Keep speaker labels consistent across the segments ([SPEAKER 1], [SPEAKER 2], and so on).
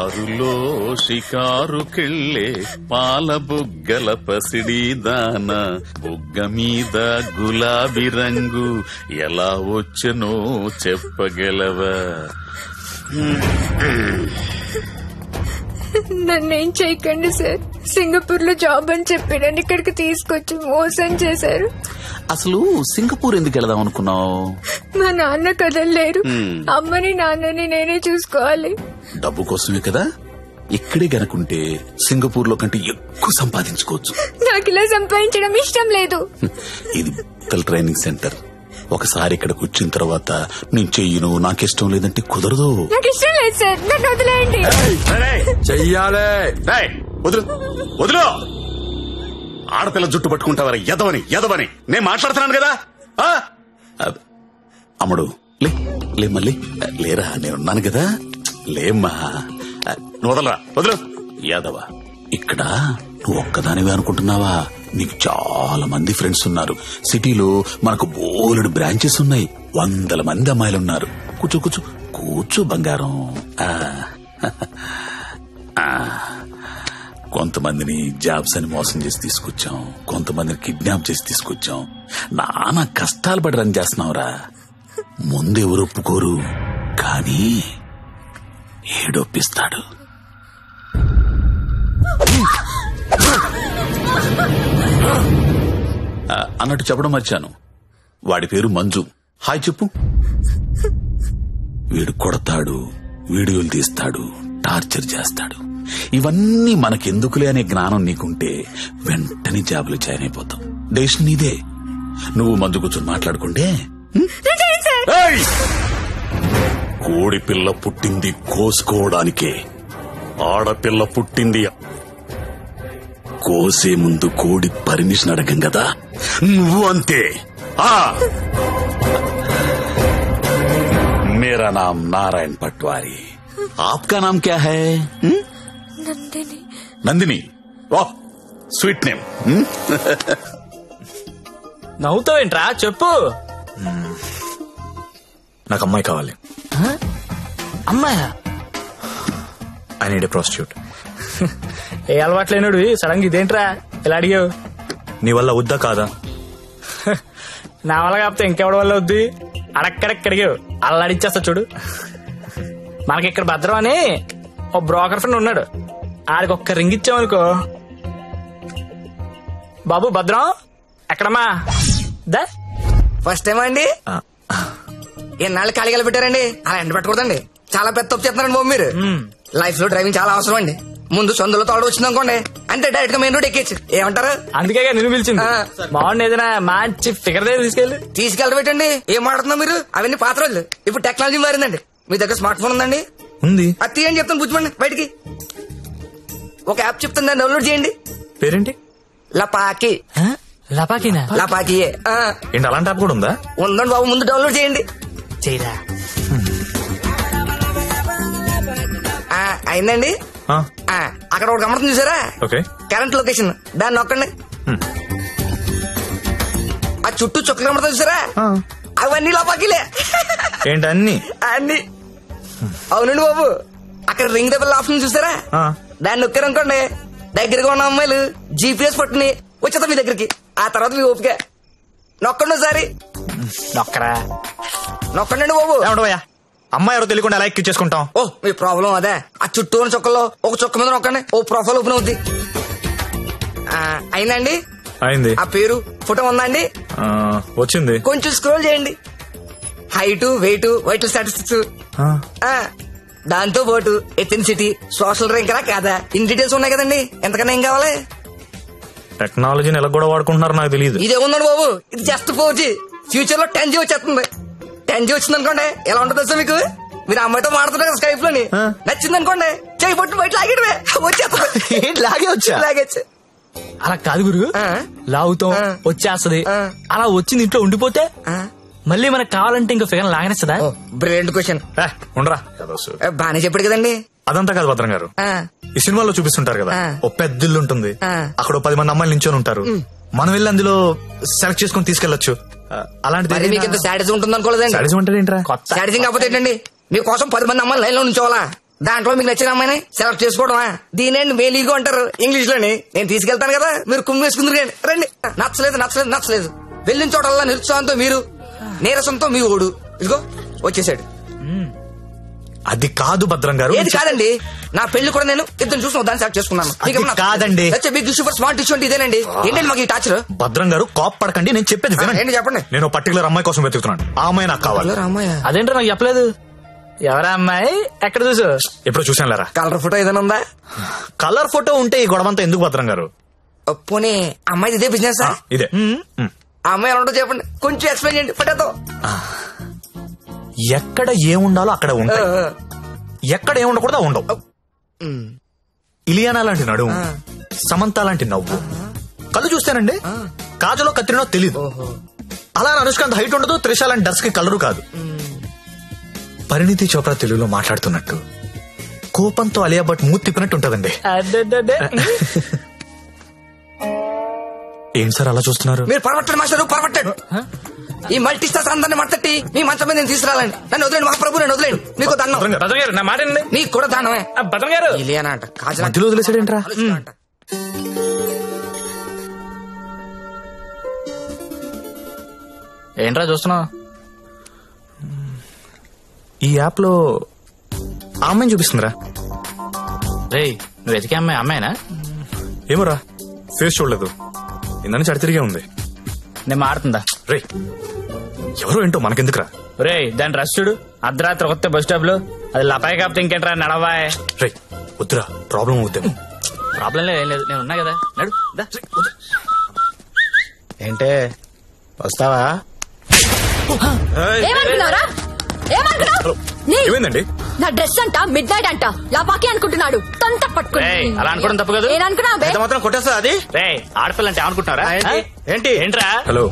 [SPEAKER 1] కారులో షికారుకెళ్ళే పాల బుగ్గల పసిడి దాన బుగ్గ మీద గులాబీ రంగు ఎలా వచ్చనో చెప్పగలవా?
[SPEAKER 2] నన్నేం చేయకండి సార్. సింగపూర్ లో జాబ్ అని చెప్పి నన్ను ఇక్కడికి తీసుకొచ్చి మోసం చేశారు.
[SPEAKER 1] అసలు సింగపూర్ ఎందుకు వెళదాం అనుకున్నావు?
[SPEAKER 2] మా నాన్న కదలలేరు. అమ్మని నాన్నని నేనే చూసుకోవాలి.
[SPEAKER 1] డబ్బు కోసమే కదా. ఇక్కడే గనుకుంటే సింగపూర్ లో కంటే ఎక్కువ సంపాదించుకోవచ్చు.
[SPEAKER 2] నాకు ఇలా సంపాదించడం ఇష్టం లేదు.
[SPEAKER 1] ఇది ట్రైనింగ్ సెంటర్. ఒకసారి ఇక్కడ కూర్చున్న తర్వాత నేను చెయ్యను, నాకిష్టం లేదంటే కుదరదు.
[SPEAKER 2] నాకు ఇష్టం లేదు సార్, నన్ను వదిలేయండి.
[SPEAKER 3] చెయ్యాలే.
[SPEAKER 1] వదులు. ఆడపిల్ల జుట్టు పట్టుకుంటావరా? ఎదవని నేను మాట్లాడుతున్నాను కదా. అమ్ముడు లే మళ్ళీ లేరా, నేనున్నాను కదా. లేమ్మా, వదలరా. యాదవ, ఇక్కడ నువ్వు ఒక్కదానివే అనుకుంటున్నావా? నీకు చాలా మంది ఫ్రెండ్స్ ఉన్నారు. సిటీలో మనకు బోలెడు బ్రాంచెస్ ఉన్నాయి. 100 మంది అమ్మాయిలున్నారు. కూర్చో బంగారం. కొంతమందిని జాబ్స్ అని మోసం చేసి తీసుకొచ్చాం, కొంతమందిని కిడ్నాప్ చేసి తీసుకొచ్చాం. నానా కష్టాలు పడి రన్ చేస్తున్నావురా. ముందెవరు ఒప్పుకోరు, కానీ ఏడొప్పిస్తాడు. అన్నట్టు చెప్పడం మర్చాను. వాడి పేరు మంజు. హాయ్ చెప్పు. వీడు కొడతాడు, వీడియోలు తీస్తాడు, టార్చర్ చేస్తాడు. ఇవన్నీ మనకెందుకులే అనే జ్ఞానం నీకుంటే వెంటనే జాబులు జాయిన్ అయిపోతాం. డెసిషన్ నీదే. నువ్వు మంజు కూర్చొని మాట్లాడుకుంటే, కోడి పిల్ల పుట్టింది కోసుకోవడానికే, ఆడపిల్ల పుట్టింది కోసే ముందు కోడి పర్మిషన్ అడగం కదా. నువ్వు అంతే. मेरा नाम नारायण पटवारी, आपका नाम क्या है? नंदिनी. वाह, स्वीट नेम.
[SPEAKER 4] నవ్వుతావేంట్రా, చెప్పు.
[SPEAKER 3] నాకు అమ్మాయి కావాలి.
[SPEAKER 4] అమ్మాయా?
[SPEAKER 3] I need a prostitute.
[SPEAKER 4] ఏ అలవాట్లేనుడు సడన్ గా ఇదేంట్రా ఇలా అడిగావు?
[SPEAKER 3] నీ వల్ల వద్దా కాదా?
[SPEAKER 4] నా వల్ల కాకపోతే ఇంకెవడి వల్ల వద్ది? అడక్కడక్కడిగావు, అలా అడిచేస్తా చూడు. మనకి ఇక్కడ భద్రం అని ఓ బ్రోకర్ ఫ్రెండ్ ఉన్నాడు. ఆడికి ఒక్క రింగ్ ఇచ్చామనుకో. బాబు భద్రం ఎక్కడమ్మా? దా
[SPEAKER 5] ఫస్ట్ టైం అండి. ఎన్నాళ్ళు ఖాళీగా పెట్టారండి? అలా ఎండ పెట్టకూడదండి. చాలా పెద్ద తప్పు చేస్తున్నారండి బాబు మీరు. లైఫ్ లో డ్రైవింగ్ చాలా అవసరం అండి. ముందు సొందులో తోడు వచ్చింది అనుకోండి, అంటే డైరెక్ట్ గా మెయిన్ రోడ్ ఎక్కేచ్చు. ఏమంటారు?
[SPEAKER 4] అందుకే నిన్ను పిలిచింది. బాగుంది, ఏదైనా మంచి ఫిగర్ దగ్గర
[SPEAKER 5] తీసుకెళ్ళబెట్టండి. ఏం మాడుతున్నా మీరు? అవన్నీ పాత రోజులు. ఇప్పుడు టెక్నాలజీ మారిందండి. మీ దగ్గర స్మార్ట్ ఫోన్ ఉందండి?
[SPEAKER 3] ఉంది.
[SPEAKER 5] అది తీయండి చెప్తాను, బుజ్జిమండి బయటికి. ఒక యాప్ చెప్తాను, దాన్ని డౌన్లోడ్ చేయండి.
[SPEAKER 3] పేరేంటి?
[SPEAKER 5] లపాకి.
[SPEAKER 4] లపాకినా?
[SPEAKER 5] లపాకియే.
[SPEAKER 3] ఏంటి అలాంటి యాప్ కూడా ఉందా?
[SPEAKER 5] ఉందండి బాబు, ముందు డౌన్లోడ్ చేయండి.
[SPEAKER 4] చేయరా.
[SPEAKER 5] అయిందండి. అక్కడ ఒకటి గమనిస్తుంది చూసారా? కరెంట్ లొకేషన్, దాన్ని నొక్కండి. ఆ చుట్టూ చుక్కలు గమనిస్తుంది చూసారా? అవన్నీ లపాకిలే.
[SPEAKER 3] ఏంటి అన్ని?
[SPEAKER 5] అన్ని. అవునండి బాబు. అక్కడ రింగ్ దెబ్బల ఆప్షన్ చూసారా? దాన్ని నొక్కారనుకోండి, దగ్గరగా ఉన్న అమ్మాయిలు జీపీఎస్ పట్టుని వచ్చేద్దాం మీ దగ్గరికి. ఆ తర్వాత మీ ఓపిక. నొక్కండి ఒకసారి.
[SPEAKER 4] నొక్కరా.
[SPEAKER 5] నొక్కండి బాబు.
[SPEAKER 3] అమ్మాయి ఎవరో తెలియకుండా ఎలా ఎక్కించేసుకుంటాం?
[SPEAKER 5] ఓ మీ ప్రాబ్లం అదే. ఆ చుట్టూ ఉన్న చుక్కల్లో ఒక చుక్క మీద నొక్కండి, ఓ ప్రొఫైల్ ఓపెన్ అవుద్ది. అయిందండి?
[SPEAKER 3] అయింది.
[SPEAKER 5] ఆ పేరు ఫోటో ఉందా అండి?
[SPEAKER 3] వచ్చింది.
[SPEAKER 5] కొంచెం స్క్రోల్ చేయండి. హైట్, వెయిట్, వైటల్ స్టాటిస్టిక్స్, దాంతో పాటు ఎథెన్సిటీ, సోషల్ ర్యాంక్ రా కాదా, ఇన్ డీటెయిల్స్ ఉన్నాయి కదండి. ఎంతకన్నా ఏం కావాలి?
[SPEAKER 3] టెక్నాలజీని ఎలా కూడా వాడుకుంటున్నారో నాకు తెలియదు.
[SPEAKER 5] ఇదే ఉందండి బాబు, ఇది జస్ట్ 4G. ఫ్యూచర్ లో 10G వచ్చేస్తుంది. 10G వచ్చింది అనుకోండి, ఎలా ఉంటుంది సార్ మీకు? మీరు అమ్మాయితో మాడుతున్నారు కదా స్కైప్ లోని, నచ్చింది అనుకోండి, చేయి పట్టు బయట లాగేటమే వచ్చేస్తుంది. లాగేచ్చు.
[SPEAKER 4] అలా కాదు గురు, లాగుతాం వచ్చేస్తది. అలా వచ్చింది ఇంట్లో ఉండిపోతే మళ్ళీ మనకు కావాలంటే ఇంకో ఫిగర్ లాగనేస్తుందా?
[SPEAKER 5] Brilliant question.
[SPEAKER 3] ఉండరా,
[SPEAKER 5] బానే చెప్పాడు కదండి.
[SPEAKER 3] అదంతా కాదు భద్రం గారు, ఈ సినిమాలో చూపిస్తుంటారు కదా, ఓ పెద్ద ఇల్లు ఉంటుంది, అక్కడ 10 మంది అమ్మాయిలు నించొని ఉంటారు, మనం వెళ్ళి అందులో సెలెక్ట్ చేసుకుని తీసుకెళ్లొచ్చు. అలాంటిది
[SPEAKER 5] మీకు ఎంత సాడిజం ఉంటుంది అనుకోలేదండి.
[SPEAKER 3] సాడిజం అంటే ఏంట్రా?
[SPEAKER 5] సాడిజం కాకపోతే ఏంటండి, మీకోసం 10 మంది అమ్మాయిలు లైన్ లో ఉంచోవాలా? దాంట్లో మీకు నచ్చిన అమ్మాయిని సెలెక్ట్ చేసుకోవడమా? దీనేండి మేలీగో అంటారు ఇంగ్లీష్ లోని. నేను తీసుకెళ్తాను కదా, మీరు కుమ్మి వేసుకుందరు కానీ రండి. నచ్చలేదు వెళ్ళిన చోటల్లా నిరుత్సాహంతో మీరు, నీరసంతో మీ ఓడు. ఇదిగో వచ్చేసాడు.
[SPEAKER 3] అది కాదు భద్రం గారు.
[SPEAKER 5] ఏది కాదండి, నా పెళ్లి కూడా నేను ఇద్దరు చూసిన దాన్ని సెలెక్ట్ చేసుకున్నాను.
[SPEAKER 3] కాదండి,
[SPEAKER 5] big issue for smart issue అంటే ఇదేనండి. ఏంటండి మాకు ఈ టాచర్?
[SPEAKER 3] భద్రం గారు కాప్ పడకండి, నేను చెప్పేది
[SPEAKER 5] ఏంటి చెప్పండి.
[SPEAKER 3] నేను పర్టికులర్ అమ్మాయి కోసం వెతుకుతున్నాను. ఆ అమ్మాయి నాకు కావాలి.
[SPEAKER 5] అమ్మాయి
[SPEAKER 4] అదేంటో నాకు చెప్పలేదు. ఎవరా అమ్మాయి? ఎక్కడ చూసు?
[SPEAKER 3] ఎప్పుడు చూసాను లేరా.
[SPEAKER 5] కలర్ ఫోటో ఏదైనా ఉందా?
[SPEAKER 3] కలర్ ఫోటో ఉంటే ఈ గొడవంతా ఎందుకు భద్రం గారు?
[SPEAKER 5] పోనీ అమ్మాయి ఇదే బిజినెస్?
[SPEAKER 3] ఇదే.
[SPEAKER 5] ఆ అమ్మాయి ఎలా ఉంటుందో చెప్పండి, కొంచెం ఎక్స్ప్లెయిన్ చేయండి. ఫోటోతో
[SPEAKER 3] ఎక్కడ ఏముండాలో అక్కడ ఉంటాయి, ఎక్కడ ఏముండకూడదో ఉండవు. ఇలియానా లాంటి నడుము, సమంత లాంటి నవ్వు, కళ్ళు చూస్తేనండి కాజలో కత్తిరినో తెలీదు. అలా అనుష్కాంత్ హైట్ ఉండదు, త్రిష లాంటి డర్స్ కి కలరు కాదు. పరిణితి చోప్రా తెలుగులో మాట్లాడుతున్నట్టు, కోపంతో అలియా భట్ మూతి తిప్పినట్టు ఉంటదండి. ఏం సార్ అలా చూస్తున్నారు?
[SPEAKER 5] మీరు పరమట్టండి మాస్టర్, పరమట్టండి. ఈ మల్టీ స్టార్స్ అందరినీ మట్టట్టి మీ మంచం మీద నేను తీసుకురాలండి. నన్ను వదిలేండి మహాప్రభు, నన్ను వదిలేండి. మీకు దండం.
[SPEAKER 4] భద్రం గారు నా మాట అండి.
[SPEAKER 5] నీకు కూడా దానమే.
[SPEAKER 4] భద్రం గారు
[SPEAKER 5] ఇలియానా అంట, కాజల్
[SPEAKER 3] మధ్యలో వదిలేసాడేంట్రా?
[SPEAKER 5] అంట.
[SPEAKER 4] ఏంట్రా చూస్తున్నావు?
[SPEAKER 3] ఈ యాప్ లో ఆ అమ్మాయిని చూపిస్తుందిరా.
[SPEAKER 4] రే నువ్వు ఎతికే అమ్మాయి అమ్మాయినా?
[SPEAKER 3] ఏమోరా, ఫేస్ చూడలేదు, ఇందని చడి తిరిగే ఉంది.
[SPEAKER 4] నేను మారుతుందా?
[SPEAKER 3] రే ఎవరో ఏంటో మనకెందుకురా.
[SPEAKER 4] రే దాని రష్ చూడు, అర్ధరాత్రి కొత్త బస్ స్టాప్ లో. అది లపాయి కాపుతే ఇంకేంట్రా నడవాయ్.
[SPEAKER 3] రే వద్దురా, ప్రాబ్లం అవుతాము.
[SPEAKER 4] ప్రాబ్లం లేదు, ఏం లేదు, నేను ఉన్నా కదా. నడు దా.
[SPEAKER 6] ఏంటే వస్తావా?
[SPEAKER 2] ఏమనుకున్నారా? ఏమనుకున్నావు?
[SPEAKER 3] ఏమైందండి?
[SPEAKER 2] నా డ్రెస్ అంట మిడ్ నైట్ అంట లపాకి అనుకుంటున్నాడు. తొంత పట్టుకుని
[SPEAKER 4] రేయ్, అలా అనుకోవడం తప్పు కదా.
[SPEAKER 2] ఏమనుకున్నావు?
[SPEAKER 6] ఎంత మాత్రం కొట్టేస్తా అది?
[SPEAKER 4] రే ఆడపిల్ల అంటే అనుకుంటున్నారా?
[SPEAKER 6] ఏంటి
[SPEAKER 4] ఏంట్రా?
[SPEAKER 3] హలో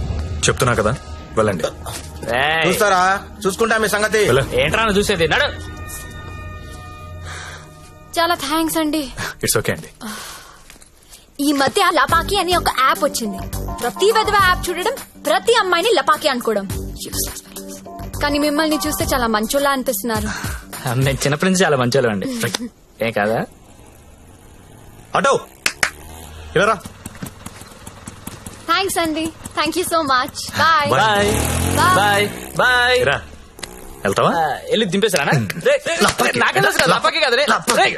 [SPEAKER 3] చెప్తున్నా కదా, వెళ్ళండి.
[SPEAKER 4] రేయ్,
[SPEAKER 6] చూస్తారా? చూసుకుంటా మీ సంగతి.
[SPEAKER 4] ఏంట్రా నువ్వు చూసేది? నడు.
[SPEAKER 2] చాలా థ్యాంక్స్ అండి.
[SPEAKER 3] ఇట్స్ ఓకే అండి.
[SPEAKER 2] ఈ మధ్య లపాకి అని ఒక యాప్ వచ్చింది. ప్రతి విధవ యాప్ చూడడం, ప్రతి అమ్మాయిని లపాకి అనుకోవడం. Useless fellows. కానీ మిమ్మల్ని చూస్తే చాలా మంచోళ్ళ అనిపిస్తున్నారు.
[SPEAKER 4] నేను చిన్నప్పటి నుంచి చాలా మంచోళ్ళు అండి. ఏం కాదా?
[SPEAKER 3] అటో ఇలా
[SPEAKER 2] థ్యాంక్స్ అండి. Thank you so much. Bye
[SPEAKER 4] bye bye bye.
[SPEAKER 3] రా. వెళ్తావా?
[SPEAKER 4] వెళ్ళి దింపేసారా? నాకే తెలుసు కదా, లపాకి కదా. రేయ్.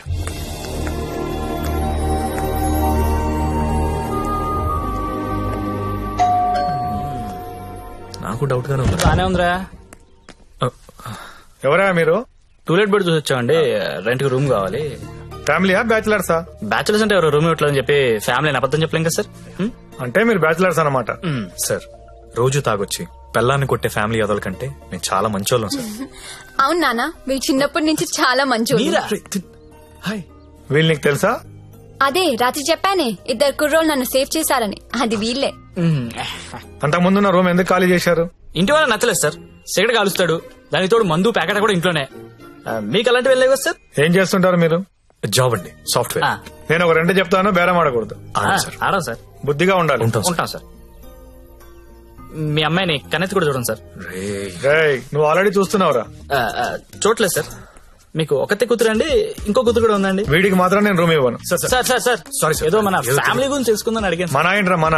[SPEAKER 3] నాకు డౌట్ గానే ఉంది.
[SPEAKER 4] బానే ఉందిరా.
[SPEAKER 3] ఎవరా మీరు?
[SPEAKER 4] టూలెట్ బెడ్ చూసి వచ్చామండి. రెంట్ కి రూమ్ కావాలి.
[SPEAKER 3] ఫ్యామిలీయా బ్యాచిలర్సా?
[SPEAKER 4] బ్యాచులర్స్ అంటే ఎవరు రూమ్ ఇవ్వట్లేదని చెప్పి ఫ్యామిలీ అబద్ధం చెప్పలేం కదా సార్.
[SPEAKER 3] అంటే మీరు బ్యాచిలర్స్ అన్నమాట. సార్ రోజు తాగొచ్చి పెళ్ళాన్ని కొట్టే ఫ్యామిలీ అదల కంటే నేను చాలా మంచోళ్ళం సార్.
[SPEAKER 2] అవును నాన్న, మీరు చిన్నప్పటి నుంచి చాలా మంచోళ్ళు.
[SPEAKER 3] వీళ్ళు నీకు తెలుసా?
[SPEAKER 2] అదే రాత్రి చెప్పానే, ఇద్దరు కుర్రోళ్ళు నన్ను సేవ్ చేశారని. అది వీళ్ళే.
[SPEAKER 3] అంతకు ముందున్న రూమ్ ఎందుకు ఖాళీ చేశారు?
[SPEAKER 4] ఇంటి వాళ్ళ నచ్చలేదు సార్. సిగరెట్ కాలుస్తాడు, దానికి తోడు మందు ప్యాకెట్ కూడా ఇంట్లోనే. మీకు అలాంటివి వెళ్ళలేవు కదా సార్.
[SPEAKER 3] ఏం చేస్తుంటారు మీరు? జాబ్ అండి, సాఫ్ట్వేర్. నేను ఒక 2 చెప్తాను, బేరం ఆడకూడదు.
[SPEAKER 4] ఆరా సార్.
[SPEAKER 3] బుద్ధిగా ఉండాలి.
[SPEAKER 4] ఉంటాం సార్. మీ అమ్మాయిని కన్నెత్తి కూడా చూడండి సార్.
[SPEAKER 3] నువ్వు ఆల్రెడీ చూస్తున్నావురా?
[SPEAKER 4] చూడలేదు సార్. మీకు ఒకతే కూతురు అండి, ఇంకో కూతురు కూడా ఉందండి.
[SPEAKER 3] వీడికి మాత్రం నేను రూమ్ ఇవ్వను.
[SPEAKER 4] సార్ సార్ సార్ సారీ, ఏదో మన ఫ్యామిలీ గురించి తెలుసుకుందని అడిగాను.
[SPEAKER 3] మన ఏంట్రా మన?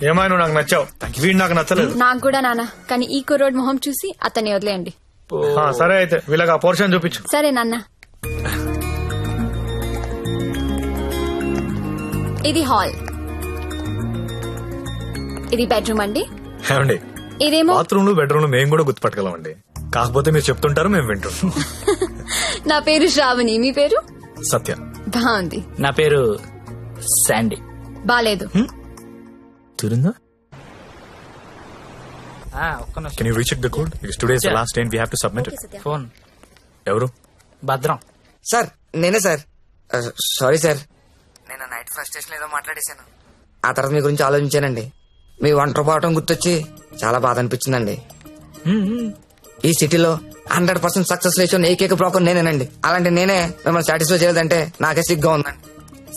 [SPEAKER 3] ఏమైనా నాకు నచ్చావు, వీడు నాకు నచ్చలేదు.
[SPEAKER 2] నాకు కూడా నాన్న, కానీ ఈ కుర్రోడ్ మొహం చూసి అతన్ని వదిలేయండి.
[SPEAKER 3] సరే అయితే వీళ్ళకి ఆ పోర్షన్ చూపించు.
[SPEAKER 2] సరే నాన్న. ఇది హాల్, ఇది బెడ్రూమ్ అండి.
[SPEAKER 3] ఏమండి,
[SPEAKER 2] ఇదేమో
[SPEAKER 3] బాత్రూమ్ బెడ్రూమ్ మేము కూడా గుర్తుపట్టగలమండి. కాకపోతే మీరు చెప్తుంటారు, మేము వింటుంటాం.
[SPEAKER 2] నా పేరు శ్రావణి, మీ పేరు?
[SPEAKER 3] సత్య.
[SPEAKER 2] బాగుంది.
[SPEAKER 4] నా పేరు శాండీ.
[SPEAKER 2] బాలేదు.
[SPEAKER 3] తిరుందా?
[SPEAKER 4] ఒక్క నిమిషం.
[SPEAKER 3] Can you recheck the code? Because today is the last day and we have to submit it.
[SPEAKER 4] Phone.
[SPEAKER 3] ఎవరు?
[SPEAKER 4] భద్రం.
[SPEAKER 5] సార్ నేనే సార్. సారీ సార్, నేను నైట్ ఫ్రస్ట్రేషన్ ఏదో మాట్లాడేశాను. ఆ తర్వాత మీ గురించి ఆలోచించానండి. మీ ఒంటరి పోవటం గుర్తొచ్చి చాలా బాధ అనిపించిందండి. ఈ సిటీలో 100% సక్సెస్ రేషియో ఏకైక బ్రోకర్ నేనేనండి. అలాంటి నేనే మిమ్మల్ని సాటిస్ఫై చేయలేదంటే నాకే సిగ్గా ఉందండి.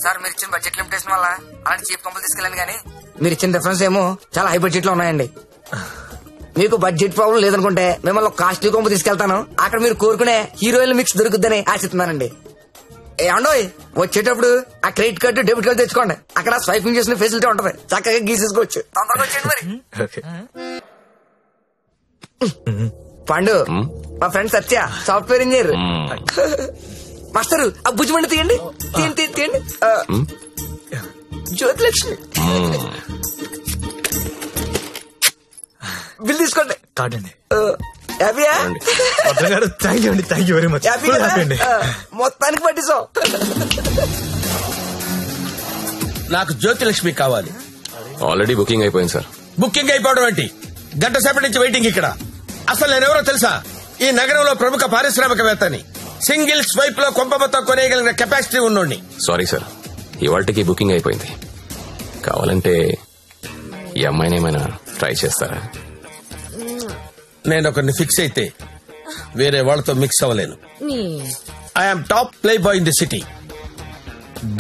[SPEAKER 5] సార్ మీరు ఇచ్చిన బడ్జెట్ లిమిటేషన్ వల్ల అలాంటి చీప్ కంపెనీ తీసుకెళ్ళాను, కానీ మీరు ఇచ్చిన రిఫరెన్స్ ఏమో చాలా హై బడ్జెట్ లో ఉన్నాయండి. మీకు బడ్జెట్ ప్రాబ్లం లేదనుకుంటే మిమ్మల్ని కాస్ట్లీ కొంపు తీసుకెళ్తాను. అక్కడ మీరు కోరుకునే హీరోయిన్ మిక్స్ దొరుకుద్దని ఆశిస్తున్నానండి. ఏమండోయ్, వచ్చేటప్పుడు ఆ క్రెడిట్ కార్డు డెబిట్ కార్డు తెచ్చుకోండి. అక్కడ స్వైపింగ్ చేసిన ఫెసిలిటీ ఉంటది, చక్కగా గీసేసుకోవచ్చు. తొందరగా వచ్చేయండి మరి. పండు, మా ఫ్రెండ్ సత్య, సాఫ్ట్వేర్ ఇంజనీర్. మాస్టరు ఆ భుజమండి తీయండి, తీయండి తీయండి. జ్యోతిలక్ష్మి బిల్ తీసుకోండి.
[SPEAKER 3] కాదండి.
[SPEAKER 5] హ్యాపీయా?
[SPEAKER 3] థ్యాంక్ యూ అండి, thank you very much.
[SPEAKER 5] Happy అండి. మొత్తానికి పట్టిస్తాం.
[SPEAKER 6] నాకు జ్యోతిలక్ష్మి కావాలి.
[SPEAKER 7] ఆల్రెడీ బుకింగ్ అయిపోయింది సార్.
[SPEAKER 6] బుకింగ్ అయిపోవడం ఏంటి? గంట సేపటి నుంచి వెయిటింగ్ ఇక్కడ. అసలు నేనెవరో తెలుసా? ఈ నగరంలో ప్రముఖ పారిశ్రామికవేత్తని. సింగిల్ స్వైప్ లో కొంప మొత్తం కొనేయగలిగిన కెపాసిటీ ఉన్నోడిని.
[SPEAKER 7] సారీ సార్, ఇవాళకి బుకింగ్ అయిపోయింది. కావాలంటే ఈ అమ్మాయిని ఏమైనా ట్రై చేస్తారా?
[SPEAKER 6] నేను ఒకరిని ఫిక్స్ అయితే వేరే వాళ్ళతో మిక్స్ అవ్వలేను. I'm top play boy in the city.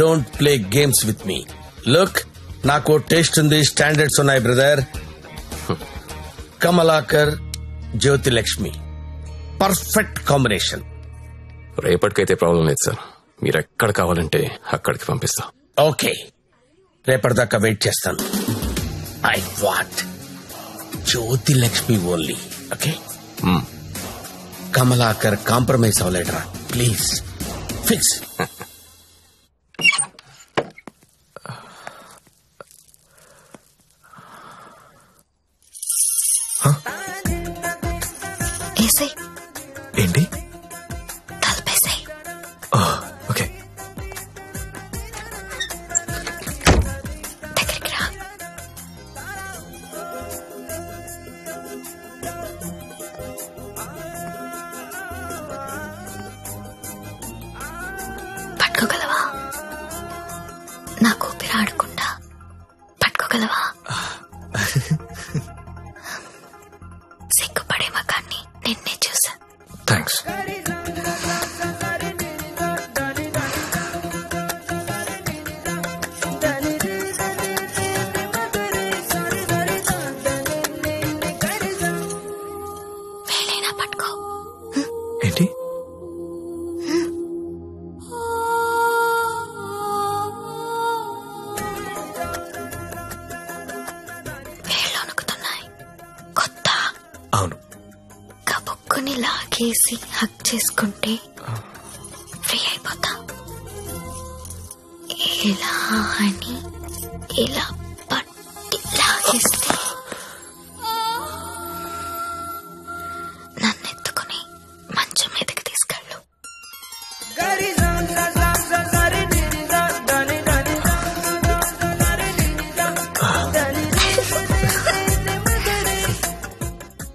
[SPEAKER 6] Don't play games with me. Look, నాకు టేస్ట్ ఉంది, స్టాండర్డ్స్ ఉన్నాయి brother. Kamalakar, Jyothilakshmi, perfect combination.
[SPEAKER 7] రేపటికైతే ప్రాబ్లం లేదు సార్, మీరు ఎక్కడ కావాలంటే అక్కడికి పంపిస్తా.
[SPEAKER 6] ఓకే, రేపటిదాకా వెయిట్ చేస్తాను. I want Jyothilakshmi only. Okay, Kamalakar compromise అవ్వలేడరా ప్లీజ్. ఫిక్స్.
[SPEAKER 3] ఏంటి?
[SPEAKER 2] తలపేసాయి.
[SPEAKER 3] ఓకే.
[SPEAKER 2] దగ్గరికి రా. పట్టుకోగలవా? నాకు ఊపిరి ఆడకుండా పట్టుకోగలవా? సిగ్గుపడే మగాన్ని నిన్నే చూసా.
[SPEAKER 3] థ్యాంక్స్.
[SPEAKER 2] వేలైనా పట్టుకో.
[SPEAKER 3] ఏంటి?
[SPEAKER 2] వేళ్ళు వణుకుతున్నాయి. కొత్త.
[SPEAKER 3] అవును.
[SPEAKER 2] కబుక్కుని లాగేసి హక్ చేసుకుంటే ఫ్రీ అయిపోతా. ఇలా అని ఇలా పట్టి లాగేస్తే నన్నెత్తుకుని మంచం మీదకి తీసుకెళ్ళు.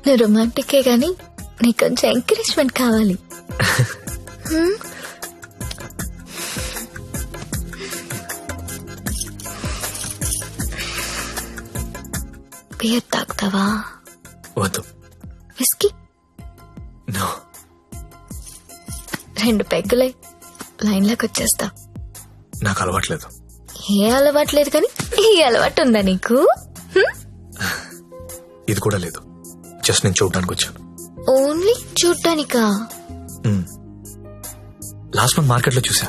[SPEAKER 2] నువ్వు రొమాంటికే గాని నీకు కొంచెం ఎంకరేజ్మెంట్ కావాలి. బియర్ తాగుతావా?
[SPEAKER 3] వద్దు.
[SPEAKER 2] విస్కీ?
[SPEAKER 3] నో.
[SPEAKER 2] 2 పెగ్గులై లైన్లోకి వచ్చేస్తా.
[SPEAKER 3] నాకు అలవాట్లేదు.
[SPEAKER 2] ఏ అలవాట్లేదు కానీ ఈ అలవాటు ఉందా నీకు?
[SPEAKER 3] ఇది కూడా లేదు. జస్ట్ నేను చూడడానికి వచ్చాను.
[SPEAKER 2] ఓన్లీ చూడ్డానికా?
[SPEAKER 3] లాస్ట్ మంత్ మార్కెట్ లో చూసా.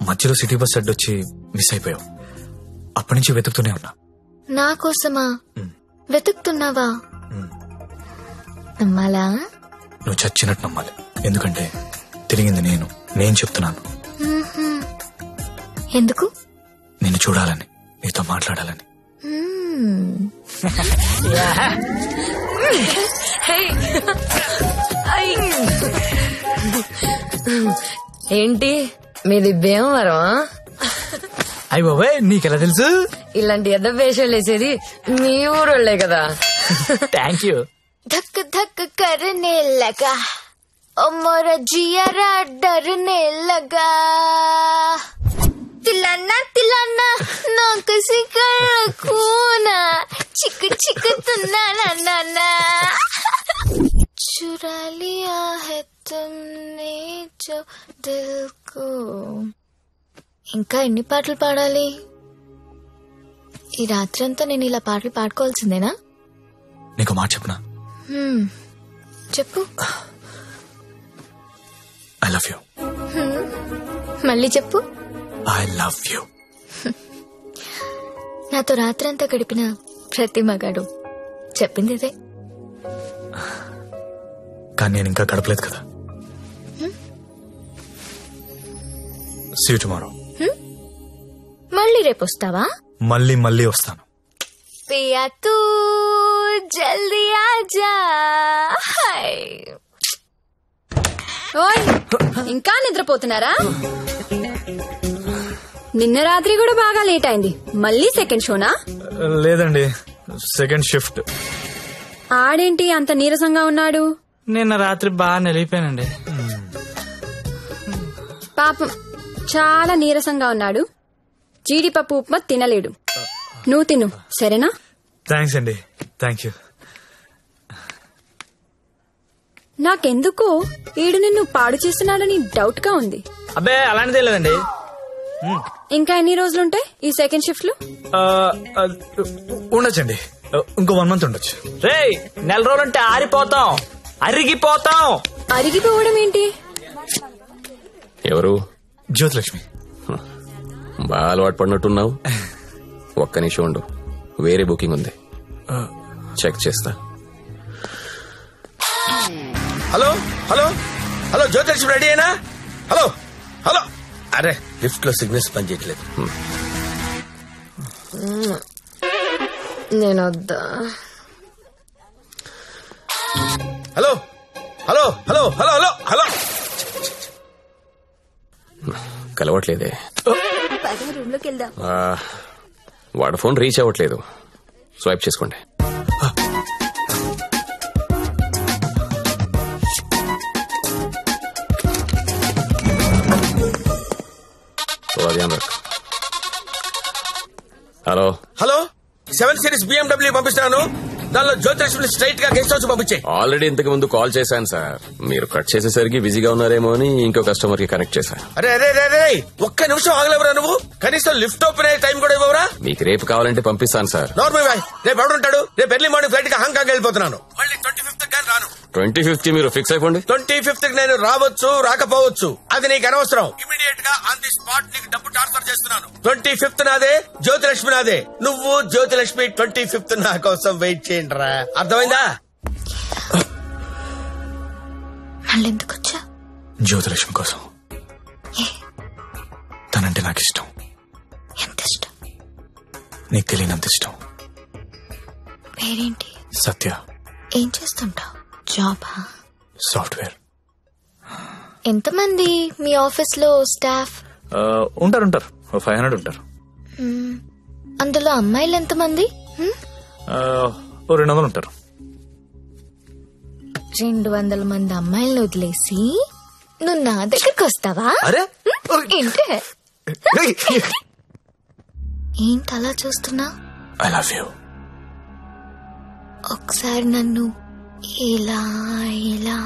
[SPEAKER 3] మధ్యలో సిటీ బస్ అడ్డు వచ్చి మిస్ అయిపోయావు. అప్పటి నుంచి వెతుకుతూనే ఉన్నా.
[SPEAKER 2] నా కోసమా వెతుకుతున్నావా? నమ్మాలా?
[SPEAKER 3] నువ్వు చచ్చినట్టు నమ్మాలి. ఎందుకంటే తిరిగింది నేను చెప్తున్నాను.
[SPEAKER 2] ఎందుకు?
[SPEAKER 3] నిన్ను చూడాలని, నీతో మాట్లాడాలని.
[SPEAKER 8] ఏంటి మీది భీమవరం?
[SPEAKER 4] అయ్య బాబాయ్, నీకెలా తెలుసు?
[SPEAKER 8] ఇలాంటి ఎద్ద వేషాలు వేసేది మీ ఊరోళ్లే కదా.
[SPEAKER 4] Thank you.
[SPEAKER 2] धक धक करने लगा ओ मोरा जियारा डरने लगा. तिलाना तिलाना ना किसी कूना चिक चिक तुना ना ना ना चुरा लिया है तुमने जो दिल को. ఇంకా ఎన్ని పాటలు పాడాలి? ఈ రాత్రి అంతా నేను ఇలా పాటలు పాడుకోవాల్సిందేనా?
[SPEAKER 3] నీకు మాట చెప్పనా?
[SPEAKER 2] చెప్పు.
[SPEAKER 3] I love you.
[SPEAKER 2] మళ్ళీ చెప్పు.
[SPEAKER 3] I love you.
[SPEAKER 2] నాతో రాత్రంతా గడిపిన ప్రతి మగాడు చెప్పింది ఇదే.
[SPEAKER 3] కానీ నేను ఇంకా గడపలేదు కదా. See you tomorrow.
[SPEAKER 2] మళ్ళీ రేపు వస్తావా?
[SPEAKER 3] మళ్ళీ వస్తాను.
[SPEAKER 2] పియా తూ జల్దీ ఆజా. ఓయ్, ఇంకా నిద్రపోతున్నారా? నిన్న రాత్రి కూడా బాగా లేట్ అయింది. మళ్ళీ సెకండ్ షోనా?
[SPEAKER 3] లేదండి, సెకండ్ షిఫ్ట్.
[SPEAKER 2] ఆడేంటి అంత నీరసంగా ఉన్నాడు?
[SPEAKER 4] నిన్న రాత్రి బాగా నలిగిపోయానండి.
[SPEAKER 2] పాపం చాలా నీరసంగా ఉన్నాడు. జీడిపప్పు ఉప్మా తినలేడు. నువ్వు తిను, సరేనా?
[SPEAKER 3] థ్యాంక్స్ అండి. Thank you.
[SPEAKER 2] నాకెందుకో ఈడు నిన్ను పాడు చేస్తున్నాడని డౌట్ గా ఉంది.
[SPEAKER 4] అబ్బే అలాంటిదే లేదండి.
[SPEAKER 2] ఇంకా ఎన్ని రోజులుంటాయి ఈ సెకండ్ షిఫ్ట్ లో?
[SPEAKER 3] ఉండొచ్చండి, ఇంకో 1 month ఉండొచ్చు.
[SPEAKER 4] రేయ్, నెల రోజులంటే ఆరిపోతాం, అరిగిపోతాం.
[SPEAKER 2] అరిగిపోవడం ఏంటి?
[SPEAKER 7] ఎవరు?
[SPEAKER 3] జ్యోతిలక్ష్మి.
[SPEAKER 7] బాగా అలవాటు పడినట్టున్నావు. ఒక్క నిమిషం ఉండు, వేరే బుకింగ్ ఉంది, చెక్ చేస్తా.
[SPEAKER 6] Hello hello hello, Jyothilakshmi ready అయినా? Hello hello. అరే, లిఫ్ట్ లో సిగ్నల్స్ పనిచేయట్లేదు.
[SPEAKER 8] నేను వద్దా?
[SPEAKER 6] Hello hello hello hello hello hello.
[SPEAKER 7] కలవట్లేదే.
[SPEAKER 2] రూమ్ లోకి వెళ్దాం.
[SPEAKER 7] వాడు ఫోన్ రీచ్ అవ్వట్లేదు. స్వైప్ చేసుకోండి. హలో
[SPEAKER 6] హలో, 7 Series BMW పంపిస్తాను. దానిలో జ్యోతిలక్ష్మి స్ట్రైట్ గా గెస్ట్ హౌస్ పంపించే.
[SPEAKER 7] ఆల్రెడీ ఇంతకు ముందు కాల్ చేశాను సార్. మీరు కట్ చేసేసరికి బిజీగా ఉన్నారేమో అని ఇంకో కస్టమర్ కి కనెక్ట్ చేశాను.
[SPEAKER 6] అరే అరే అరే, ఒక్క నిమిషం ఆగలేవరా నువ్వు? కనీసం లిఫ్ట్ ఓపెన్ అయ్యే టైం కూడా ఇవ్వరా?
[SPEAKER 7] మీకు రేపు కావాలంటే పంపిస్తాను సార్.
[SPEAKER 6] నార్మల్ బాయ్, రేపు ఎవడుంటాడు? రేపు ఎర్లీ మార్నింగ్ ఫ్లైట్ గా హాంకాంగ్ వెళ్ళిపోతున్నాను. మళ్ళీ 25th కానీ రాను.
[SPEAKER 7] 25th మీరు ఫిక్స్ అయిపోండి.
[SPEAKER 6] 25th నేను రావచ్చు రాకపోవచ్చు, అది నీకు అనవసరం. ఇమీడియట్ గా ఆన్ ది స్పాట్ నీకు డబ్బు ట్రాన్స్ఫర్ చేస్తున్నాను. 25th నాదే, జ్యోతిలక్ష్మి నాదే. నువ్వు జ్యోతిలక్ష్మి 25th నా కోసం వెయిట్ చేయండి రా. అర్థమైందా?
[SPEAKER 2] మళ్ళెందుకు వచ్చా?
[SPEAKER 3] జ్యోతిలక్ష్మి కోసం. తనంటే నాకు ఇష్టం.
[SPEAKER 2] ఎంత ఇష్టం?
[SPEAKER 3] నీకు తెలియనంత ఇష్టం.
[SPEAKER 2] పేరేంటి?
[SPEAKER 3] సత్య.
[SPEAKER 2] ఏం చేస్తుంటావు? జాబా?
[SPEAKER 3] సాఫ్ట్వేర్.
[SPEAKER 2] ఎంతమంది మీ ఆఫీస్ లో స్టాఫ్?
[SPEAKER 3] ఉంటారు 500 ఉంటారు.
[SPEAKER 2] అందులో అమ్మాయిలు ఎంతమంది?
[SPEAKER 3] 200 ఉంటారు.
[SPEAKER 2] 200 మంది అమ్మాయిలను వదిలేసి నువ్వు నా దగ్గరకు వస్తావా?
[SPEAKER 3] అరే
[SPEAKER 2] ఏంటి ఏంటి అలా చూస్తున్నా?
[SPEAKER 3] I love you.
[SPEAKER 2] ఒకసారి నన్ను ఇలా ఇలా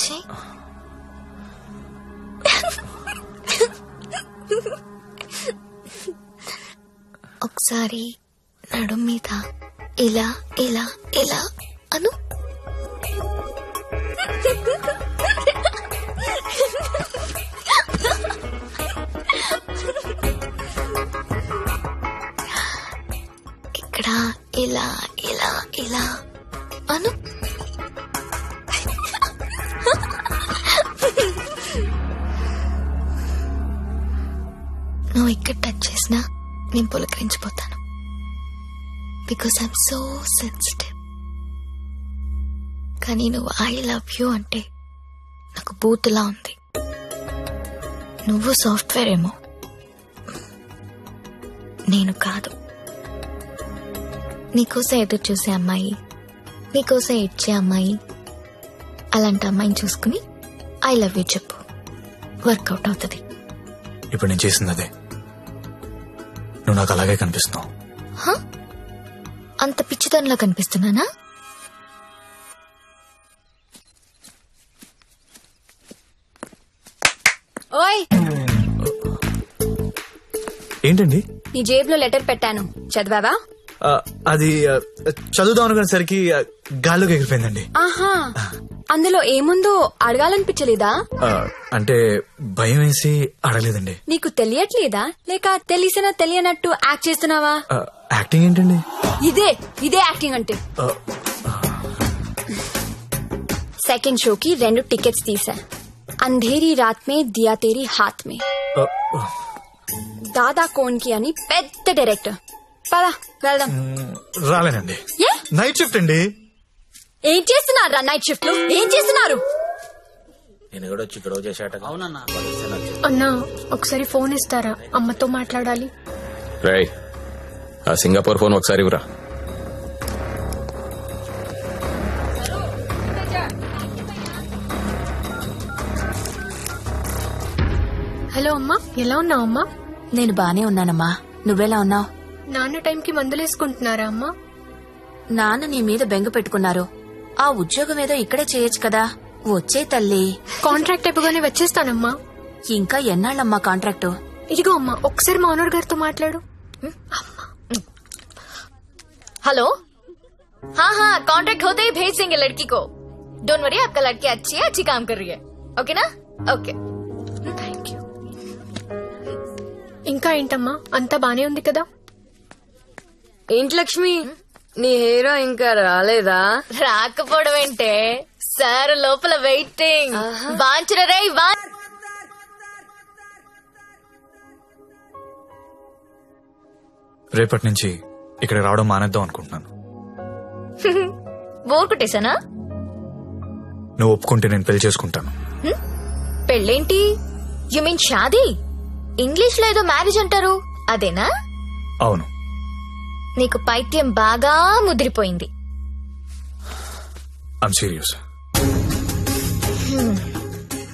[SPEAKER 2] చెయ్. ఒకసారి నడుం మీద ఇలా ఇలా ఇలా అను. ఇక్కడ ఇలా ఇలా ఇలా అను. నువ్వు ఇక్కడ టచ్ చేసినా నేను పులకరించిపోతాను. Because I'm so sensitive. కానీ నువ్వు ఐ లవ్ యూ అంటే నాకు బూతులా ఉంది. నువ్వు సాఫ్ట్వేర్ ఏమో, నేను కాదు. నీకోసం ఎదురు చూసే అమ్మాయి, నీకోసం ఇచ్చే అమ్మాయి, అలాంటి అమ్మాయిని చూసుకుని ఐ లవ్ యూ చెప్పు, వర్కౌట్ అవుతుంది.
[SPEAKER 3] ఇప్పుడు నేను చేసింది అదే. నువ్వు నాకు అలాగే కనిపిస్తున్నావు.
[SPEAKER 2] అంత పిచ్చితనంలా కనిపిస్తున్నానా? ఓయ్,
[SPEAKER 3] ఏంటండి?
[SPEAKER 2] నీ జేబులో లెటర్ పెట్టాను, చదివావా?
[SPEAKER 3] అది చదువుదాం అనుకునేసరికి గాల్లోకి ఎగిరిపోయిందండి.
[SPEAKER 2] ఆహా, అందులో ఏముందో అడగాలనిపించలేదా?
[SPEAKER 3] అంటే భయం వేసి అడగలేదండి.
[SPEAKER 2] నీకు తెలియట్లేదా లేక తెలిసినా తెలియనట్టు యాక్ట్ చేస్తున్నావా?
[SPEAKER 3] యాక్టింగ్ ఏంటండి?
[SPEAKER 2] ఇదే యాక్టింగ్ అంటే. సెకండ్ షోకి 2 టికెట్స్ తీసా. అంధేరీ రాత్ మే దియా తేరీ హాత్ మే. దాదా కోన్కి అని పెద్ద డైరెక్టర్. పదా వెళ్దాం.
[SPEAKER 3] రాలేనండి, నైట్ షిఫ్ట్ అండి.
[SPEAKER 2] ఏం చేస్తున్నారా నైట్ షిఫ్ట్ లో? ఏం చేస్తున్నారు?
[SPEAKER 7] నేను కూడా వచ్చి ఇక్కడ చేశాట. అవునన్నా.
[SPEAKER 9] అన్నా ఒకసారి ఫోన్ ఇస్తారా? అమ్మతో మాట్లాడాలి.
[SPEAKER 7] రై, ఆ సింగపూర్ ఫోన్ ఒకసారి ఇవ్వరా.
[SPEAKER 9] హలో అమ్మా, ఎలా ఉన్నావు అమ్మా?
[SPEAKER 10] నేను బానే ఉన్నానమ్మా, నువ్వెలా ఉన్నావు?
[SPEAKER 9] నాన్న టైంకి మందులేసుకుంటున్నారా అమ్మా?
[SPEAKER 10] నాన్న నీ మీద బెంగ పెట్టుకున్నారు. ఆ ఉద్యోగం ఏదో ఇక్కడే చేయొచ్చు కదా. వచ్చే తల్లి.
[SPEAKER 9] కాంట్రాక్ట్ అయిపోగానే వచ్చేస్తానమ్మా.
[SPEAKER 10] ఇంకా ఎన్నాళ్ళమ్మా కాంట్రాక్టు?
[SPEAKER 9] ఇదిగో అమ్మా, ఒకసారి మా ఓనర్ గారితో మాట్లాడు.
[SPEAKER 2] हेलो, हाँ कॉन्ट्रैक्ट होते ही भेज देंगे लड़की को. डोंट वरी, आपका लड़की अच्छी काम कर रही है. ओके ना? Okay,
[SPEAKER 9] thank you. ఇంకా ఏంటమ్మా, అంతా బానే ఉంది కదా?
[SPEAKER 8] ఏంటి లక్ష్మి, నీ హీరో ఇంకా రాలేదా?
[SPEAKER 2] రాకపోవడం ఏంటే సార్, లోపల వెయిటింగ్. వాంచరే
[SPEAKER 3] రేపటి నుంచి ఇక్కడ రావడం మానేద్దాం అనుకుంటున్నాను.
[SPEAKER 2] బోర్ కొట్టేశానా?
[SPEAKER 3] నువ్వు ఒప్పుకుంటే నేను పెళ్లి చేసుకుంటాను.
[SPEAKER 2] పెళ్ళేంటి? You mean shaadi? ఇంగ్లీష్ లో ఏదో మ్యారేజ్ అంటారు, అదేనా?
[SPEAKER 3] అవును.
[SPEAKER 2] నీకు పైత్యం బాగా ముదిరిపోయింది.
[SPEAKER 3] I'm serious.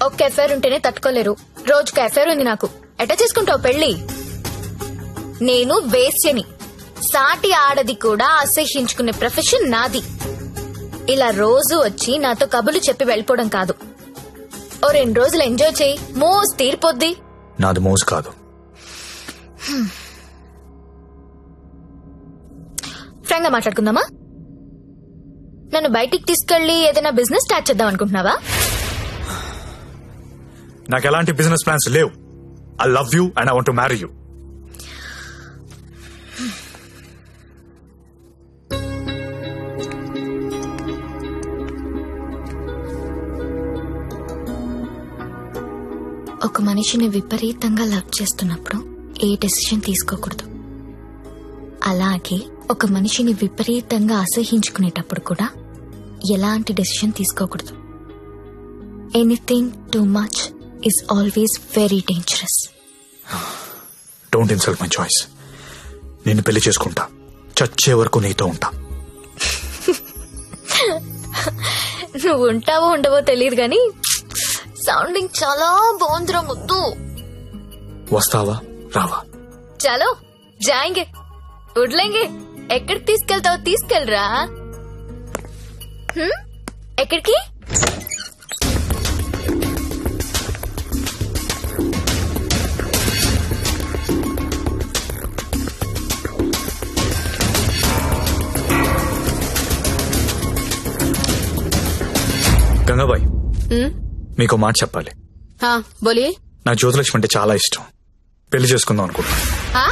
[SPEAKER 2] ఒక్క ఎఫైర్ ఉంటేనే తట్టుకోలేరు, రోజుకు ఎఫైర్ ఉంది నాకు. ఎట్టా చేసుకుంటావు పెళ్లి? నేను వేశ్యని, సాటి ఆడది కూడా అసహ్యించుకునే ప్రొఫెషన్ నాది. ఇలా రోజు వచ్చి నాతో కబులు చెప్పి వెళ్ళిపోవడం కాదు. ఓ 2 రోజులు ఎంజాయ్ చేయి, మోజ్ తీరిపోద్ది.
[SPEAKER 3] నాది మోజ్ కాదు.
[SPEAKER 2] ఫ్రాంక్ గా మాట్లాడుకుందామా? నన్ను బయటికి తీసుకెళ్లి ఏదైనా బిజినెస్ స్టార్ట్ చేద్దాం అనుకుంటున్నావా?
[SPEAKER 3] నాకు ఎలాంటి బిజినెస్ ప్లాన్స్ లేవు. I love you and I want to marry you.
[SPEAKER 2] ఒక మనిషిని విపరీతంగా లవ్ చేస్తున్నప్పుడు ఏ డెసిషన్ తీసుకోకూడదు. అలాగే ఒక మనిషిని విపరీతంగా అసహించుకునేటప్పుడు కూడా ఎలాంటి డెసిషన్ తీసుకోకూడదు. Anything too much is always very dangerous.
[SPEAKER 3] Don't insult my choice. నేను పెళ్లి చేసుకుంటా, చచ్చే వరకు నీతో ఉంటా.
[SPEAKER 2] నువ్వు ఉంటావో ఉండవో తెలియదు గాని సౌండింగ్ చాలా బాగుందిరా ముద్దు.
[SPEAKER 3] వస్తావా రావా?
[SPEAKER 2] చలో జాయింగే, వడ్లేంగే. ఎక్కడికి తీసుకెళ్తావు? తీసుకెళ్ళరా. ఎక్కడికి?
[SPEAKER 3] గంగాబాయ్, మీకు మాట చెప్పాలి.
[SPEAKER 2] బోలియే.
[SPEAKER 3] నాకు జ్యోతిలక్ష్మి అంటే చాలా ఇష్టం. పెళ్లి చేసుకుందాం అనుకుంటున్నా.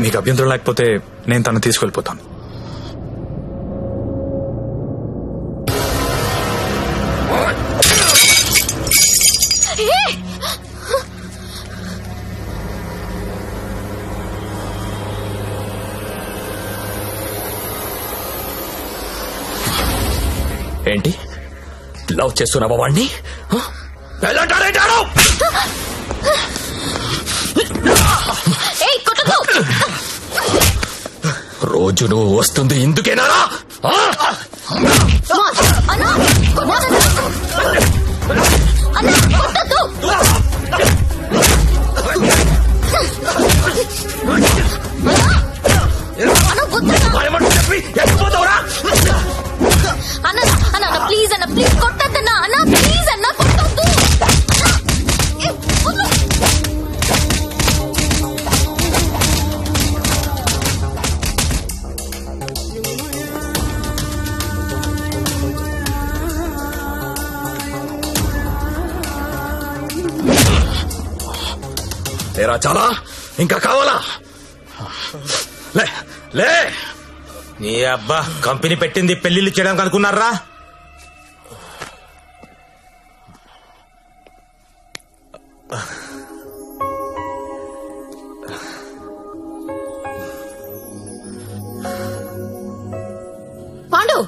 [SPEAKER 3] మీకు అభ్యంతరం లేకపోతే నేను తను తీసుకెళ్లిపోతాను.
[SPEAKER 7] ఏంటి లవ్ చేస్తున్నావా వాణ్ణి? రోజు నువ్వు వస్తుంది ఇందుకేనా?
[SPEAKER 2] అన్న ప్లీజ్, అన్న ప్లీజ్ కొట్టద్దన్నా. అన్న ప్లీజ్, అన్న కొట్టద్దు.
[SPEAKER 7] లేరా చాలా ఇంకా కావాలా? లే లే.
[SPEAKER 11] నీ అబ్బా కంపెనీ పెట్టింది పెళ్లిళ్ళు చేయడానికి అనుకున్నారా?
[SPEAKER 2] పాండు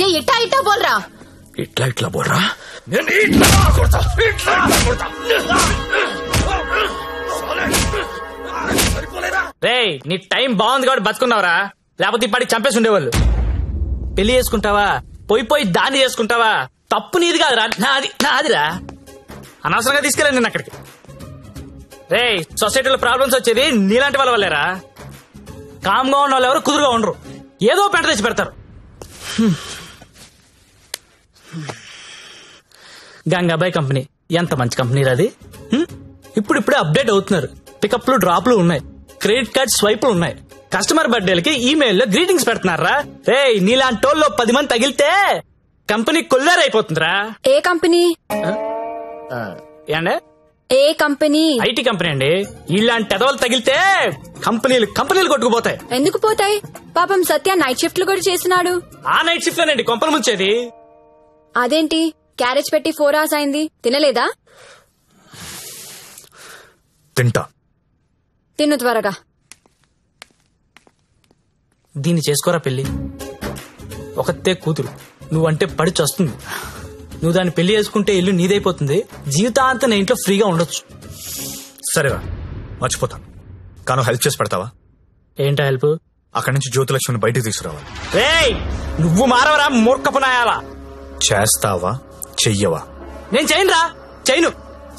[SPEAKER 2] ఏ ఇట్టా ఇట్టా బోల్రా.
[SPEAKER 7] ఇట్లా బోల్రా. నేను ఇట్లా కొడతా.
[SPEAKER 4] రేయ్ నీ టైం బాగుంది కాబట్టి బతుకున్నావురా, లేకపోతే ఇప్పటికి చంపేసి ఉండేవాళ్ళు. పెళ్లి చేసుకుంటావా, పోయి దాన్ని చేసుకుంటావా? తప్పు నీది కాదురా, నాదిరా. అనవసరంగా తీసుకెళ్ళండి నేను అక్కడికి. రేయ్ సొసైటీలో ప్రాబ్లమ్స్ వచ్చేది నీలాంటి వాళ్ళ వల్లేరా. కామ్గా ఉన్న వాళ్ళు ఎవరు కుదురుగా ఉండరు, ఏదో పెంట తెచ్చి పెడతారు. గంగాబాయ్ కంపెనీ ఎంత మంచి కంపెనీ అది. ఇప్పుడిప్పుడే అప్డేట్ అవుతున్నారు. పికప్లు డ్రాప్లు ఉన్నాయి, క్రెడిట్ కార్డ్ స్వైపులు ఉన్నాయి. కస్టమర్ బర్త్డేలకి ఈమెయిల్ లో గ్రీటింగ్స్ పెడుతున్నారా. రే నీలాంటి టోల్లో 10 మంది తగిలితే కంపెనీ కొల్లారైపోతుందిరా.
[SPEAKER 8] ఏ కంపెనీ?
[SPEAKER 4] ఏండే
[SPEAKER 8] ఏ కంపెనీ?
[SPEAKER 4] ఐటీ కంపెనీ అండి. ఇలాంటి ఎదవలు తగిలితే కంపెనీలు కొట్టుకుపోతాయి.
[SPEAKER 8] ఎందుకు పోతాయి? పాపం సత్య నైట్ షిఫ్ట్లు కూడా చేసినాడు.
[SPEAKER 4] ఆ నైట్ షిఫ్ట్ లోనండి కొంపలు ముంచేది.
[SPEAKER 8] అదేంటి క్యారేజ్ పెట్టి 4 hours అయింది, తినలేదా?
[SPEAKER 3] తింటా.
[SPEAKER 8] తిను త్వరగా.
[SPEAKER 4] దీన్ని చేసుకోరా పెళ్లి. ఒకతే కూతురు, నువ్వంటే పడి చస్తుంది. నువ్వు దాన్ని పెళ్లి చేసుకుంటే ఇల్లు నీదైపోతుంది, జీవితాంతం నా ఇంట్లో ఫ్రీగా ఉండొచ్చు.
[SPEAKER 3] సరేరా మర్చిపోతాను, కానీ హెల్ప్ చేసి పెడతావా?
[SPEAKER 4] ఏంటా హెల్ప్?
[SPEAKER 3] అక్కడి నుంచి జ్యోతిలక్ష్మిని బయటికి తీసుకురావాలి.
[SPEAKER 4] రేయ్ నువ్వు మారవరా మూర్ఖపు నాయాలా.
[SPEAKER 3] చేస్తావా చెయ్యవా?
[SPEAKER 4] నేను చేయనురా, చేయను.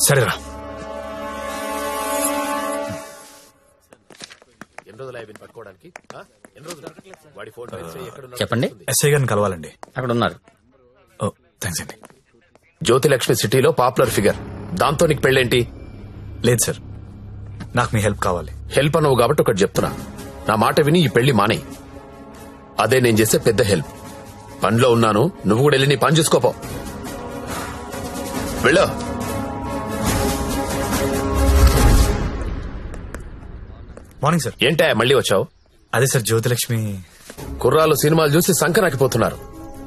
[SPEAKER 3] సరేరా.
[SPEAKER 7] చెప్పండి.
[SPEAKER 3] ఎస్ఐ గారిని కలవాలండి.
[SPEAKER 7] అక్కడ ఉన్నారు.
[SPEAKER 3] ఓ థ్యాంక్స్ అండి.
[SPEAKER 7] జ్యోతిలక్ష్మి సిటీలో పాపులర్ ఫిగర్, దాంతో నీకు పెళ్ళేంటి?
[SPEAKER 3] లేదు సార్, నాకు మీ హెల్ప్ కావాలి.
[SPEAKER 7] హెల్ప్ అనవు కాబట్టి ఒకటి చెప్తున్నా, నా మాట విని ఈ పెళ్లి మానే. అదే నేను చేసే పెద్ద హెల్ప్. పనిలో ఉన్నాను, నువ్వు కూడా వెళ్ళి నీ పని చూసుకోపో. వెళ్ళు.
[SPEAKER 3] Morning sir.
[SPEAKER 7] ఏంటా మళ్ళీ వచ్చావు?
[SPEAKER 3] అదే సార్ జ్యోతిలక్ష్మి.
[SPEAKER 7] కుర్రాలు సినిమాలు చూసి సంకరాకిపోతున్నారు.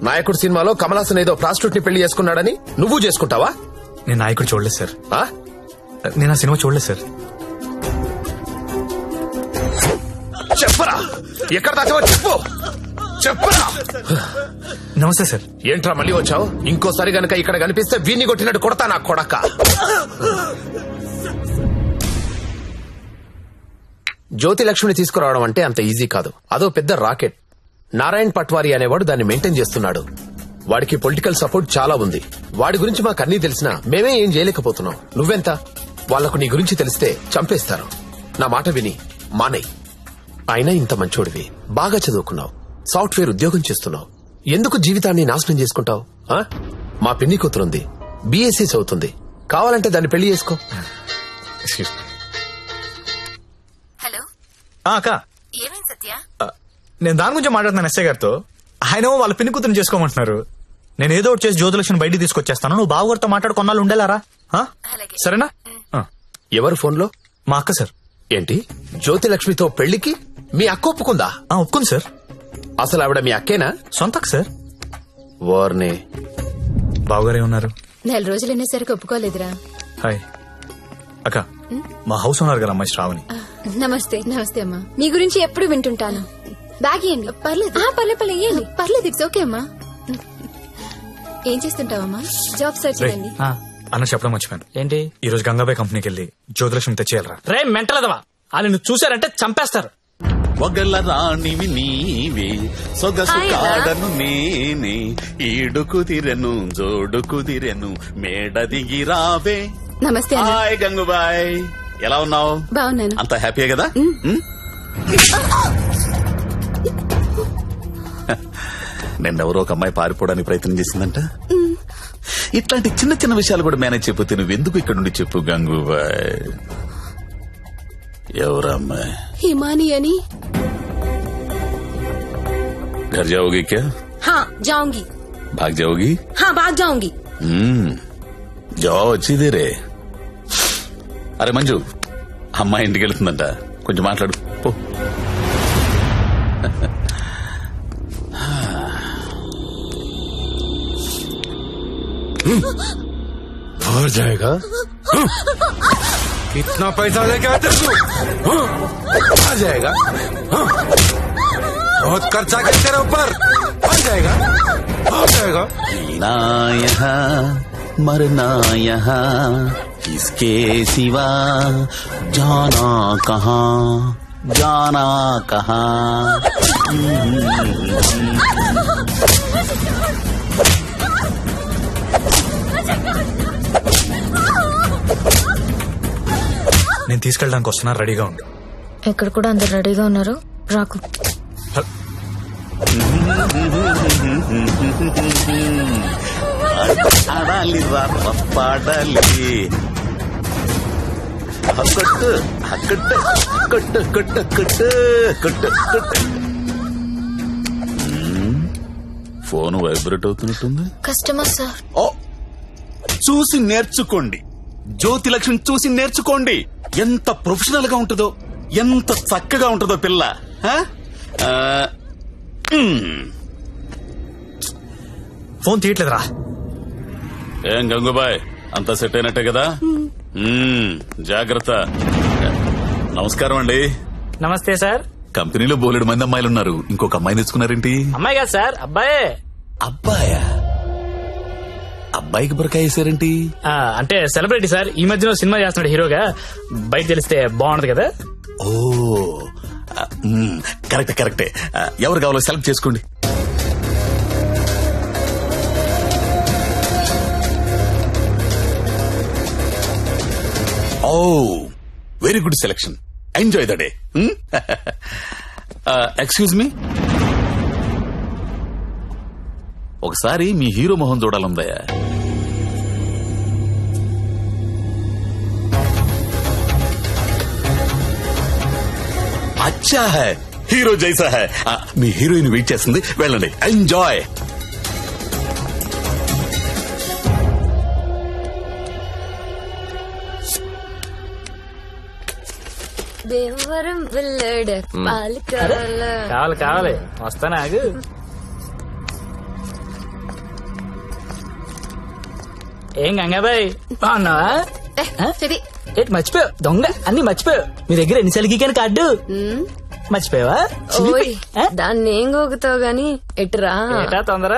[SPEAKER 7] నాయకుడు సినిమాలో కమల్ హాసన్ ఏదో ప్రాస్టిట్యూట్ ని పెళ్లి చేసుకున్నాడని నువ్వు చేసుకుంటావా?
[SPEAKER 3] నేను నాయకుడు చూడలేదు సార్. నేను ఆ సినిమా చూడలేదు సార్.
[SPEAKER 7] చెప్పరా, ఎక్కడ దాచావో చెప్పు. చెప్పరా.
[SPEAKER 3] నమస్తే సార్.
[SPEAKER 7] ఏంట్రా మళ్ళీ వచ్చావు? ఇంకోసారి గనక ఇక్కడ కనిపిస్తే వీణ్ణి కొట్టినట్టు కొడతా నా కొడక. జ్యోతిలక్ష్మిని తీసుకురావడం అంటే అంత ఈజీ కాదు, అదో పెద్ద రాకెట్. నారాయణ్ పట్వారీ అనేవాడు దాన్ని మెయింటైన్ చేస్తున్నాడు. వాడికి పొలిటికల్ సపోర్ట్ చాలా ఉంది. వాడి గురించి మాకు అన్నీ తెలిసినా మేమే ఏం చేయలేకపోతున్నాం. నువ్వెంత? వాళ్లకు నీ గురించి తెలిస్తే చంపేస్తారు. నా మాట విని మానే. అయినా ఇంత మంచోడివి, బాగా చదువుకున్నావు, సాఫ్ట్వేర్ ఉద్యోగం చేస్తున్నావు, ఎందుకు జీవితాన్ని నాశనం చేసుకుంటావు? మా పిన్ని కూతురుంది, బీఎస్సీ చదువుతుంది, కావాలంటే దాన్ని పెళ్లి చేసుకో.
[SPEAKER 10] హలో
[SPEAKER 3] అక్క,
[SPEAKER 10] ఏమైంది సత్య?
[SPEAKER 3] నేను దాని గురించి మాట్లాడుతున్నాను ఎస్ఐ గారితో. ఆయన వాళ్ళ పిన్ని కూతురుని చేసుకోమంటున్నారు. నేను ఏదో ఒకటి చేసి జ్యోతిలక్ష్మిని బయటికి తీసుకొచ్చేస్తాను. నువ్వు బావగారితో మాట్లాడు, కొన్నాళ్ళు ఉండేలారా? సరేనా?
[SPEAKER 7] ఎవరు ఫోన్లో?
[SPEAKER 3] మా అక్క సార్.
[SPEAKER 7] ఏంటి, జ్యోతిలక్ష్మితో పెళ్లికి మీ అక్క ఒప్పుకుందా?
[SPEAKER 3] ఒప్పుకుంది సార్.
[SPEAKER 7] అసలు ఆవిడ మీ అక్కేనా?
[SPEAKER 3] సొంత అక్క సార్.
[SPEAKER 7] వార్నే.
[SPEAKER 3] బావగారే ఉన్నారు.
[SPEAKER 2] 4 రోజులు అనేసరికి ఒప్పుకోలేదురా.
[SPEAKER 3] హాయ్ అక్క, మా హౌస్ ఓనర్ గారు అమ్మాయి శ్రావణి.
[SPEAKER 2] నమస్తే. నమస్తే అమ్మా.
[SPEAKER 8] మీ గురించి ఎప్పుడు వింటుంటాను. బ్యాగ్ ఇవ్వండి.
[SPEAKER 2] పర్లేదు పర్లేదు ఇయ్యండి. పర్లేదు, ఇట్స్ ఓకే అమ్మా. ఏం చేస్తుంటావమ్మా?
[SPEAKER 8] జాబ్ సర్చ్ చేయండి.
[SPEAKER 3] అన్న చెప్పడం మర్చిపోయాను.
[SPEAKER 4] ఏంటి?
[SPEAKER 3] ఈ రోజు గంగాబాయ్ కంపెనీకి వెళ్ళి జ్యోతిలక్ష్మి తెచ్చేయాలరా.
[SPEAKER 4] రే మెంటలదవా, వాళ్ళు నువ్వు చూశారంటే చంపేస్తారు.
[SPEAKER 1] ఒగల రాణివి నీవే, సొగసు కాడను నేనే, ఈడు కుదిరెను జోడు కుదిరెను, మేడ దిగి రావే.
[SPEAKER 2] నమస్తే.
[SPEAKER 1] హాయ్ గంగుబాయ్, ఎలా ఉన్నావు?
[SPEAKER 2] బాగున్నాను.
[SPEAKER 1] అంత హ్యాపీయే కదా? నిన్నెవరో ఒక అమ్మాయి పారిపోవడానికి ప్రయత్నం చేసిందంట. ఇట్లాంటి చిన్న చిన్న విషయాలు కూడా మేనేజ్ చెప్పితే నువ్వెందుకు ఇక్కడ నుండి చెప్పు గంగుబాయ్. ఎవరమ్మాయి?
[SPEAKER 2] హిమాని అని.
[SPEAKER 1] घर जाओगी क्या?
[SPEAKER 8] हाँ जाऊंगी.
[SPEAKER 1] भाग जाओगी?
[SPEAKER 8] हाँ भाग जाऊंगी.
[SPEAKER 1] जाओ, अच्छी देर है. अरे मंजू, అమ్మాయి ఇంటికి వెళ్తుందంట, కొంచెం మాట్లాడు పో.
[SPEAKER 7] और जाएगा
[SPEAKER 11] इतना पैसा लेके आते तू
[SPEAKER 7] आ जाएगा
[SPEAKER 11] बहुत खर्चा कर तेरे ऊपर आ जाएगा आ जाएगा
[SPEAKER 1] जीना यहाँ मरना यहाँ इसके सिवा जाना कहाँ जाना कहाँ.
[SPEAKER 3] నేను తీసుకెళ్ళడానికి వస్తున్నా, రెడీగా ఉండు.
[SPEAKER 2] ఇక్కడ కూడా అందరు రెడీగా ఉన్నారు, రాకు.
[SPEAKER 1] ఆడాలి పాడాలి కొట్టు కొట్టు కొట్టు కొట్టు కొట్టు కొట్టు కొట్టు. ఫోన్ వైబ్రేట్ అవుతున్నట్టుంది.
[SPEAKER 2] Customer sir.
[SPEAKER 1] ఓ, చూసి నేర్చుకోండి, జ్యోతి లక్ష్మి చూసి నేర్చుకోండి. ఎంత ప్రొఫెషనల్ గా ఉంటుందో, ఎంత చక్కగా ఉంటుందో పిల్ల.
[SPEAKER 3] ఫోన్ తీయట్లేదురా.
[SPEAKER 1] ఏం గంగుబాయ్, అంతా సెట్ అయినట్టే కదా? జాగ్రత్త. నమస్కారం అండి.
[SPEAKER 4] నమస్తే సార్.
[SPEAKER 1] కంపెనీలో బోలెడు మంది అమ్మాయిలు ఉన్నారు, ఇంకొక అమ్మాయి తెచ్చుకున్నారేంటి?
[SPEAKER 4] అమ్మాయి కాదు సార్, అబ్బాయే.
[SPEAKER 1] అబ్బాయా? అబ్బాయికి బురకాయ వేసారేంటి?
[SPEAKER 4] అంటే సెలబ్రిటీ సార్, ఈ మధ్యలో సినిమా చేస్తున్నాడు హీరోగా, బయట తెలిస్తే బాగుంటది కదా.
[SPEAKER 1] ఓ కరెక్టే కరెక్టే. ఎవరు కావాలో సెలెక్ట్ చేసుకోండి. Oh very good selection, enjoy the day. Excuse me, ఒకసారి మీ హీరో మొహం చూడాలందయ్యా. అచ్చా హై, హీరో జైసా హై. మీ హీరోయిన్ వెయిట్ చేస్తుంది, వెళ్ళండి. ఎంజాయ్.
[SPEAKER 2] దేవరం వెళ్ళాడు పాలు
[SPEAKER 4] కావాలి కావాలి, వస్తానా ఆగు. ఏం గంగాబాయ్ బాగున్నావా? ఏంటి మర్చిపోయావు? దొంగ అన్ని మర్చిపోయావు. మీ దగ్గర ఎన్నిసార్లు గీకాను కార్డు మర్చిపోయావా?
[SPEAKER 8] దాన్ని ఏం గోగుతావు గాని ఎటురా
[SPEAKER 4] ఏటా తొందర.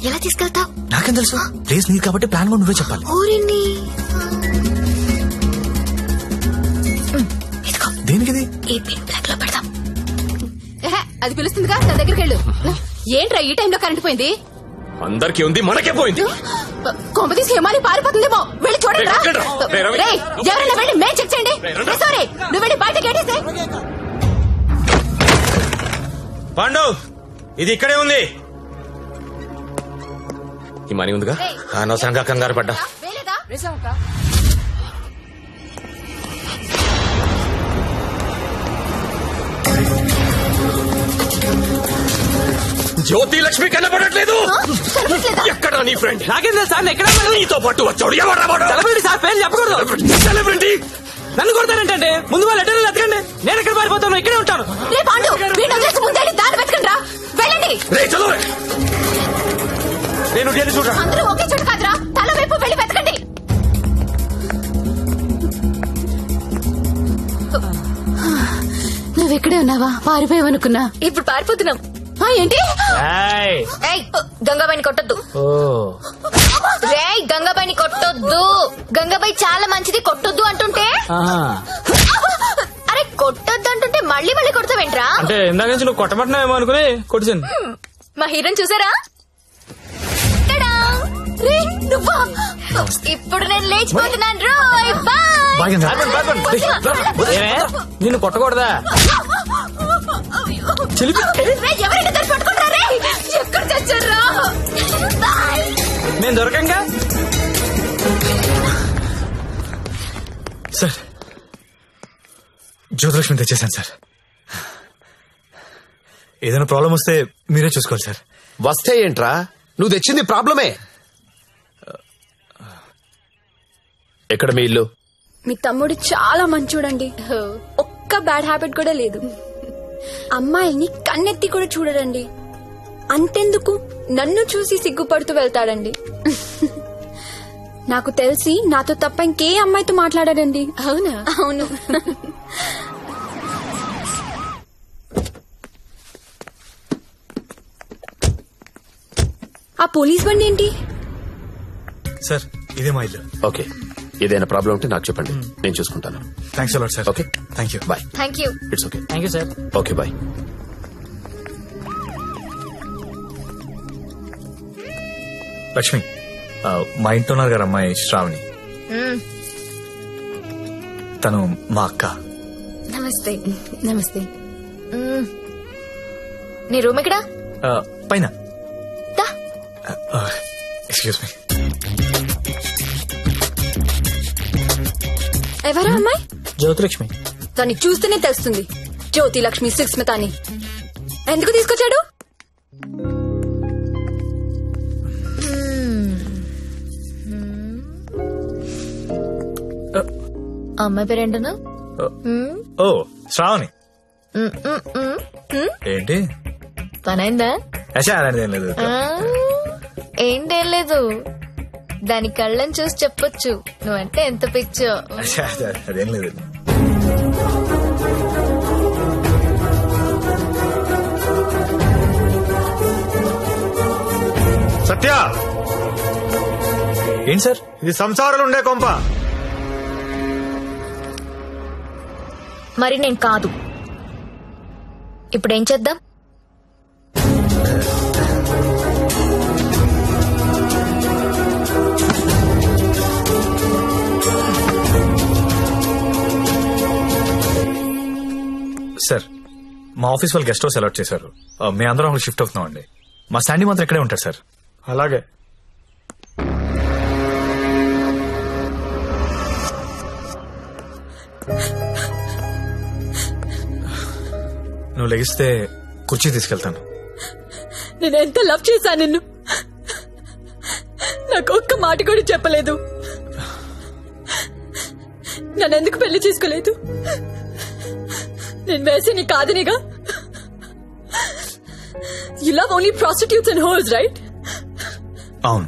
[SPEAKER 2] ఎలా తీసుకెళ్తావు?
[SPEAKER 3] నాకేం తెలుసు, ప్లేస్ నీది కాబట్టి ప్లాన్ కూడా నువ్వే చెప్పాలి. దేనికిది?
[SPEAKER 2] ఈ పిన్ బ్లాక్ లో పెడదాం.
[SPEAKER 8] అది పిలుస్తుందిగా, నా దగ్గరికి వెళ్ళు. ఏంట్రా ఈ టైంలో కరెంట్ పోయింది?
[SPEAKER 11] అందరికీ ఉంది, మనకే పోయింది.
[SPEAKER 8] కొంప తీసి హిమాని పారిపోతుందేమో, వెళ్ళి చూడండి. ఎవరైనా వెళ్ళి మేం చెక్ చేయండి. సారీ, నువ్వు వెళ్ళి బయట గేటేసే.
[SPEAKER 11] పాండు, ఇది ఇక్కడే ఉంది. ఈ మనీ ఉందిగా, అనవసరంగా కంగారు పడ్డా. జ్యోతి లక్ష్మి కనబడట్లేదు. ఎక్కడ నీ ఫ్రెండ్?
[SPEAKER 4] నాకేం తెలుసు సార్, ఎక్కడ
[SPEAKER 11] నీతో పాటు వచ్చాడు. ఎవరు?
[SPEAKER 4] సెలబ్రిటీ సార్, పేరు చెప్పకూడదు.
[SPEAKER 11] సెలబ్రిటీ
[SPEAKER 4] నన్ను కొడతానంటే ముందు వాళ్ళు లెటర్లు ఎత్తకండి, నేను ఎక్కడ పారిపోతాను, ఇక్కడే ఉంటాను.
[SPEAKER 8] వెళ్ళండి.
[SPEAKER 11] నేను చూడరా,
[SPEAKER 8] అందరూ ఒకే చోట కాదురా, తల వైపు వెళ్ళి వెతకండి. నువ్వెక్కడే ఉన్నావా? పారిపోయావనుకున్నా.
[SPEAKER 2] ఇప్పుడు పారిపోతున్నాం.
[SPEAKER 8] ఏంటి?
[SPEAKER 2] గంగాబాయిని కొట్టొద్దు. రేయ్, గంగాబాయిని కొట్టొద్దు. గంగాబాయి చాలా మంచిది, కొట్టొద్దు అంటుంటే. అరే కొట్టొద్దు అంటుంటే మళ్ళీ మళ్ళీ కొడతావేంట్రా?
[SPEAKER 4] అంటే ఇందాక నుంచి నువ్వు కొట్టబట్టినావేమో అనుకుని కొట్టించాను.
[SPEAKER 2] మా హీరోని చూసారా? ఇప్పుడు నేను లేచిపోతున్నాను. రోయ్ బాయ్.
[SPEAKER 4] నిన్ను కొట్టకూడదా?
[SPEAKER 8] ఎవరైనా దాన్ని పట్టుకుంటారే? ఎక్కడ చచ్చారా?
[SPEAKER 4] నేను దొరకంగా.
[SPEAKER 3] సార్, జ్యోతిలక్ష్మి తెచ్చేసాను సార్. ఏదైనా ప్రాబ్లం వస్తే మీరే చూసుకోవాలి సార్.
[SPEAKER 7] వస్తే ఏంట్రా, నువ్వు తెచ్చింది ప్రాబ్లమే. ఎక్కడ మీ ఇల్లు?
[SPEAKER 8] మీ తమ్ముడు చాలా మంచోడండి. ఒక్క బ్యాడ్ హ్యాబిట్ కూడా లేదు. అమ్మాయిల్ని కన్నెత్తి కూడా చూడడండి. అంతెందుకు నన్ను చూసి సిగ్గుపడుతూ వెళ్తాడండి. నాకు తెలిసి నాతో తప్ప ఇంకే అమ్మాయితో మాట్లాడాడండి. అవునా? అవును. ఆ పోలీస్ బండి ఏంటి?
[SPEAKER 3] సార్ ఇదే మా ఇల్లు.
[SPEAKER 7] ఓకే, ఏదైనా ప్రాబ్లం ఉంటే నాకు చెప్పండి, నేను చూసుకుంటాను.
[SPEAKER 3] Thanks a lot sir.
[SPEAKER 7] Okay,
[SPEAKER 3] thank you.
[SPEAKER 7] Bye.
[SPEAKER 2] Thank you.
[SPEAKER 7] It's okay.
[SPEAKER 4] Thank you sir.
[SPEAKER 7] Okay, bye.
[SPEAKER 3] Lakshmi, మా ఇంట్లో ఉన్నారు గారు అమ్మాయి శ్రావణి. తను మా అక్క.
[SPEAKER 2] నమస్తే.
[SPEAKER 8] నమస్తే.
[SPEAKER 2] నీ రూమ్ ఎక్కడా?
[SPEAKER 3] పైన. Excuse me.
[SPEAKER 8] ఎవరా అమ్మాయి?
[SPEAKER 4] జ్యోతిలక్ష్మి.
[SPEAKER 8] దాన్ని చూస్తేనే తెలుస్తుంది. జ్యోతి లక్ష్మి సుస్మిత అని. ఎందుకు తీసుకొచ్చాడు?
[SPEAKER 2] అమ్మాయి పేరేంటనా?
[SPEAKER 3] ఓ శ్రావణి. ఏంటి
[SPEAKER 2] పనైందా?
[SPEAKER 3] అలాంటిదేం లేదు.
[SPEAKER 2] ఏంటేం లేదు, దాని కళ్ళని చూసి చెప్పొచ్చు నువ్వంటే ఎంత పిచ్చో.
[SPEAKER 3] అదేం లేదు. సత్య, ఏంటి సార్ ఇది? సంసారాలు ఉండే కొంప.
[SPEAKER 2] మరి నేను కాదు. ఇప్పుడేం చేద్దాం?
[SPEAKER 3] సార్, మా ఆఫీస్ వాళ్ళు గెస్ట్ హౌస్ అలాట్ చేశారు. మేము అందరం అక్కడ షిఫ్ట్ అవుతున్నాం అండి. మా స్టాండీ మాత్రం ఇక్కడే ఉంటారు సార్. అలాగే. నువ్వు లెగిస్తే కుర్చీ తీసుకెళ్తాను.
[SPEAKER 8] నేను ఎంత లవ్ చేశా నిన్ను. నాకు ఒక్క మాట కూడా చెప్పలేదు. నన్నెందుకు పెళ్లి చేసుకోలేదు? నేను వేసి కాదనిగా. You love only prostitutes and whores, right?
[SPEAKER 3] అవును.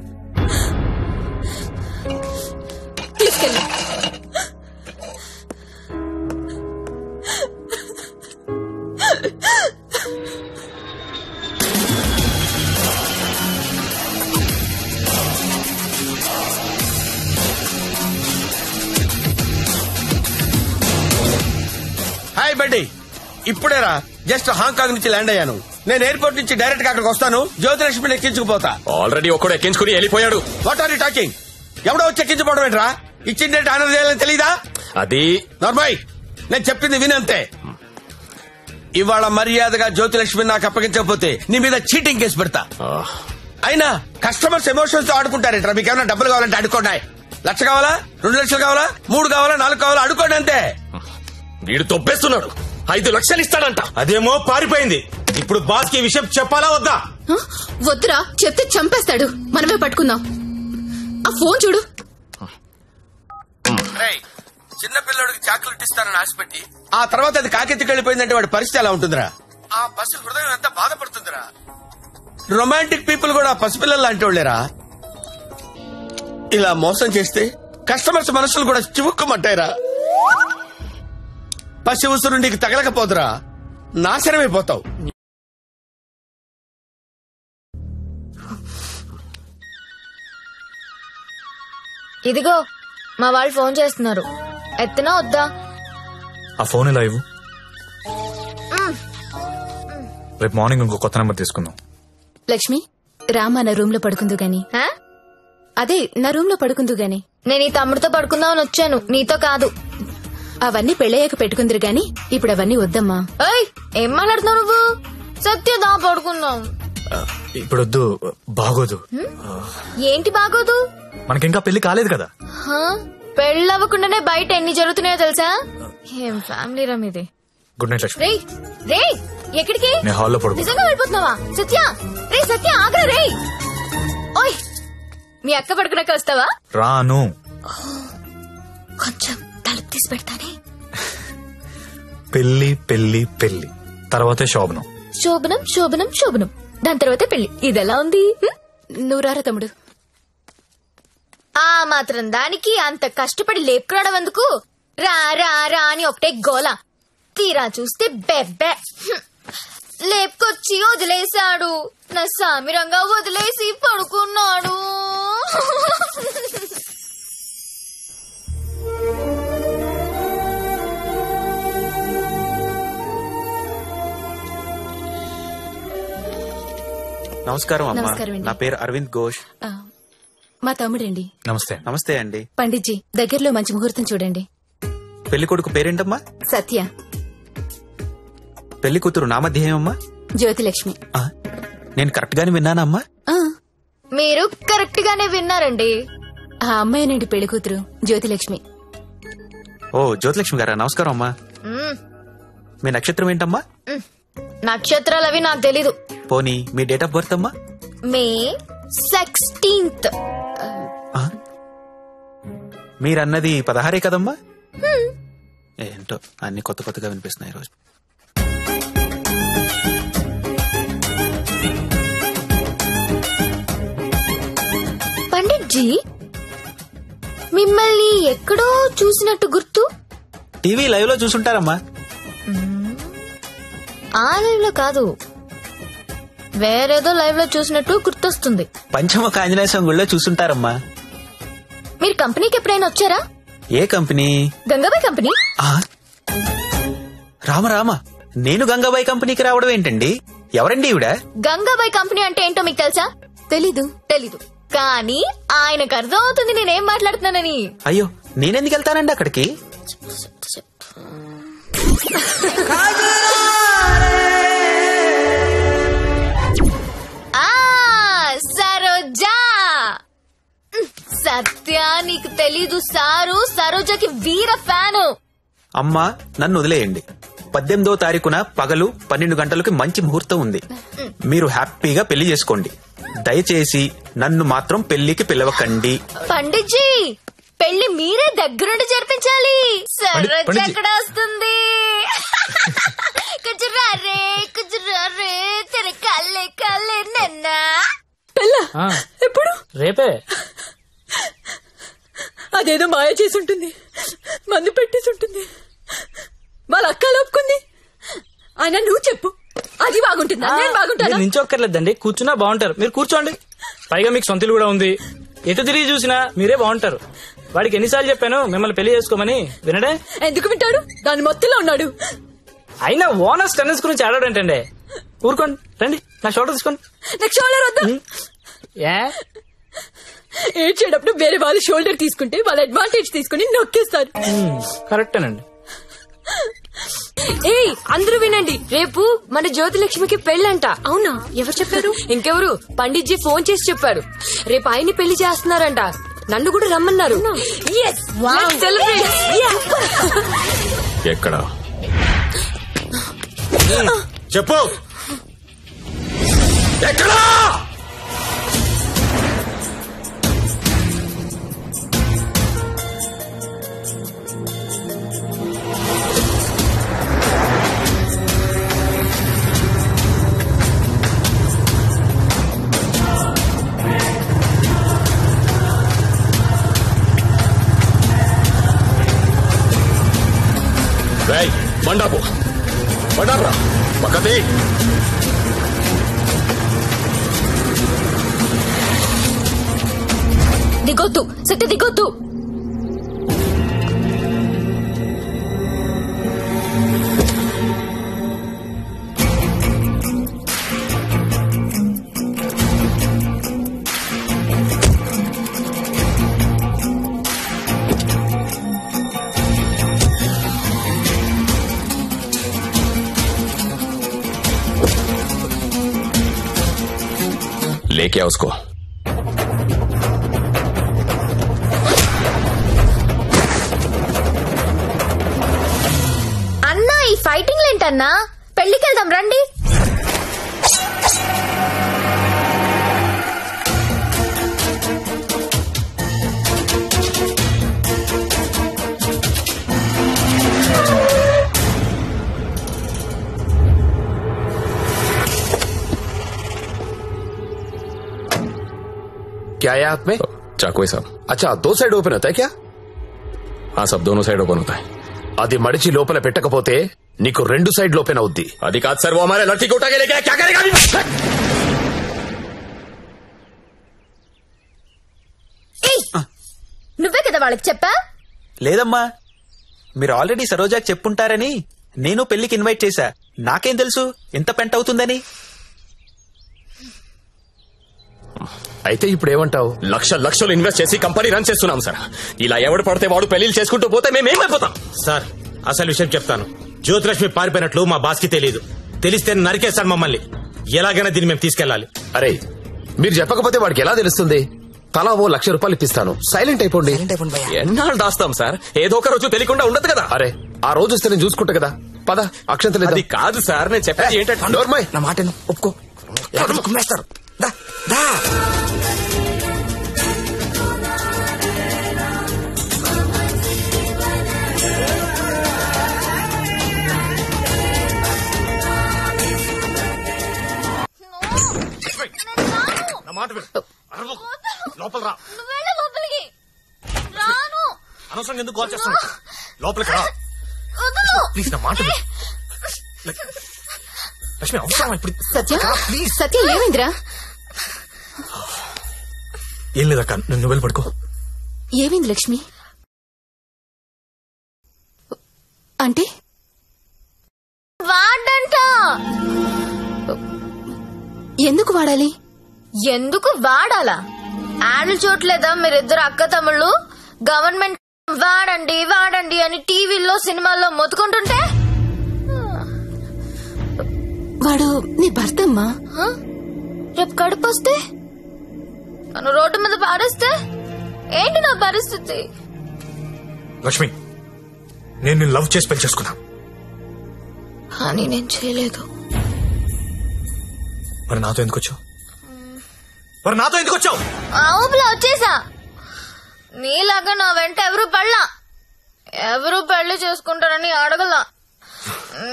[SPEAKER 8] తీసుకెళ్ళి.
[SPEAKER 6] హాయ్ బడ్డీ, ఇప్పుడేరా జస్ట్ హాంకాంగ్ నుంచి ల్యాండ్ అయ్యాను. నేను ఎయిర్పోర్ట్ నుంచి డైరెక్ట్ గా అక్కడికి వస్తాను. జ్యోతిలక్ష్మిని ఎక్కించుకుపోతా.
[SPEAKER 7] ఆల్రెడీ ఒక్కడు ఎక్కించుకుని వెళ్ళిపోయాడు.
[SPEAKER 6] What are you talking? ఎవడో వచ్చి ఎక్కించుకోవడం ఏంట్రా? ఇచ్చిండే ఆనర్ చేయాలని తెలీదా?
[SPEAKER 7] అది
[SPEAKER 6] నార్మల్, నేను చెప్పింది వినంతే. ఇవాళ మర్యాదగా జ్యోతిలక్ష్మి నాకు అప్పగించకపోతే నీ మీద చీటింగ్ కేసు పెడతా. అయినా కస్టమర్స్ ఎమోషన్స్ తో ఆడుకుంటారేంట్రా? మీకు ఏమైనా డబ్బులు కావాలంటే అడుకోండి. 1,00,000 కావాలా, 2 లక్షలు కావాలా, 3 కావాలా, 4 కావాలా, అడుకోండి అంతే.
[SPEAKER 7] వీడు తొప్పేస్తున్నాడు. 5 లక్షలు ఇస్తాడంట.
[SPEAKER 11] అదేమో పారిపోయింది. ఇప్పుడు బాస్ కి విషయం చెప్పాలా వద్దా?
[SPEAKER 8] వద్దురా, చెప్తే చంపేస్తాడు. మనమే పట్టుకుందాం. ఆ ఫోన్ చూడు.
[SPEAKER 6] చిన్న పిల్లడికి చాక్లెట్ ఇస్తానని ఆశపెట్టి ఆ తర్వాత అది కాకెత్తికి వెళ్ళిపోయిందంటే వాడి పరిస్థితి ఎలా ఉంటుందిరా? ఆ పసి హృదయం ఎంత బాధపడుతుందిరా? రొమాంటిక్ పీపుల్ కూడా పసిపిల్లలు లాంటి వాళ్ళేరా. ఇలా మోసం చేస్తే కస్టమర్స్ మనసులు కూడా చివుక్కుమంటాయిరా. పసి ఉసురు నీకు తగలకపోదురా, నాశనమైపోతావు.
[SPEAKER 2] ఇదిగో మా వాళ్ళు ఫోన్ చేస్తున్నారు. ఎత్తనా వద్దా?
[SPEAKER 3] ఆ ఫోన్ ఇలా ఇవ్వు. రేపు మార్నింగ్ ఇంకో కొత్త నెంబర్ తీసుకుందాం.
[SPEAKER 8] లక్ష్మి, రామా నా రూమ్ లో పడుకుందు గాని. అదే నా రూమ్ లో పడుకుందు గాని.
[SPEAKER 2] నేను ఈ తమ్ముడితో పడుకుందామని వచ్చాను, నీతో కాదు.
[SPEAKER 8] అవన్నీ పెళ్ళయ్యాక పెట్టుకుందరు గాని ఇప్పుడు అవన్నీ వద్దమ్మా.
[SPEAKER 2] ఏం మాట్లాడుతున్నావు నువ్వు? సత్యదా పడుకుందాం.
[SPEAKER 3] ఇప్పుడు వద్దు, బాగోదు.
[SPEAKER 2] ఏంటి బాగోదు?
[SPEAKER 3] మనకింకా పెళ్లి కాలేదు కదా.
[SPEAKER 2] పెళ్ళవ్వకుండానే బయట ఎన్ని జరుగుతున్నాయో తెలుసా? ఏం ఫ్యామిలీ రా మీది.
[SPEAKER 3] Good night Lakshmi.
[SPEAKER 2] రే ఎక్కడికి?
[SPEAKER 3] నేను హాల్లో పడుకో.
[SPEAKER 2] నిజంగా వెళ్ళిపోతున్నావా? సత్య, సత్య ఆగ్రా. రే ఓయ్, మీ అక్క పడుకున్నాక వస్తావా?
[SPEAKER 3] రాను.
[SPEAKER 2] కొంచెం తలుపు తీసి పెడతానే.
[SPEAKER 3] పెళ్లి పెళ్లి పెళ్లి తర్వాతే శోభనం.
[SPEAKER 2] శోభనం శోభనం శోభనం దాని తర్వాత పెళ్లి. ఇదెలా ఉంది? నువ్వురారా తమ్ముడు. ఆ మాత్రం దానికి అంత కష్టపడి లేపుకురావడం ఎందుకు? రా రా రా అని ఒకటే గోల. తీరా చూస్తే బెబ్బె. లేపుకొచ్చి వదిలేశాడు. నా సామిరంగా వదిలేసి పడుకున్నాడు.
[SPEAKER 11] నమస్కారం అమ్మా.
[SPEAKER 2] నమస్కారం అండి.
[SPEAKER 11] నా పేరు అరవింద్ ఘోష్.
[SPEAKER 2] మా తమ్ముడండి.
[SPEAKER 3] నమస్తే.
[SPEAKER 11] నమస్తే అండి.
[SPEAKER 2] పండిట్జీ దగ్గరలో మంచి ముహూర్తం చూడండి.
[SPEAKER 11] పెళ్లి కొడుకు పేరేంటమ్మా?
[SPEAKER 2] సత్య.
[SPEAKER 11] పెళ్లి కూతురు నామధ్యేయమ్మా?
[SPEAKER 2] జ్యోతిలక్ష్మి.
[SPEAKER 11] నేను కరెక్ట్ గానే విన్నానమ్మా?
[SPEAKER 2] మీరు కరెక్ట్ గానే విన్నారండి. ఆ అమ్మాయినండి పెళ్లి కూతురు జ్యోతిలక్ష్మి.
[SPEAKER 11] ఓ జ్యోతిలక్ష్మి గారా, నమస్కారం అమ్మా. మీ నక్షత్రం ఏంటమ్మా?
[SPEAKER 2] నక్షత్రాలు అవి నాకు తెలీదు.
[SPEAKER 11] పోనీ మీ డేట్ ఆఫ్ బర్త్ అమ్మా?
[SPEAKER 2] మే 16th.
[SPEAKER 11] మీరన్నది 16 కదమ్మా? ఏంటో అన్ని కొత్త కొత్తగా వినిపిస్తున్నాయి ఈరోజు.
[SPEAKER 2] పండిట్జీ మిమ్మల్ని ఎక్కడో చూసినట్టు గుర్తు.
[SPEAKER 11] టీవీ లైవ్ లో చూసుంటారమ్మా.
[SPEAKER 2] ఆ లైవ్ లో కాదు, వేరేదో లైవ్ లో చూసినట్టు గుర్తొస్తుంది.
[SPEAKER 11] పంచముఖ ఆంజనేయ స్వామి గుళ్ళో చూసుంటారమ్మా.
[SPEAKER 2] మీరు కంపెనీకి ఎప్పుడైనా వచ్చారా?
[SPEAKER 11] ఏ కంపెనీ?
[SPEAKER 2] గంగాబాయ్ కంపెనీ.
[SPEAKER 11] రామ రామ, నేను గంగాబాయ్ కంపెనీకి రావడం ఏంటండి? ఎవరండి ఈవిడ?
[SPEAKER 2] గంగాబాయ్ కంపెనీ అంటే ఏంటో మీకు తెలుసా? తెలీదు. కానీ ఆయనకు అర్థం అవుతుంది నేనేం మాట్లాడుతున్నానని.
[SPEAKER 11] అయ్యో, నేనెందుకు వెళ్తానండి అక్కడికి?
[SPEAKER 2] సరోజా. సత్య నీకు తెలీదు, సారు సరోజకి వీర ఫ్యాను.
[SPEAKER 11] అమ్మా నన్ను వదిలేయండి. 18వ తారీఖున పగలు 12 గంటలకు మంచి ముహూర్తం ఉంది. మీరు హ్యాపీగా పెళ్లి చేసుకోండి. దయచేసి నన్ను మాత్రం పెళ్లికి పిలవకండి.
[SPEAKER 2] పండిట్జీ పెళ్లి మీరే దగ్గరుండి జరిపించాలి. సరోజ ఎక్కడ వస్తుంది? కుజురారే తెర కల్లే కల్లే నన్నా.
[SPEAKER 4] ఎప్పుడు? రేపే.
[SPEAKER 8] అదేదో మాయ చేసి ఉంటుంది, మందు పెట్టేసి ఉంటుంది. వాళ్ళ అక్క లోపుకుంది. ఆయన నువ్వు చెప్పు, అది బాగుంటుందా నేను బాగుంటాను?
[SPEAKER 4] నించొక్కర్లేదండి, కూర్చున్నా బాగుంటారు. మీరు కూర్చోండి. పైగా మీకు సొంతలు కూడా ఉంది. ఎటు తిరిగి చూసినా మీరే బాగుంటారు. వాడికి ఎన్నిసార్లు చెప్పాను మిమ్మల్ని పెళ్లి చేసుకోమని, వినడే?
[SPEAKER 8] ఎందుకు వింటాడు? దాని మొత్తంలో ఉన్నాడు.
[SPEAKER 4] అయినా ఓనర్స్ టెన్నిస్ గురించి ఆడాడంటండి. ఊరుకోండి, రండి నా షోల్డర్ తీసుకోండి.
[SPEAKER 8] నాకు షోల్డర్ వద్దా? ఏడ్చేటప్పుడు వేరే వాళ్ళ షోల్డర్ తీసుకుంటే వాళ్ళ అడ్వాంటేజ్ తీసుకుని నొక్కేస్తారు.
[SPEAKER 4] కరెక్టేనండి.
[SPEAKER 8] ఏయ్ అందరూ వినండి, రేపు మన జ్యోతిలక్ష్మికి పెళ్ళంట. అవునా? ఎవరు చెప్పారు? ఇంకెవరు, పండిట్జీ ఫోన్ చేసి చెప్పారు. రేపు ఆయన్ని పెళ్లి చేస్తున్నారంట. నన్ను కూడా రమ్మన్నారు.
[SPEAKER 1] ఎక్కడ
[SPEAKER 11] చెప్పు.
[SPEAKER 1] ఎక్కడా? బండాపు బండారా పక్కతే.
[SPEAKER 2] దిగొద్దు సత్య, దిగొద్దు.
[SPEAKER 1] लेके आओ उसको.
[SPEAKER 2] అన్నా ఈ ఫైటింగ్ ఏంటన్నా? పెళ్లికి వెళ్దాం రండి.
[SPEAKER 7] क्या है हाथ में?
[SPEAKER 12] चाकू है साहब।
[SPEAKER 7] अच्छा 2 साइड ఓపెన్ అవుతాయి क्या?
[SPEAKER 12] हाँ सब दोनों साइड ओपन होता है।
[SPEAKER 7] అది మడిచి లోపల పెట్టకపోతే నీకు 2 సైడ్ ఓపెన్ అవుద్ది.
[SPEAKER 12] అది కాదు సార్, वो हमारे लड़की को उठा के लेके आया, क्या करेगा अभी?
[SPEAKER 2] నువ్వే కదా వాళ్ళకి చెప్పా?
[SPEAKER 11] లేదమ్మా, మీరు ఆల్రెడీ సరోజాకి చెప్పుంటారని నేను పెళ్లికి ఇన్వైట్ చేశా. నాకేం తెలుసు ఎంత పెంట అవుతుందని.
[SPEAKER 7] అయితే ఇప్పుడు ఏమంటావు?
[SPEAKER 12] లక్షలు ఇన్వెస్ట్ చేసి కంపెనీ రన్ చేస్తున్నాం సార్. ఇలా ఎవడు పడితే వాడు పెళ్లిళ్ళు చేసుకుంటూ పోతే మేమేమైపోతాం
[SPEAKER 13] సార్? అసలు విషయం చెప్తాను. జ్యోతిలక్ష్మి పారిపోయినట్లు మా బాస్ కి తెలియదు. తెలిస్తే నరికేస్తాడు మమ్మల్ని. ఎలాగైనా దీన్ని మేము తీసుకెళ్లాలి.
[SPEAKER 7] అరే మీరు చెప్పకపోతే వాడికి ఎలా తెలుస్తుంది? తలా ఓ ₹1,00,000 ఇప్పిస్తాను, సైలెంట్ అయిపోండి.
[SPEAKER 12] ఎన్నాళ్ళు దాస్తాం సార్? ఏదో ఒక రోజు తెలియకుండా ఉండదు కదా.
[SPEAKER 7] అరే ఆ రోజు వస్తే నేను చూసుకుంటా కదా. పద అక్షంతలు.
[SPEAKER 12] అది కాదు సార్, నేను చెప్పేది ఏంటంటే
[SPEAKER 7] నోర్మై,
[SPEAKER 5] నా మాట ఒప్పుకో, కుమ్మేస్తారు. దా
[SPEAKER 13] లోపల రా. అనవసరంగా ఎందుకు కాల్ చేస్తాను? లోపలికి రా ప్లీజ్. నా మాట లక్ష్మి అవసరం ఇప్పుడు.
[SPEAKER 2] సత్య ఏమైందిరా?
[SPEAKER 13] ఏం లేదక్క, నువ్వు వెళ్ళి పడుకో.
[SPEAKER 2] ఏమైంది లక్ష్మి? అంటే వాడంట. ఎందుకు వాడాలి? ఎందుకు వాడాలా? యాడ్లు చూడలేదా మీరిద్దరు అక్క తమ్ముళ్ళు? గవర్నమెంట్ వాడండి వాడండి అని టీవీల్లో సినిమాల్లో మొత్తుకుంటుంటే. వాడు నీ భర్త అమ్మా. రేపు కడుపు వస్తే నన్ను రోడ్డు మీద పారేస్తే ఏంటి నా పరిస్థితి?
[SPEAKER 13] లక్ష్మి, నేను నిన్ను లవ్ చేసి పెళ్లి చేసుకున్నా.
[SPEAKER 2] కానీ నేను చేయలేదు.
[SPEAKER 13] మరి నాతో ఎందుకు వచ్చావు?
[SPEAKER 2] ఊపిలో వచ్చేసా. నీలాగా నా వెంట ఎవరు పడలా. ఎవరు పెళ్లి చేసుకుంటారని అడగలా.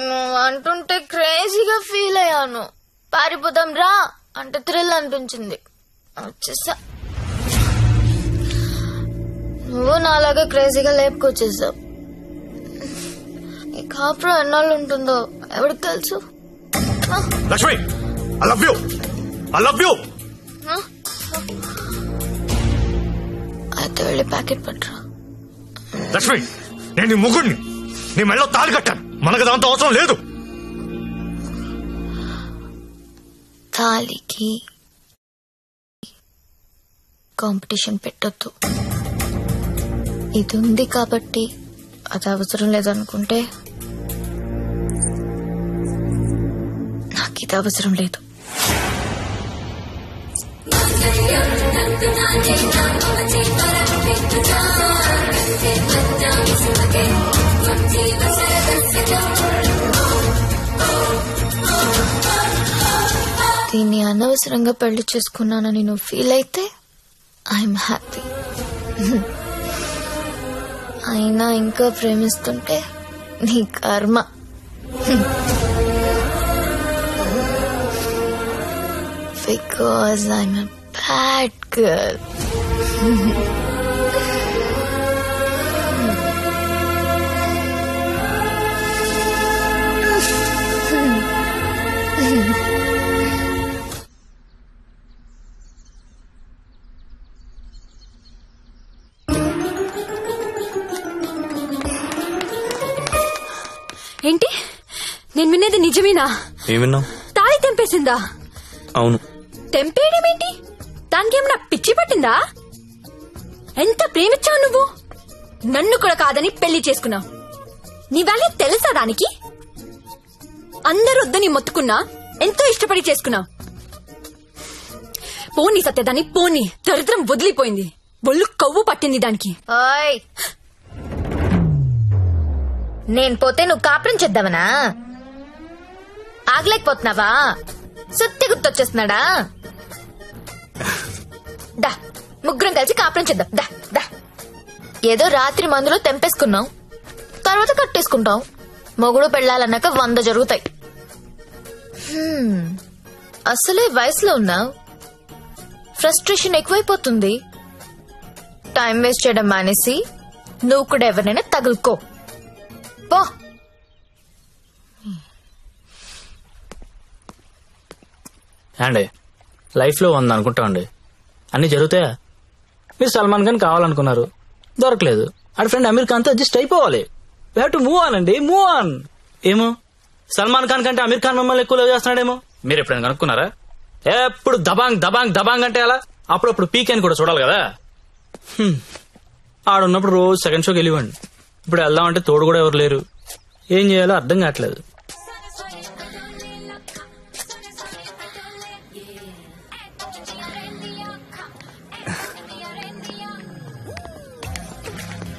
[SPEAKER 2] నువ్వు అంటుంటే క్రేజీగా ఫీల్ అయ్యాను. పారిపోదాం రా అంటే థ్రిల్ అనిపించింది, వచ్చేసా. నువ్వు నాలాగా క్రేజీగా లేపుకొచ్చేసావు. ఈ కాపురం ఎన్నాళ్ళు ఉంటుందో ఎవరికి తెలుసు?
[SPEAKER 13] Lakshmi, I love you, I love you.
[SPEAKER 2] అయితే వెళ్ళి ప్యాకెట్ పట్టరా.
[SPEAKER 13] లక్ష్మి, నేను నీ ముగ్గుడిని, నీ మెళ్ళో తాళి కట్టాను. మనకు దాంతో అవసరం లేదు.
[SPEAKER 2] తాళికి కాంపిటీషన్ పెట్టొద్దు. ఇది ఉంది కాబట్టి అది అవసరం లేదనుకుంటే నాకు ఇది అవసరం లేదు. దీన్ని అనవసరంగా పెళ్లి చేసుకున్నానని నువ్వు ఫీల్ అయితే ఐఎమ్ హ్యాపీ. అయినా ఇంకా ప్రేమిస్తుంటే నీ కర్మ. Because I'm a bad girl.
[SPEAKER 8] ఏంటి? నేను వినేది నిజమేనా?
[SPEAKER 11] ఏం విన్నావు?
[SPEAKER 8] తాళి తెంపేసిందా?
[SPEAKER 11] అవును.
[SPEAKER 8] తెంపేయడమేంటి? దానికేమన్నా పిచ్చి పట్టిందా? ఎంత ప్రేమించావు నువ్వు? నన్ను కూడా కాదని పెళ్లి చేసుకున్నావు. నీ వాల్యూ తెలుసా దానికి? అందరూ వద్దని మొత్తుకున్నా ఎంతో ఇష్టపడి చేసుకున్నావు. పోనీ సత్యదాన్ని, పోనీ. దరిద్రం వదిలిపోయింది. ఒళ్ళు కొవ్వు పట్టింది దానికి.
[SPEAKER 2] నేను పోతే నువ్వు కాపురం చేద్దామనా? ఆగలేకపోతున్నావా? సత్య గుర్తొచ్చేస్తున్నాడా? దా ముగ్గురం కలిసి కాపురం చేద్దాం. దా దా. ఏదో రాత్రి మందులో తెంపేసుకున్నాం, తర్వాత కట్టేసుకుంటాం. మొగుడు పెళ్ళాలన్నాక 100 జరుగుతాయి. అసలే వయసులో ఉన్నావు, ఫ్రస్ట్రేషన్ ఎక్కువైపోతుంది. టైం వేస్ట్ చేయడం మానేసి నువ్వు కూడా ఎవరినైనా తగులుకో పో.
[SPEAKER 4] అండి లైఫ్ లో ఉంది అనుకుంటామండి, అన్ని జరుగుతాయా? మీరు సల్మాన్ ఖాన్ కావాలనుకున్నారు, దొరకలేదు. అటు ఫ్రెండ్ అమీర్ ఖాన్ తో అడ్జస్ట్ అయిపోవాలి. We have to move on అండి, మూవ్ ఆన్. ఏమో సల్మాన్ ఖాన్ కంటే అమీర్ ఖాన్ మిమ్మల్ని ఎక్కువ లవ్ చేస్తున్నాడేమో. మీరు ఎప్పుడైనా కనుక్కున్నారా? ఎప్పుడు దబాంగ్ దబాంగ్ దబాంగ్ అంటే అలా అప్పుడప్పుడు పీక్ అని కూడా చూడాలి కదా. ఆడున్నప్పుడు రోజు సెకండ్ షోకి వెళ్ళివ్వండి. ఇప్పుడు వెళ్దామంటే తోడు కూడా ఎవరు లేరు. ఏం చేయాలో అర్థం కావట్లేదు.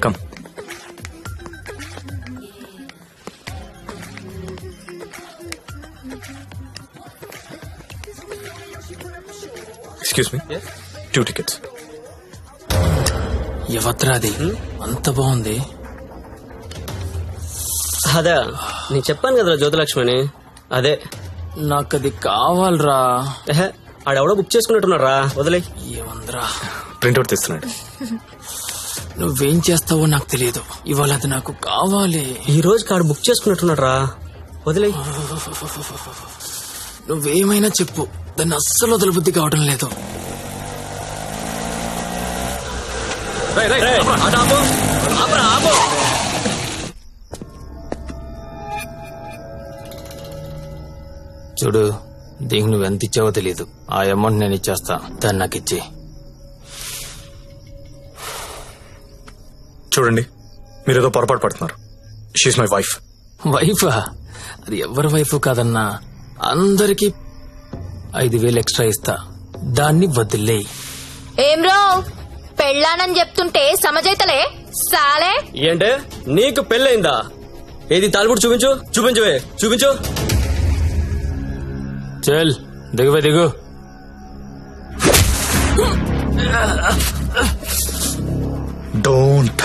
[SPEAKER 11] కమ్.
[SPEAKER 3] Excuse me, 2 tickets.
[SPEAKER 4] ఎవత్రాది అంత బాగుంది.
[SPEAKER 14] అదే నేను చెప్పాను కదరా జ్యోతిలక్ష్మి, అదే
[SPEAKER 4] నాకు అది కావాలరా.
[SPEAKER 14] ఆడెవడో బుక్ చేసుకున్నట్టున్నారా, వదిలే.
[SPEAKER 4] ఏమందరా
[SPEAKER 3] ప్రింట్అవుట్ తీస్తున్నాడు.
[SPEAKER 4] నువ్వేం చేస్తావో నాకు తెలియదు, ఇవాళ అది నాకు కావాలి.
[SPEAKER 14] ఈ రోజు కాడు బుక్ చేసుకున్నట్టున్నారా, వదిలే.
[SPEAKER 4] నువ్వేమైనా చెప్పు, దాన్ని అస్సలు వదలబుద్ధి కావడం లేదు. చూడు, దీనికి నువ్వెంత ఇచ్చావో తెలియదు. ఆ అమౌంట్ నేను ఇచ్చేస్తా, దాన్ని నాకు ఇచ్చి.
[SPEAKER 3] చూడండి, మీరేదో పొరపాటు పడుతున్నారు. She's my wife.
[SPEAKER 4] వైఫా? అది ఎవరి వైఫ్ కాదన్నా, అందరికి 5,000 ఎక్స్ట్రా ఇస్తా, దాన్ని వదిలేయి.
[SPEAKER 2] ఏం రో పెళ్ళానని చెప్తుంటే సమజైతలే సాలే.
[SPEAKER 14] ఏంటే నీకు పెళ్ళయిందా? ఏది తాలిబుట్టు చూపించు, చూపించవే, చూపించు.
[SPEAKER 4] చల్ దిగువే, దిగు.
[SPEAKER 3] Don't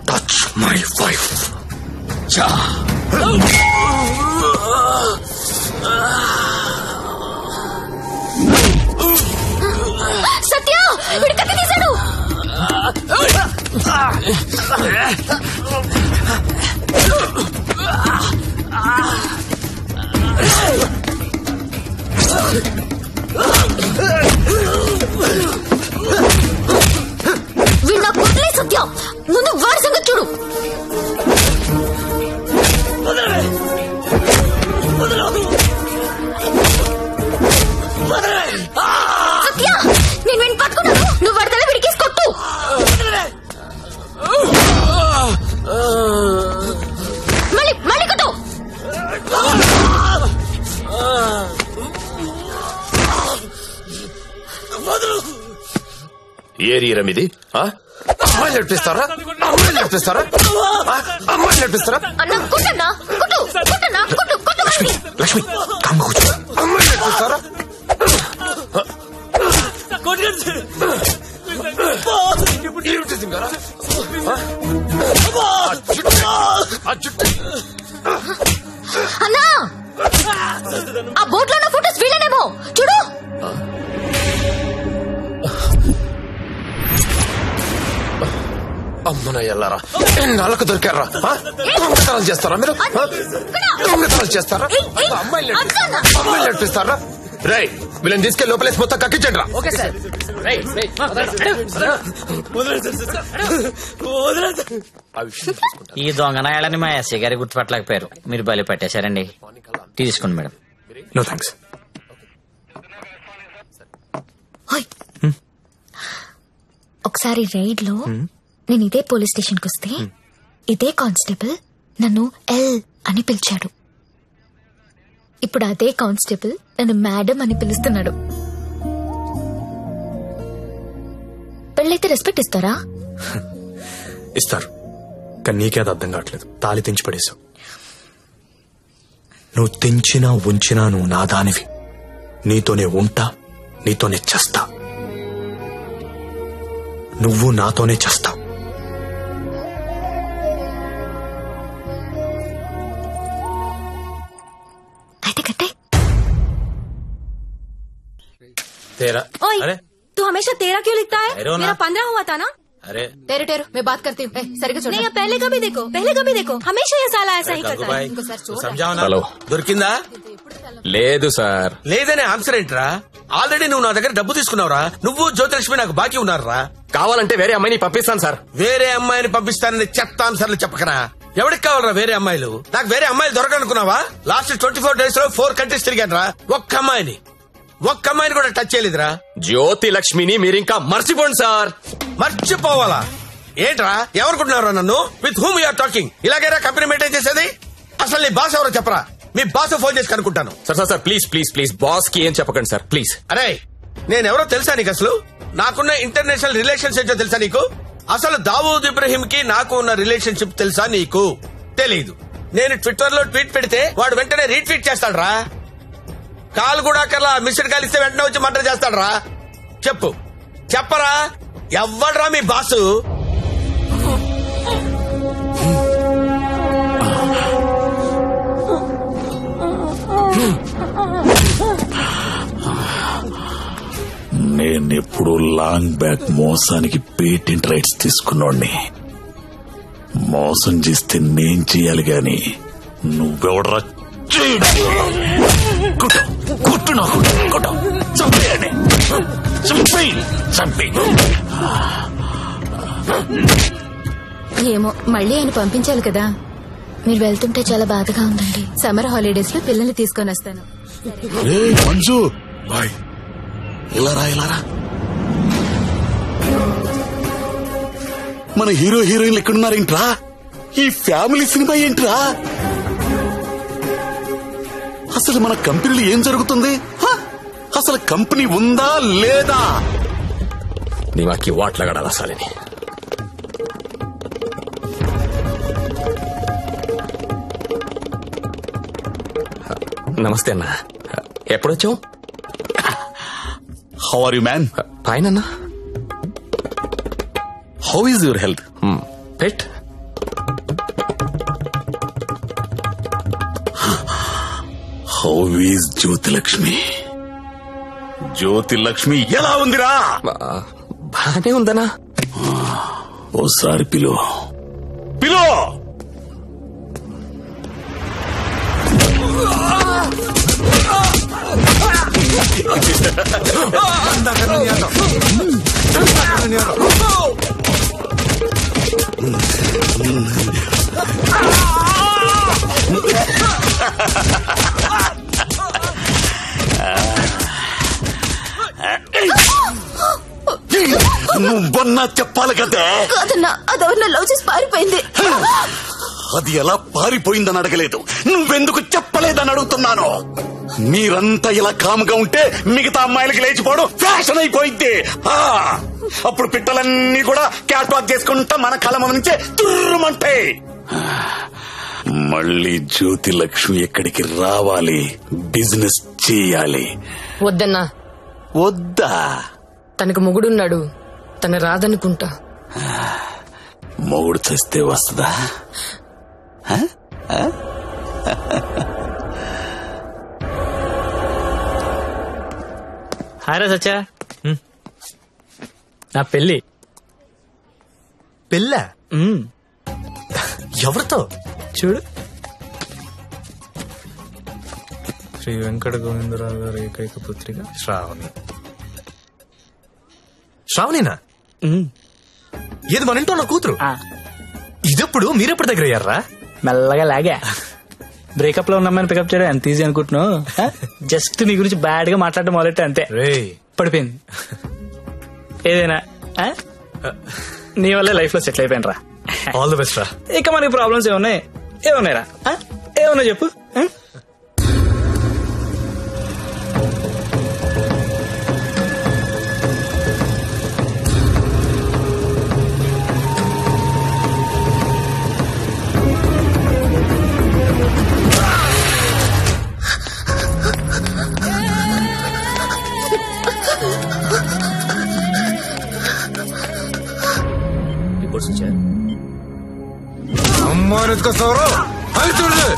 [SPEAKER 3] touch my wife.
[SPEAKER 2] Satya, వీడి కత్తి తీశాడు. వీడు నాకు వదిలే సత్య, ముందు వాడి సంగతి చూడు. సత్య, నేను వీడిని పట్టుకున్నాను, నువ్వు వాడి తల విడికేసి కొట్టు. మళ్ళీ మళ్ళీ కొట్టు.
[SPEAKER 7] ఏరియా రమిది, అమ్మాయిలు నడిపిస్తారా? అమ్మాయిలు నడిపిస్తారా? అమ్మాయిలు నడిపిస్తారా?
[SPEAKER 2] అన్న కొట్టన్నా, కొట్టు కొట్టన్నా, కొట్టు కొట్టు.
[SPEAKER 3] లక్ష్మి, కామ్గా కూర్చో.
[SPEAKER 7] అమ్మాయిలు నడిపిస్తారా?
[SPEAKER 2] అన్నా, ఆ బోట్ లో ఉన్న ఫోటోస్ వీళ్ళనేమో చూడు.
[SPEAKER 7] అమ్మన ఎల్లారా, ఎన్నాళ్ళకు దొరికారా? దొంగతనాలు చేస్తారా మీరు? దొంగతనాలు చేస్తారా? అమ్మాయిలు నడిపిస్తారా? రే, వీళ్ళని తీసుకెళ్ళి లోపలేసి మొత్తం కక్కించండి రా.
[SPEAKER 15] ఈ దొంగనాయాలని మా ఎస్ఐ గారి గుర్తుపట్టలేకపోయారు, మీరు బలి పెట్టేశారండి. తీసుకోండి మేడం.
[SPEAKER 3] No thanks.
[SPEAKER 2] ఒకసారి రైడ్ లో నేను ఇదే పోలీస్ స్టేషన్ కి వస్తే ఇదే కానిస్టేబుల్ నన్ను ఎల్ అని పిలిచాడు. ఇప్పుడు అదే కానిస్టేబుల్ నన్ను మేడం అని పిలుస్తున్నాడు. పెళ్ళైతే రెస్పెక్ట్ ఇస్తారా?
[SPEAKER 3] ఇస్తారు, కానీ నీకే అది అర్థం కావట్లేదు. తాళి తెంచి పడేశావు. నువ్వు తెంచినా ఉంచినా నువ్వు నా దానివి. నీతోనే ఉంటా, నీతోనే చేస్తా. నువ్వు నాతోనే చేస్తావు.
[SPEAKER 2] అయితే కట్టే.
[SPEAKER 3] తేరా.
[SPEAKER 8] ఓయ్,
[SPEAKER 3] అరే
[SPEAKER 8] हमेशा 13 क्यों लिखता है?
[SPEAKER 13] रोना।
[SPEAKER 8] मेरा 15 हुआ था ना।
[SPEAKER 13] अरे
[SPEAKER 2] तेरे टेरो मैं बात करती हूँ सरिग्गा చూడు.
[SPEAKER 8] नहीं पहले कभी देखो हमेशा ये साला ऐसा ही करता है.
[SPEAKER 6] సంజావనా
[SPEAKER 12] హలో.
[SPEAKER 6] దొరికిందా?
[SPEAKER 12] లేదు సార్.
[SPEAKER 6] లేదనే ఆన్సర్ ఏంట్రా? ఆల్రెడీ నువ్వు నా దగ్గర డబ్బు తీసుకున్నావురా. నువ్వు జ్యోతిలక్ష్మి నాకు బాకీ ఉన్నారా?
[SPEAKER 12] కావాలంటే వేరే అమ్మాయిని పంపిస్తాను సార్.
[SPEAKER 6] వేరే అమ్మాయిని పంపిస్తానని చెత్త ఆన్సర్లు చెప్పకరా. ఎవరికి కావాలరా వేరే అమ్మాయిలు? నాకు వేరే అమ్మాయిలు దొరకనుకున్నావా? లాస్ట్ 24 days లో 4 countries తిరిగానరా. ఒక్క అమ్మాయిని కూడా టచ్ చేయలేదురా.
[SPEAKER 12] జ్యోతి లక్ష్మిని మీరింకా మర్చిపోండి సార్.
[SPEAKER 6] మర్చిపోవాలా ఏంట్రా? ఎవరుకుంటున్నారా నన్ను? With whom you're talking? ఇలాగైనా కంపెనీ మెయింటైన్ చేసేది? అసలు నీ బాస్ ఎవరో చెప్పరా. మీ బాస్ ఫోన్ చేసి కనుక్కుంటాను.
[SPEAKER 12] సార్ ప్లీజ్ బాస్ కి ఏం చెప్పకండి సార్ ప్లీజ్.
[SPEAKER 6] అరే నేనెవరో తెలుసా నీకు? అసలు నాకున్న ఇంటర్నేషనల్ రిలేషన్స్ ఏంటో తెలుసా నీకు? అసలు దావూద్ ఇబ్రహీం కి నాకు ఉన్న రిలేషన్షిప్ తెలుసా నీకు? తెలీదు. నేను ట్విట్టర్ లో ట్వీట్ పెడితే వాడు వెంటనే రీట్వీట్ చేస్తాడ్రా. కాల్ కూడా కల్లా మిస్డ్ కాల్ ఇస్తే వెంటనే వచ్చి మర్డర్ చేస్తాడ్రా. చెప్పరా ఎవ్వడ్రా మీ బాసు?
[SPEAKER 1] నేనెప్పుడు లాంగ్ బ్యాక్ మోసానికి పేటెంట్ రైట్స్ తీసుకున్నోడ్ని. మోసం చేస్తే నేను చెయ్యాలి గాని నువ్వెవడరా? కుట్టు నాకు చంపేయండి.
[SPEAKER 2] ఏమో మళ్ళీ ఆయన పంపించాలి కదా. మీరు వెళ్తుంటే చాలా బాధగా ఉందండి. సమ్మర్ హాలిడేస్ లో పిల్లల్ని తీసుకొని వస్తాను.
[SPEAKER 1] మంజు బాయ్ ఇలారా మన హీరో హీరోయిన్లు ఎక్కడున్నారేంట్రా? ఈ ఫ్యామిలీ సినిమా ఏంట్రా? అసలు మన కంపెనీలో ఏం జరుగుతుంది? అసలు కంపెనీ ఉందా లేదా?
[SPEAKER 12] నీమాకి వాట్లాగడాలా సాలిని. నమస్తే అన్నా. ఎప్పుడొచ్చావు?
[SPEAKER 1] How are you man?
[SPEAKER 12] Fine అన్నా.
[SPEAKER 1] How is your health?
[SPEAKER 12] But
[SPEAKER 1] how is Jyothilakshmi? Jyothilakshmi ఎలా ఉందిరా?
[SPEAKER 12] బానే ఉందనా?
[SPEAKER 1] ఓసారి పిలో నువ్వన్నా చెప్పాలి కదా.
[SPEAKER 2] కాదన్నా అదెవరన్నా లవ్ చేసి పారిపోయింది.
[SPEAKER 1] అది ఎలా పారిపోయిందని అడగలేదు, నువ్వెందుకు చెప్పలేదని అడుగుతున్నాను. మీరంతా ఇలా కామ్గా ఉంటే మిగతా అమ్మాయిలకి లేచిపోవడం ఫ్యాషన్ అయిపోయింది. అప్పుడు పిట్టలన్నీ కూడా క్యాట్ వాక్ చేసుకుంటా మన కళ్ళ నుంచే తుర్రుమంటాయి. మళ్ళీ జ్యోతిలక్ష్మి ఎక్కడికి రావాలి, బిజినెస్ చేయాలి.
[SPEAKER 16] వద్దన్నా.
[SPEAKER 1] వద్దా?
[SPEAKER 16] తనకు మొగుడున్నాడు, తన రాదనుకుంటా.
[SPEAKER 1] మొగుడు చేస్తే వస్తుందా?
[SPEAKER 4] హాయ్ రా సచ్చా. నా పెళ్ళి.
[SPEAKER 3] పెళ్ళా? ఎవరితో?
[SPEAKER 4] చూడు. శ్రీ వెంకట గోవిందరావు గారి ఏకైక పుత్రిక శ్రావణి.
[SPEAKER 3] శ్రావణినా? ఏది మన ఇంట్లో నా కూతురు? ఇదెప్పుడు మీరెప్పుడు దగ్గర అయ్యారా?
[SPEAKER 4] మెల్లగా లాగా. బ్రేకప్ లో ఉన్నామని పికప్ చేయడం ఎంత ఈజీ అనుకుంటున్నావు? జస్ట్ నీ గురించి బ్యాడ్ గా మాట్లాడడం మొదలెట్టే అంతే. పడిపోయింది. ఏదైనా నీ వల్లే లైఫ్ లో సెటిల్ అయిపోయినరా.
[SPEAKER 3] ఆల్ ది బెస్ట్ రా.
[SPEAKER 4] ఇక మనకి ప్రాబ్లమ్స్ ఏమున్నాయిరా? ఏమన్నా చెప్పు.
[SPEAKER 3] అమ్మాను ఎత్తుకొస్తావరా? అది చూడలే.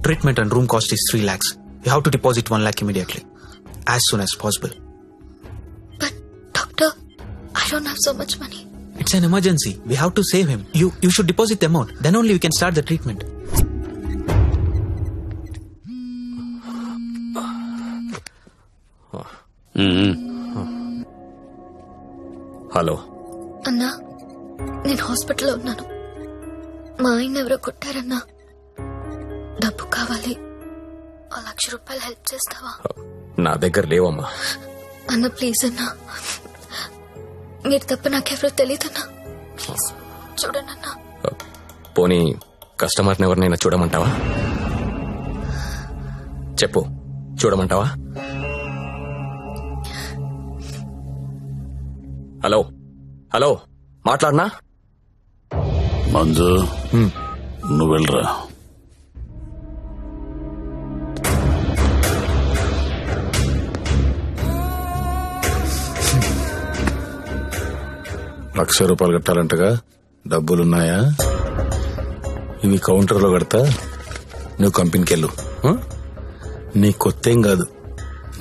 [SPEAKER 11] treatment and room cost is 3 lakhs. You have to deposit 1 lakh immediately. As soon as possible.
[SPEAKER 2] But, doctor, I don't have so much money.
[SPEAKER 11] It's an emergency. We have to save him. You should deposit the amount. Then only we can start the treatment.
[SPEAKER 12] Hello
[SPEAKER 2] అన్నా, నేను హాస్పిటల్లో ఉన్నాను. మా ఆయన ఎవరో కొట్టారన్నా. డబ్బు కావాలి. 1,00,000 రూపాయలు హెల్ప్ చేస్తావా?
[SPEAKER 12] నా దగ్గర లేవమ్మా.
[SPEAKER 2] అన్న ప్లీజ్ అన్నా, మీరు తప్ప నాకెవరో తెలియదన్నా. ప్లీజ్ చూడండి అన్నా.
[SPEAKER 12] పోనీ కస్టమర్ని ఎవరినైనా చూడమంటావా? చెప్పు, చూడమంటావా? హలో హలో, మాట్లాడనా?
[SPEAKER 1] మంజు, నువ్వు వెళ్ళరా. ₹1,00,000 కట్టాలంటగా, డబ్బులున్నాయా? ఇవి కౌంటర్లో కడతా, నువ్వు కంపెనీకి వెళ్ళు. నీ కొత్తేం కాదు,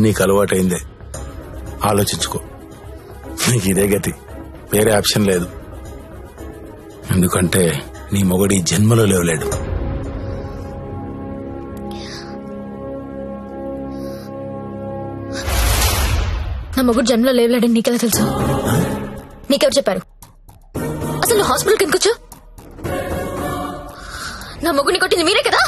[SPEAKER 1] నీకు అలవాటైందే. ఆలోచించుకో, నీకు ఇదే గతి, వేరే ఆప్షన్ లేదు. ఎందుకంటే నీ మొగడి జన్మలో లేవలేడు.
[SPEAKER 2] నా మొగుడు జన్మలో లేవలేడని నీకెలా తెలుసు? నీకెవరు చెప్పారు? అసలు నువ్వు హాస్పిటల్కి ఎందుకు వచ్చావు? నా మొగుడిని కొట్టింది మీరే కదా?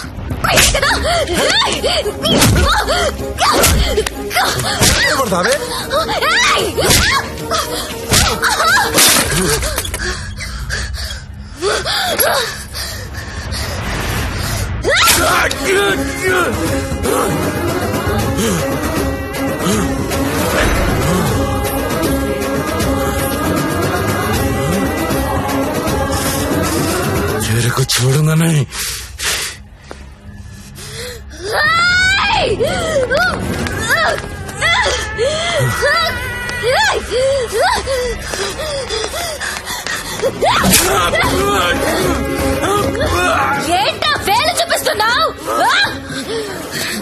[SPEAKER 1] చెరుకు చూడంగానే
[SPEAKER 2] ఏంటా వేలు చూపిస్తున్నావు?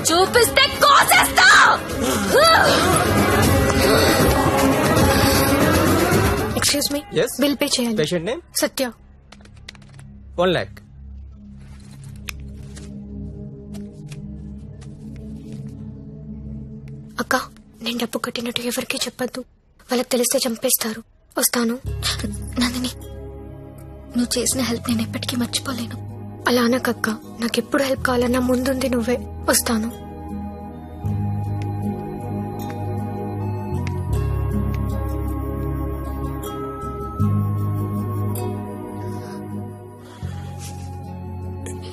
[SPEAKER 2] చూపిస్తే కోసేస్తా.
[SPEAKER 9] Excuse me,
[SPEAKER 4] Yes?
[SPEAKER 9] Bill pay చేయాలి.
[SPEAKER 4] Patient name
[SPEAKER 9] Satya.
[SPEAKER 4] 1 lakh.
[SPEAKER 9] అక్క, నేను డబ్బు కట్టినట్టు ఎవరికీ చెప్పద్దు. వాళ్ళకి తెలిస్తే చంపేస్తారు. వస్తాను.
[SPEAKER 2] నందిని, నువ్వు చేసిన హెల్ప్ నేను ఎప్పటికీ మర్చిపోలేను.
[SPEAKER 9] అలా అనకక్క, నాకెప్పుడు హెల్ప్ కావాలన్నా ముందుంది నువ్వే. వస్తాను.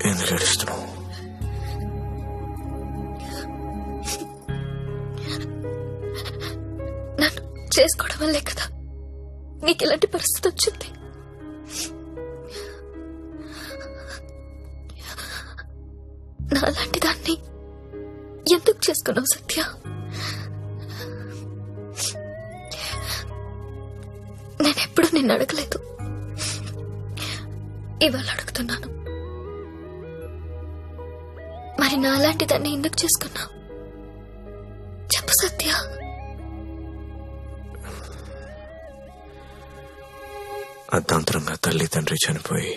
[SPEAKER 3] ఎందుకు ఏడుస్తున్నావు?
[SPEAKER 2] నన్ను చేసుకోవడం వల్లే కదా నీకు ఇలాంటి పరిస్థితి వచ్చింది. నాలాంటి దాన్ని ఎందుకు చేసుకున్నావు సత్య? నేనెప్పుడు నిన్ను అడగలేదు, ఇవాళ అడుగుతున్నాను. మరి నాలాంటి దాన్ని ఎందుకు చేసుకున్నావు? చెప్పు సత్య.
[SPEAKER 3] అర్ధాంతరంగా తల్లి తండ్రి చనిపోయి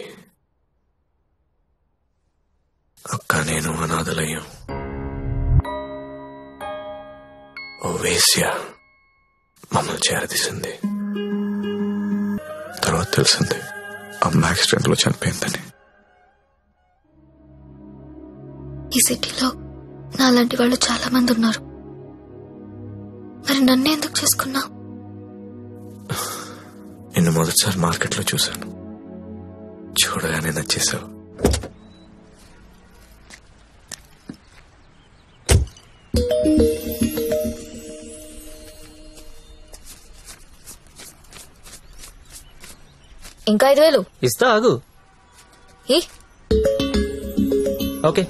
[SPEAKER 3] అక్క నేను అనాథలయ్యాం. ఓ వేశ్య మమ్మల్ని చేరదీసింది. తర్వాత తెలిసింది అమ్మ యాక్సిడెంట్ లో చనిపోయిందని.
[SPEAKER 2] ఈ సిటీలో నాలాంటి వాళ్ళు చాలా మంది ఉన్నారు. మరి నన్నే ఎందుకు చేసుకున్నావు?
[SPEAKER 3] నిన్ను మొదటిసారి మార్కెట్లో చూశాను. చూడగానే నచ్చేసావు.
[SPEAKER 2] ఇంకా 5,000
[SPEAKER 4] ఇస్తా, ఆగు. Okay,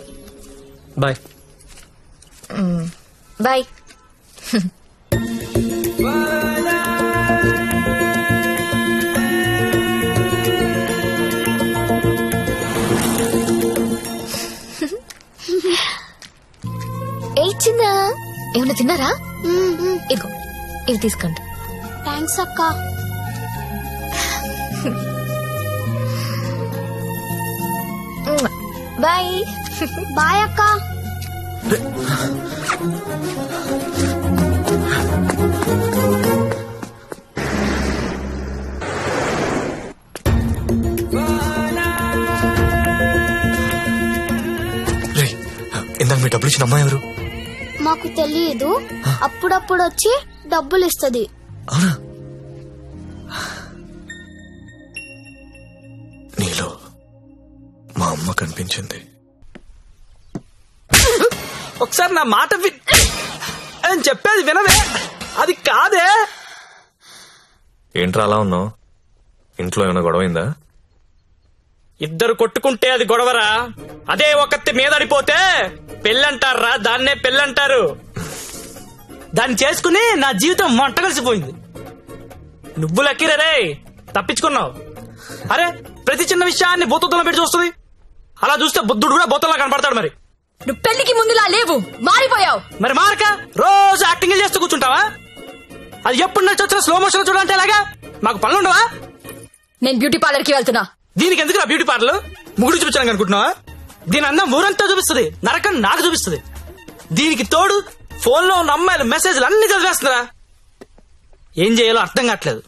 [SPEAKER 4] bye.
[SPEAKER 2] బాయ్. వచ్చిందా? ఏమన్నా తిన్నారా? ఇదిగో ఇవి తీసుకోండి.
[SPEAKER 9] థ్యాంక్స్ అక్క.
[SPEAKER 2] బాయ్.
[SPEAKER 9] బాయ్ అక్క.
[SPEAKER 3] ఇందాక మీ డబ్బులు ఇచ్చిన అమ్మాయి ఎవరు?
[SPEAKER 9] మాకు తెలియదు, అప్పుడప్పుడు వచ్చి డబ్బులు ఇస్తది.
[SPEAKER 3] అవునా? నీలో మా అమ్మ కనిపించింది.
[SPEAKER 4] ఒకసారి నా మాట అని చెప్పేది వినవే. అది కాదే.
[SPEAKER 17] ఏంట్రా అలా ఉన్నావు? ఇంట్లో ఏమైనా గొడవైందా?
[SPEAKER 4] ఇద్దరు కొట్టుకుంటే అది గొడవరా? అదే ఒకటి మీదడిపోతే పెళ్ళంటారా? దాన్నే పెళ్ళంటారు. దాన్ని చేసుకుని నా జీవితం మంట కలిసిపోయింది. నువ్వు లక్కీరే, తప్పించుకున్నావు. అరే ప్రతి చిన్న విషయాన్ని బోతల్లో పెట్టి చూస్తుంది. అలా చూస్తే బుద్ధుడు కూడా బోతల్లా కనపడతాడు. మరి
[SPEAKER 8] నువ్వు పెళ్లికి ముందులా లేవు, మారిపోయావు.
[SPEAKER 4] మరి మారక రోజు యాక్టింగ్ చేస్తూ కూర్చుంటావా? అది ఎప్పుడు నచ్చి వచ్చిన స్లో మోషన్ చూడాలంటే ఎలాగా? మాకు పనులు ఉండవా?
[SPEAKER 8] నేను బ్యూటీ పార్లర్ కి వెళ్తున్నా.
[SPEAKER 4] దీనికి ఎందుకు బ్యూటీ పార్లర్? ముగుడు చూపించాను అనుకుంటున్నావా? దీని అందం ఊరంతా చూపిస్తుంది, నరకం నాకు చూపిస్తుంది. దీనికి తోడు ఫోన్ లో ఉన్న అమ్మాయిల మెసేజ్లు అన్ని చదివేస్తున్నారా? ఏం చేయాలో అర్థం కావట్లేదు.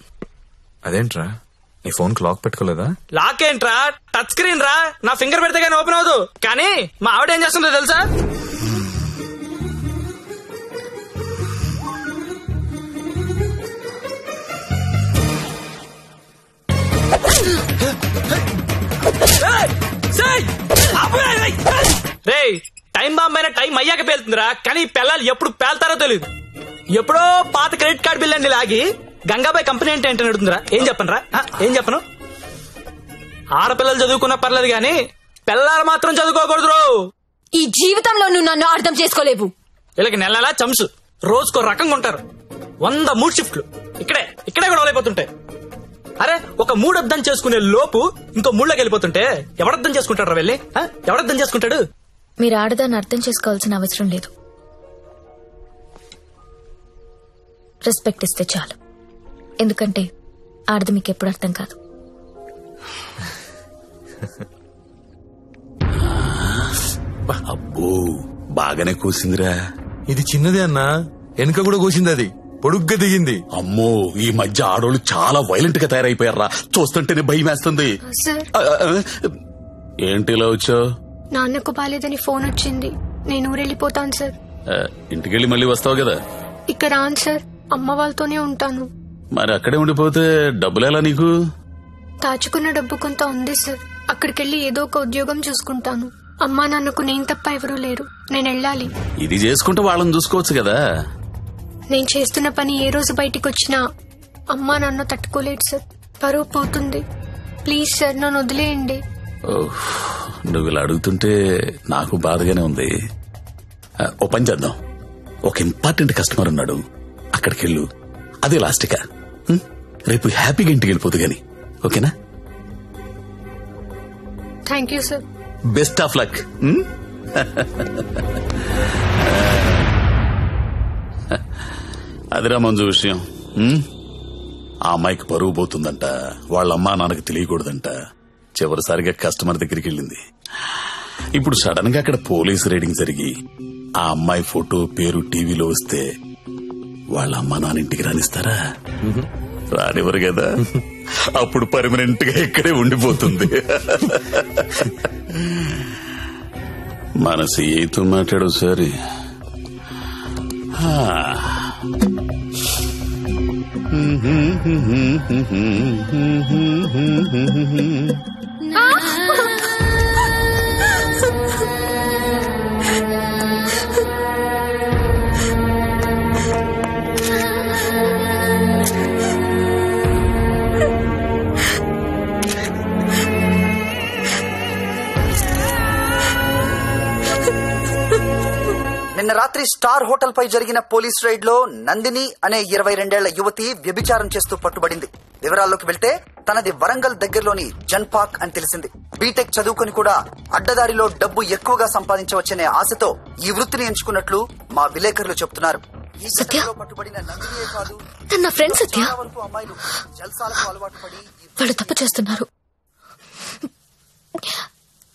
[SPEAKER 17] అదేంట్రా, నీ ఫోన్ కి లాక్ పెట్టుకోలేదా?
[SPEAKER 4] లాక్ ఏంట్రా, టచ్ స్క్రీన్ రా. నా ఫింగర్ పెడితే కానీ ఓపెన్ అవ్వదు. కానీ మా ఆవిడ ఏం చేస్తుందో తెలుసా? రే టైం బాంబ్ అయినా టైం అయ్యాక పేలుతుందిరా. కానీ పిల్లలు ఎప్పుడు పేల్తారో తెలియదు. ఎప్పుడో పాత క్రెడిట్ కార్డు బిల్ అండి లాగి గంగాబాయ్ కంపెనీ అంటే ఏంటని అడుగుతుందిరా. ఏం చెప్పను రా, ఏం చెప్పను? ఆడపిల్లలు చదువుకున్నా పర్లేదు గాని పిల్లలు మాత్రం చదువుకోకూడదు.
[SPEAKER 8] ఈ జీవితంలో నువ్వు నన్ను అర్థం చేసుకోలేవు.
[SPEAKER 4] వీళ్ళకి నెలలా చంసు, రోజుకో రకంగా ఉంటారు. 100 మూడ్ షిఫ్ట్లు ఇక్కడే గొడవలు అయిపోతుంటాయి. అరే ఒక మూడు అర్థం చేసుకునే లోపు ఇంకో మూడులోకి వెళ్ళిపోతుంటే ఎవడర్థం చేసుకుంటాడు రా? వెళ్ళి ఎవడర్థం చేసుకుంటాడు?
[SPEAKER 2] మీరు ఆడదాన్ని అర్థం చేసుకోవాల్సిన అవసరం లేదు. రెస్పెక్ట్ ఇస్తే చాలు. ఎందుకంటే ఆడది మీకు ఎప్పుడు అర్థం కాదు.
[SPEAKER 1] అబ్బో బాగానే కూసిందిరా.
[SPEAKER 3] ఇది చిన్నదే అన్నా, వెనుక కూడా కూసింది. అది పొడుగ్గా దిగింది.
[SPEAKER 1] అమ్మో ఈ మధ్య ఆడోళ్ళు చాలా వైలెంట్ గా తయారైపోయారా. చూస్తుంటేనే భయం వేస్తుంది.
[SPEAKER 9] సార్
[SPEAKER 1] ఏంటి ఇలా వచ్చావు?
[SPEAKER 9] నాన్నకు బాలేదని ఫోన్ వచ్చింది. నేను ఊరెళ్ళిపోతాను సార్.
[SPEAKER 1] ఇంటికెళ్ళి మళ్ళీ వస్తావు కదా?
[SPEAKER 9] ఇక్కడ రాను సార్, అమ్మ వాళ్ళతోనే ఉంటాను.
[SPEAKER 1] మరి అక్కడే ఉండిపోతే డబ్బులు ఎలా నీకు?
[SPEAKER 9] దాచుకున్న డబ్బు కొంత ఉంది సార్. అక్కడికెళ్ళి ఏదో ఒక ఉద్యోగం చూసుకుంటాను. అమ్మా నాన్నకు నేను తప్ప ఎవరూ లేరు. నేను వెళ్ళాలి.
[SPEAKER 1] ఇది చేసుకుంటే వాళ్ళని చూసుకోవచ్చు కదా.
[SPEAKER 9] నేను చేస్తున్న పని ఏ రోజు బయటికి వచ్చినా అమ్మా నాన్న తట్టుకోలేడు సార్. పరువు పోతుంది. ప్లీజ్ సార్ నన్ను వదిలేయండి.
[SPEAKER 1] నువ్వు ఇలా అడుగుతుంటే నాకు బాధగానే ఉంది. ఓ పని చేద్దాం. ఒక ఇంపార్టెంట్ కస్టమర్ ఉన్నాడు, అక్కడికెళ్ళు. అదే లాస్ట్గా. రేపు హ్యాపీగా ఇంటికి వెళ్ళిపోదు గాని. ఓకేనా?
[SPEAKER 9] Thank you sir.
[SPEAKER 1] Best of luck. అదిరా మంజు విషయం. ఆ అమ్మాయికి పరువు పోతుందంట. వాళ్ళ అమ్మా నాన్నకి తెలియకూడదంట. చివరిసారిగా కస్టమర్ దగ్గరికి వెళ్ళింది. ఇప్పుడు సడన్ గా అక్కడ పోలీసు రైడింగ్ జరిగి ఆ అమ్మాయి ఫోటో పేరు టీవీలో వస్తే వాళ్ళ అమ్మా నాన్న ఇంటికి రానిస్తారా? రానివ్వరు కదా. అప్పుడు పర్మనెంట్ గా ఇక్కడే ఉండిపోతుంది. మన సీతో మాట్లాడు సరే.
[SPEAKER 5] నిన్న రాత్రి
[SPEAKER 18] రాత్రి స్టార్ హోటల్ పై జరిగిన పోలీస్ రైడ్ లో నందిని అనే 22 ఏళ్ల యువతి వ్యభిచారం చేస్తూ పట్టుబడింది. వివరాల్లోకి వెళ్తే తనది వరంగల్ దగ్గరలోని జన్పాక్ అని తెలిసింది. బీటెక్ చదువుకుని కూడా అడ్డదారిలో డబ్బు ఎక్కువగా సంపాదించవచ్చనే ఆశతో ఈ వృత్తిని ఎంచుకున్నట్లు మా విలేకరులు చెబుతున్నారు. ఈ ఘటనలో పట్టుబడిన నందినియే కాదు,
[SPEAKER 2] తన ఫ్రెండ్ సత్య
[SPEAKER 18] చాలా వరకు అమ్మాయిలు జల్సాలకు అలవాటు పడి
[SPEAKER 2] వాళ్ళు తప్పు చేస్తున్నారు.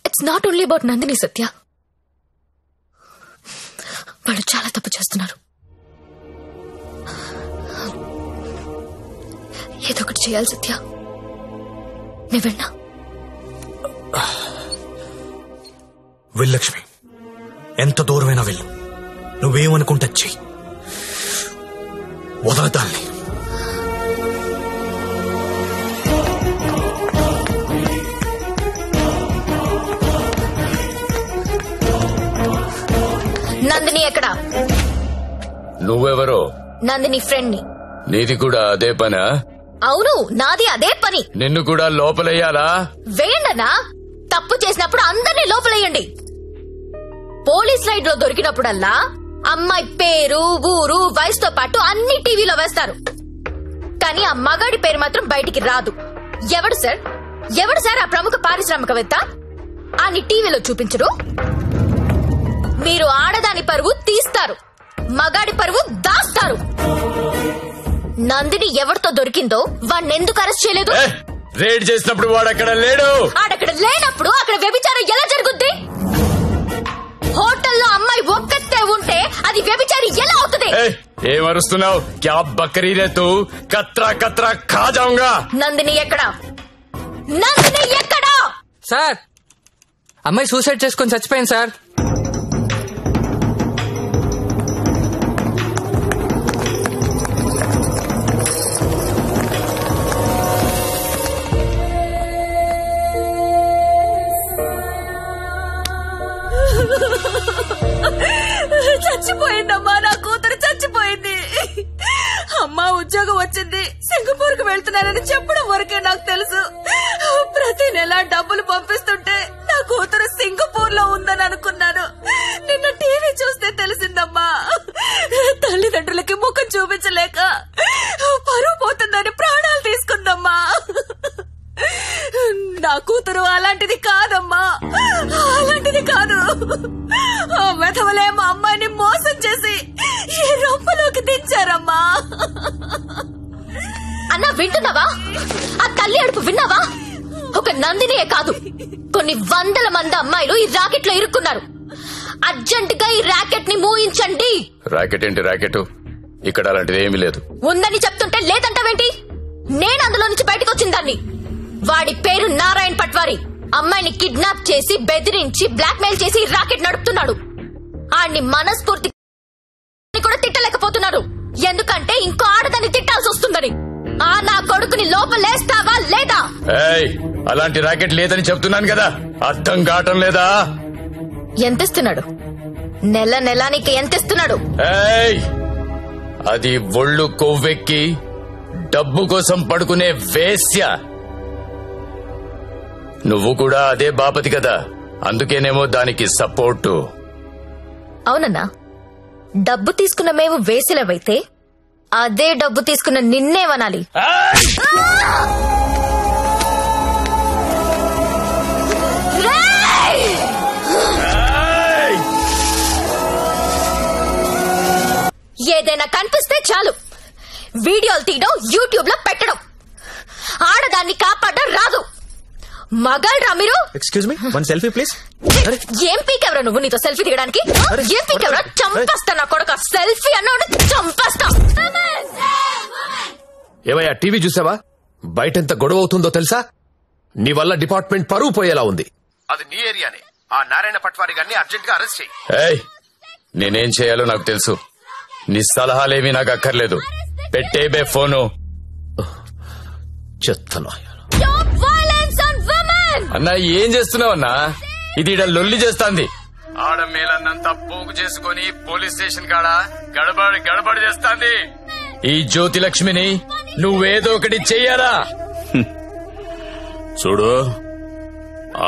[SPEAKER 2] It's not only about Nandini Satya, వాళ్ళు చాలా తప్పు చేస్తున్నారు. ఏదో ఒకటి చేయాలి సత్య. నువ్వెన్నా
[SPEAKER 3] వెళ్ళక్ష్మి, ఎంత దూరమైనా వెళ్ళు. నువ్వేమనుకుంటే చెయ్యి, వదలదాన్ని.
[SPEAKER 2] నందిని ఎక్కడా?
[SPEAKER 19] నువ్వెవరో?
[SPEAKER 2] నందిని ఫ్రెండ్ ని.
[SPEAKER 19] నీది కూడా అదే పనా?
[SPEAKER 2] అవును, నాది అదే పని.
[SPEAKER 19] నిన్ను కూడా లోపలయ్యాలా?
[SPEAKER 2] వేయండనా. తప్పు చేసినప్పుడు అందరినీ లోపలేయండి. పోలీస్ రైడ్ లో దొరికినప్పుడల్లా అమ్మాయి పేరు, ఊరు, వయసుతో పాటు అన్ని టీవీలో వేస్తారు. కానీ ఆ మగాడి పేరు మాత్రం బయటికి రాదు. ఎవడు సార్ ఆ ప్రముఖ పారిశ్రామికవేత్త? అని టీవీలో చూపించరు. మీరు ఆడదాని పరువు తీస్తారు, మగాడి పరువు దాస్తారు. నందిని ఎవరితో దొరికిందో వాణ్ణెందుకు అరెస్ట్ చేయలేదు?
[SPEAKER 19] రేడ్ చేసినప్పుడు వాడక్కడ లేడు.
[SPEAKER 2] ఆడక్కడ లేనప్పుడు అక్కడ వ్యభిచారం ఎలా జరుగుద్ది? హోటల్లో అమ్మాయి ఒక్కతే ఉంటే అది వ్యభిచారి ఎలా అవుతుంది?
[SPEAKER 19] ఏమరుస్తున్నావు? క్యా బకరీ రే తూ? కత్రా కత్రా ఖా జాऊंगा.
[SPEAKER 2] నందిని ఎక్కడా? నందిని ఎక్కడా?
[SPEAKER 5] సార్, అమ్మాయి సూసైడ్ చేసుకొని చచ్చిపోయింది సార్.
[SPEAKER 10] చచ్చిపోయిందమ్మా, నా కూతురు చచ్చిపోయింది. అమ్మా ఉద్యోగం వచ్చింది, సింగపూర్ కు వెళ్తున్నానని చెప్పడం వరకే నాకు తెలుసు. ప్రతి నెల డబ్బులు పంపిస్తుంటే నా కూతురు సింగపూర్ లో ఉందని అనుకున్నాను. నిన్న టీవీ చూస్తే తెలిసిందమ్మా. తల్లిదండ్రులకి ముఖం చూపించలేక పరువు పోతుందని ప్రాణాలు తీసుకుందమ్మా. నా కూతురు అలాంటిది కాదమ్మా, అలాంటిది కాదు. ఆ వెధవలే మా అమ్మాయిని మోసం చేసి ఈ రొంపలోకి దించారమ్మా.
[SPEAKER 2] అన్నా వింటున్నావా? ఆ తల్లి అడుపు విన్నావా? ఒక నందినియే కాదు, కొన్ని వందల మంది అమ్మాయిలు ఈ రాకెట్ లో ఇరుక్కున్నారు. అర్జెంట్ గా ఈ రాకెట్ ని మూయించండి.
[SPEAKER 19] రాకెట్ ఏంటి రాకెట్? ఇక్కడ అలాంటిది ఏమీ లేదు.
[SPEAKER 2] ఉందని చెప్తుంటే లేదంటావేంటి? నేను అందులో నుంచి బయటకు వచ్చిందాన్ని. వాడి పేరు నారాయణ్ పట్వారీ. అమ్మాయిని కిడ్నాప్ చేసి బెదిరించి బ్లాక్మెయిల్ చేసి రాకెట్ నడుపుతున్నాడు. ఆడిని మనస్ఫూర్తి కూడా తిట్టలేకపోతున్నారు, ఎందుకంటే ఇంకో ఆడదాన్ని తిట్టాల్సి వస్తుందని. ఆ నా కొడుకుని లోపలేస్తావా లేదా?
[SPEAKER 19] అలాంటి రాకెట్ లేదని చెప్తున్నాను కదా, అర్థం కావటం లేదా?
[SPEAKER 2] ఎంతిస్తున్నాడు? నెల నీకు ఎంతిస్తున్నాడు?
[SPEAKER 19] అది ఒళ్ళు కొవ్వెక్కి డబ్బు కోసం పడుకునే వేశ్య. నువ్వు కూడా అదే బాపతి కదా, అందుకేనేమో దానికి సపోర్టు.
[SPEAKER 2] అవునన్నా, డబ్బు తీసుకున్న మేము వేసిలవైతే అదే డబ్బు తీసుకున్న నిన్నేమనాలి? ఏదైనా కనిపిస్తే చాలు వీడియోలు తీయడం, యూట్యూబ్ లో పెట్టడం. ఆడదాన్ని కాపాడడం రాదు. మగాళ్ళరా మీరు?
[SPEAKER 11] Excuse me, one selfie please.
[SPEAKER 2] ఏం పీకెవరా నువ్వు? నీతో సెల్ఫీ దిగడానికి ఏం పీకెవరా? చంపేస్తా నా కొడుక. సెల్ఫీ అన్నాడు చంపేస్తా.
[SPEAKER 7] ఏమయ్యా, టీవీ చూసావా? బయటెంత గొడవ అవుతుందో తెలుసా? నీ వల్ల డిపార్ట్మెంట్ పరువు పోయేలా ఉంది. అది నీ ఏరియానే. ఆ నారాయణ పట్వారీ గారిని అర్జెంట్ గా అరెస్ట్ చేయి.
[SPEAKER 19] నేనేం చేయాలో నాకు తెలుసు. నీ సలహాలేమీ నాకు అక్కర్లేదు. పెట్టేబే ఫోను.
[SPEAKER 7] చెత్తను
[SPEAKER 19] అన్నా, ఏం చేస్తున్నావన్నా? ఇది ఈడ లొల్లి చేస్తాంది. ఆడ మేలన్నంతా పోగు చేసుకుని పోలీస్ స్టేషన్ కాడ గడబడి చేస్తాంది. ఈ జ్యోతి లక్ష్మిని నువ్వేదో ఒకటి చెయ్యాలా?
[SPEAKER 1] చూడు,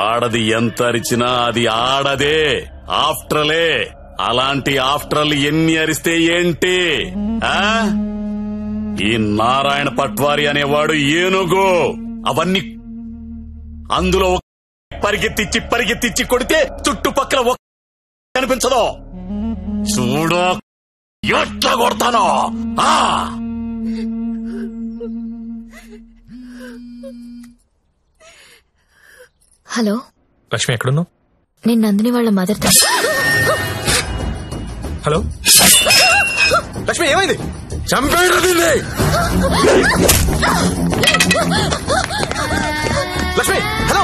[SPEAKER 1] ఆడది ఎంత అరిచినా అది ఆడదే. ఆఫ్టర్లే అలాంటి ఆఫ్టర్లు ఎన్ని అరిస్తే ఏంటి? ఈ నారాయణ పట్వారి అనేవాడు ఏనుగు. అవన్నీ అందులో పరిగెత్తిచ్చి కొడితే చుట్టుపక్కల కనిపించదు. చూడు ఎట్లా కొడతానో.
[SPEAKER 2] హలో
[SPEAKER 17] లక్ష్మి ఎక్కడున్నావు?
[SPEAKER 2] నేను నందిని వాళ్ళ మదర్.
[SPEAKER 17] హలో
[SPEAKER 3] లక్ష్మి ఏమైంది?
[SPEAKER 6] చంపేయండి దీన్ని.
[SPEAKER 3] లక్ష్మి హలో.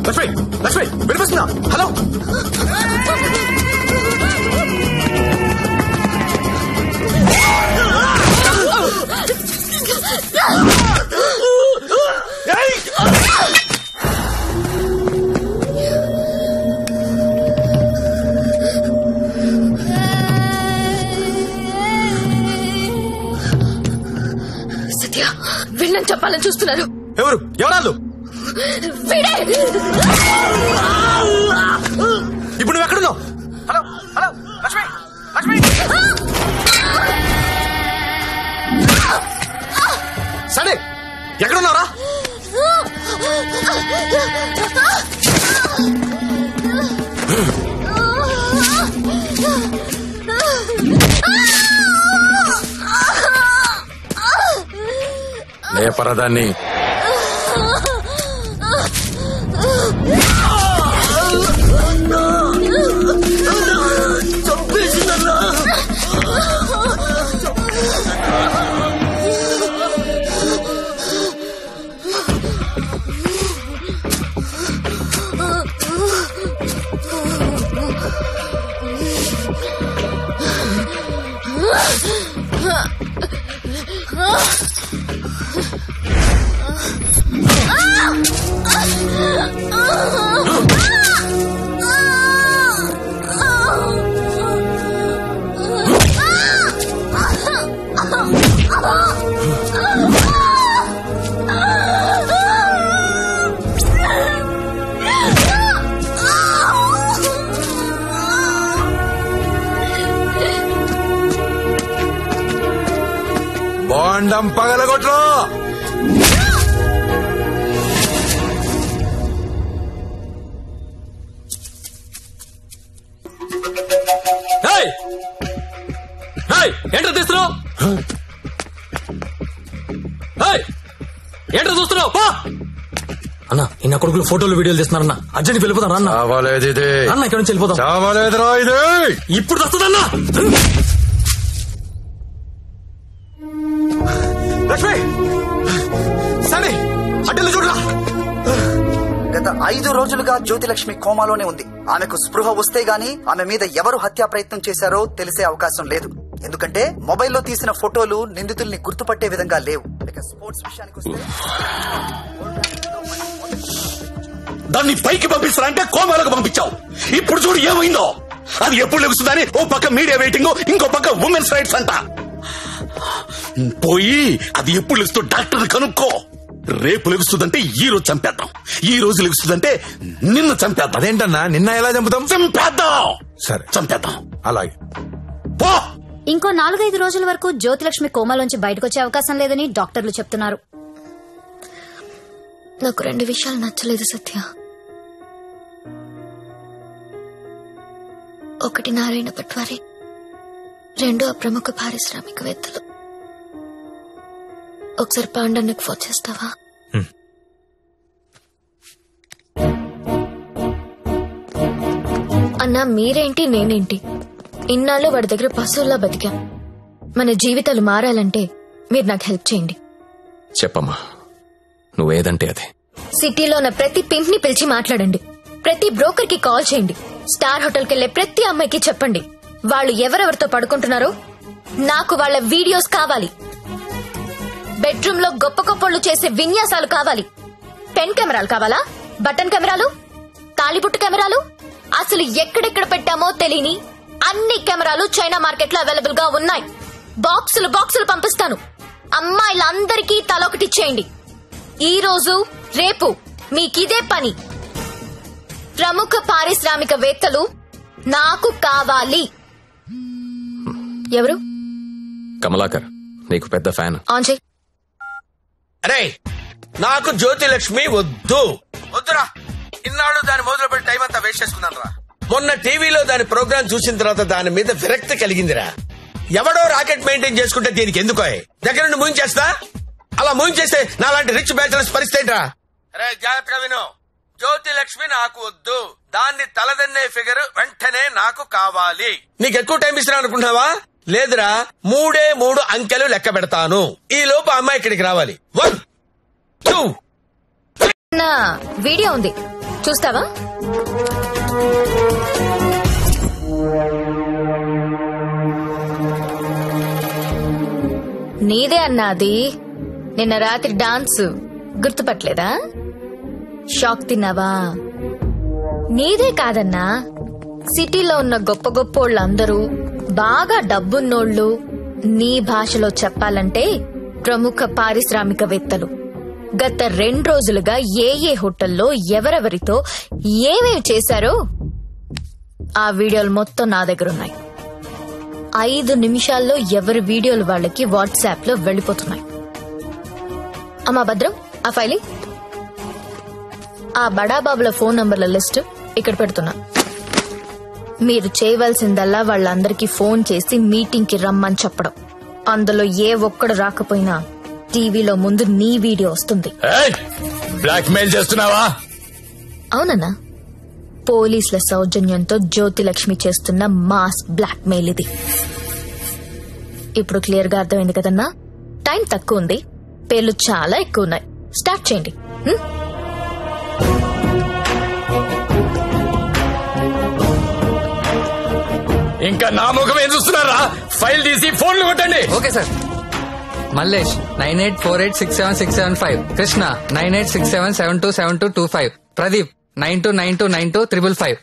[SPEAKER 3] లక్ష్మి లక్ష్మి వినిపిస్తుందా? హలో.
[SPEAKER 2] సత్య వీళ్ళని చెప్పాలని చూస్తున్నారు.
[SPEAKER 3] ఎవరు? ఎవరాళ్ళు? ఇప్పుడు నువ్వు ఎక్కడున్నావు? Hello hello Lakshmi Lakshmi. సరే ఎక్కడున్నారా?
[SPEAKER 6] లేపరదాన్ని. బాండం పగలగొట్రా.
[SPEAKER 14] ఏంటో తీస్తున్నావు? ఏంటో చూస్తున్నావు?
[SPEAKER 4] అన్న ఇన్న కొడుకులు ఫోటోలు వీడియోలు తీస్తున్నారన్న. అర్జెంట్ వెళ్ళిపోతాను అన్న. అన్న ఇక్కడ నుంచి వెళ్ళిపోతాం.
[SPEAKER 14] ఇప్పుడు వస్తుందన్నా.
[SPEAKER 3] లక్ష్మి సరే అడ్డలు చూడరా.
[SPEAKER 18] గత 5 రోజులుగా జ్యోతిలక్ష్మి కోమాలోనే ఉంది. ఆమెకు స్పృహ వస్తే గానీ ఆమె మీద ఎవరు హత్యా ప్రయత్నం చేశారో తెలిసే అవకాశం లేదు. ఎందుకంటే మొబైల్లో తీసిన ఫోటోలు నిందితుల్ని గుర్తుపట్టే విధంగా లేవు. ఇక స్పోర్ట్స్ విషయానికి వస్తే
[SPEAKER 1] దాన్ని పైకి పంపిస్తారంటే కోమాలకు పంపించావు. ఇప్పుడు చూడు ఏమైందో. అది ఎప్పుడు లెగుస్తుందని ఓ పక్క మీడియా వెయిటింగ్, ఇంకో పక్క ఉమెన్స్ రైట్స్ అంట. పోయి అది ఎప్పుడు లెగుస్తూ డాక్టర్ కనుక్కో. రేపు లెగుస్తుందంటే ఈ రోజు చంపేద్దాం, ఈ రోజు లెగుస్తుందంటే నిన్న చంపేద్దాం.
[SPEAKER 3] అదేంటన్నా నిన్న ఎలా చంపుతాం?
[SPEAKER 1] చంపేద్దాం.
[SPEAKER 3] సరే
[SPEAKER 1] చంపేద్దాం.
[SPEAKER 3] అలాగే.
[SPEAKER 1] పో.
[SPEAKER 20] ఇంకో 4-5 రోజుల వరకు జ్యోతిలక్ష్మి కోమాలోంచి బయటకొచ్చే అవకాశం లేదని డాక్టర్లు చెప్తున్నారు.
[SPEAKER 2] నాకు 2 విషయాలు నచ్చలేదు సత్య. ఒకటి నారాయణ పట్వారి, 2 ఆ ప్రముఖ పారిశ్రామికవేత్తలు. ఒకసారి పాండన్నకు ఫోన్ చేస్తావా? అన్నా మీరేంటి నేనేంటి, ఇన్నాళ్ళు వాడి దగ్గర పశువుల్లా బతికాం. మన జీవితాలు మారాలంటే మీరు నాకు హెల్ప్ చేయండి.
[SPEAKER 12] చెప్పమ్మా, నువ్వేదంటే అదే.
[SPEAKER 2] సిటీలో ఉన్న ప్రతి పింప్ ని పిలిచి మాట్లాడండి. ప్రతి బ్రోకర్ కి కాల్ చేయండి. స్టార్ హోటల్ కెళ్లే ప్రతి అమ్మాయికి చెప్పండి వాళ్ళు ఎవరెవరితో పడుకుంటున్నారో నాకు వాళ్ళ వీడియోస్ కావాలి. బెడ్రూమ్ లో గొప్ప గొప్పళ్ళు చేసే విన్యాసాలు కావాలి. పెన్ కెమెరాలు కావాలా? బటన్ కెమెరాలు, తాళిబుట్టు కెమెరాలు, అసలు ఎక్కడెక్కడ పెట్టామో తెలియని అన్ని కెమెరాలు చైనా మార్కెట్ లో అవైలబుల్ గా ఉన్నాయి. బాక్సులు బాక్సులు పంపిస్తాను. అమ్మాయిలందరికీ తలొకటిచ్చేయండి. ఈ రోజు రేపు మీకిదే పని. ప్రముఖ పారిశ్రామికవేత్తలు నాకు కావాలి. ఎవరు?
[SPEAKER 12] కమలాకర్, నీకు పెద్ద ఫ్యాన్.
[SPEAKER 2] ఆన్ చేయి.
[SPEAKER 6] అరే నాకు జ్యోతిలక్ష్మి వద్దురా. ఇన్నాళ్ళు దాని మొదలు పెట్టి టైం అంతా వేస్ట్ చేసుకున్నాను రా. మొన్న టీవీలో దాని ప్రోగ్రాం చూసిన తర్వాత దాని మీద విరక్తి కలిగిందిరా. ఎవడో రాకెట్ మెయింటైన్ చేసుకుంటే దీనికి ఎందుకో దగ్గర నుండి మూయించేస్తా. అలా మూయించేస్తే నాలాంటి రిచ్ బ్యాచులర్స్ పరిస్థితి రా. అరే జాగ్రత్తగా విను, జ్యోతిలక్ష్మి నాకు వద్దు. దాన్ని తలదన్నే ఫిగర్ వెంటనే నాకు కావాలి. నీకు ఎక్కువ టైం ఇస్తున్నా అనుకుంటున్నావా? లేదురా, 3 అంకెలు లెక్క పెడతాను. ఈ లోపు అమ్మాయి ఇక్కడికి రావాలి. 1 2
[SPEAKER 2] నా వీడియో ఉంది, చూస్తావా? నీదే అన్నాది. నిన్న రాత్రి డాన్స్ గుర్తుపట్టలేదా? షాక్ తిన్నావా? నీదే కాదన్నా, సిటీలో ఉన్న గొప్ప గొప్పోళ్ళందరూ బాగా డబ్బున్నోళ్లు. నీ భాషలో చెప్పాలంటే ప్రముఖ పారిశ్రామికవేత్తలు. గత 2 రోజులుగా ఏ హోటల్లో ఎవరెవరితో ఏమేమి చేశారో ఆ వీడియోలు మొత్తం నా దగ్గరున్నాయి. 5 నిమిషాల్లో ఎవరి వీడియోలు వాళ్ళకి వాట్సాప్ లో వెళ్లిపోతున్నాయి. అమ్మా భద్రం, ఆ ఫైలింగ్, ఆ బడాబాబుల ఫోన్ నంబర్ల లిస్టు ఇక్కడ పెడుతున్నా. మీరు చేయవలసిందల్లా వాళ్ళందరికీ ఫోన్ చేసి మీటింగ్ కి రమ్మని చెప్పడం. అందులో ఏ ఒక్కడు రాకపోయినా టీవీలో ముందు నీ వీడియో వస్తుంది.
[SPEAKER 19] బ్లాక్ మెయిల్ చేస్తున్నావా?
[SPEAKER 2] అవునన్నా, పోలీసుల సౌజన్యంతో జ్యోతిలక్ష్మి చేస్తున్న మాస్ బ్లాక్ మెయిల్ ఇది. ఇప్పుడు క్లియర్ గా అర్థమైంది కదన్నా? టైం తక్కువ ఉంది, పేర్లు చాలా ఎక్కువ ఉన్నాయి. స్టార్ట్ చేయండి.
[SPEAKER 19] ఇంకా నా ముఖం ఏం చూస్తున్నారా? ఫైల్ తీసి ఫోన్లు కొట్టండి.
[SPEAKER 5] Okay sir. Mallesh 9848676775, Krishna 9867727225, Pradeep 92929255.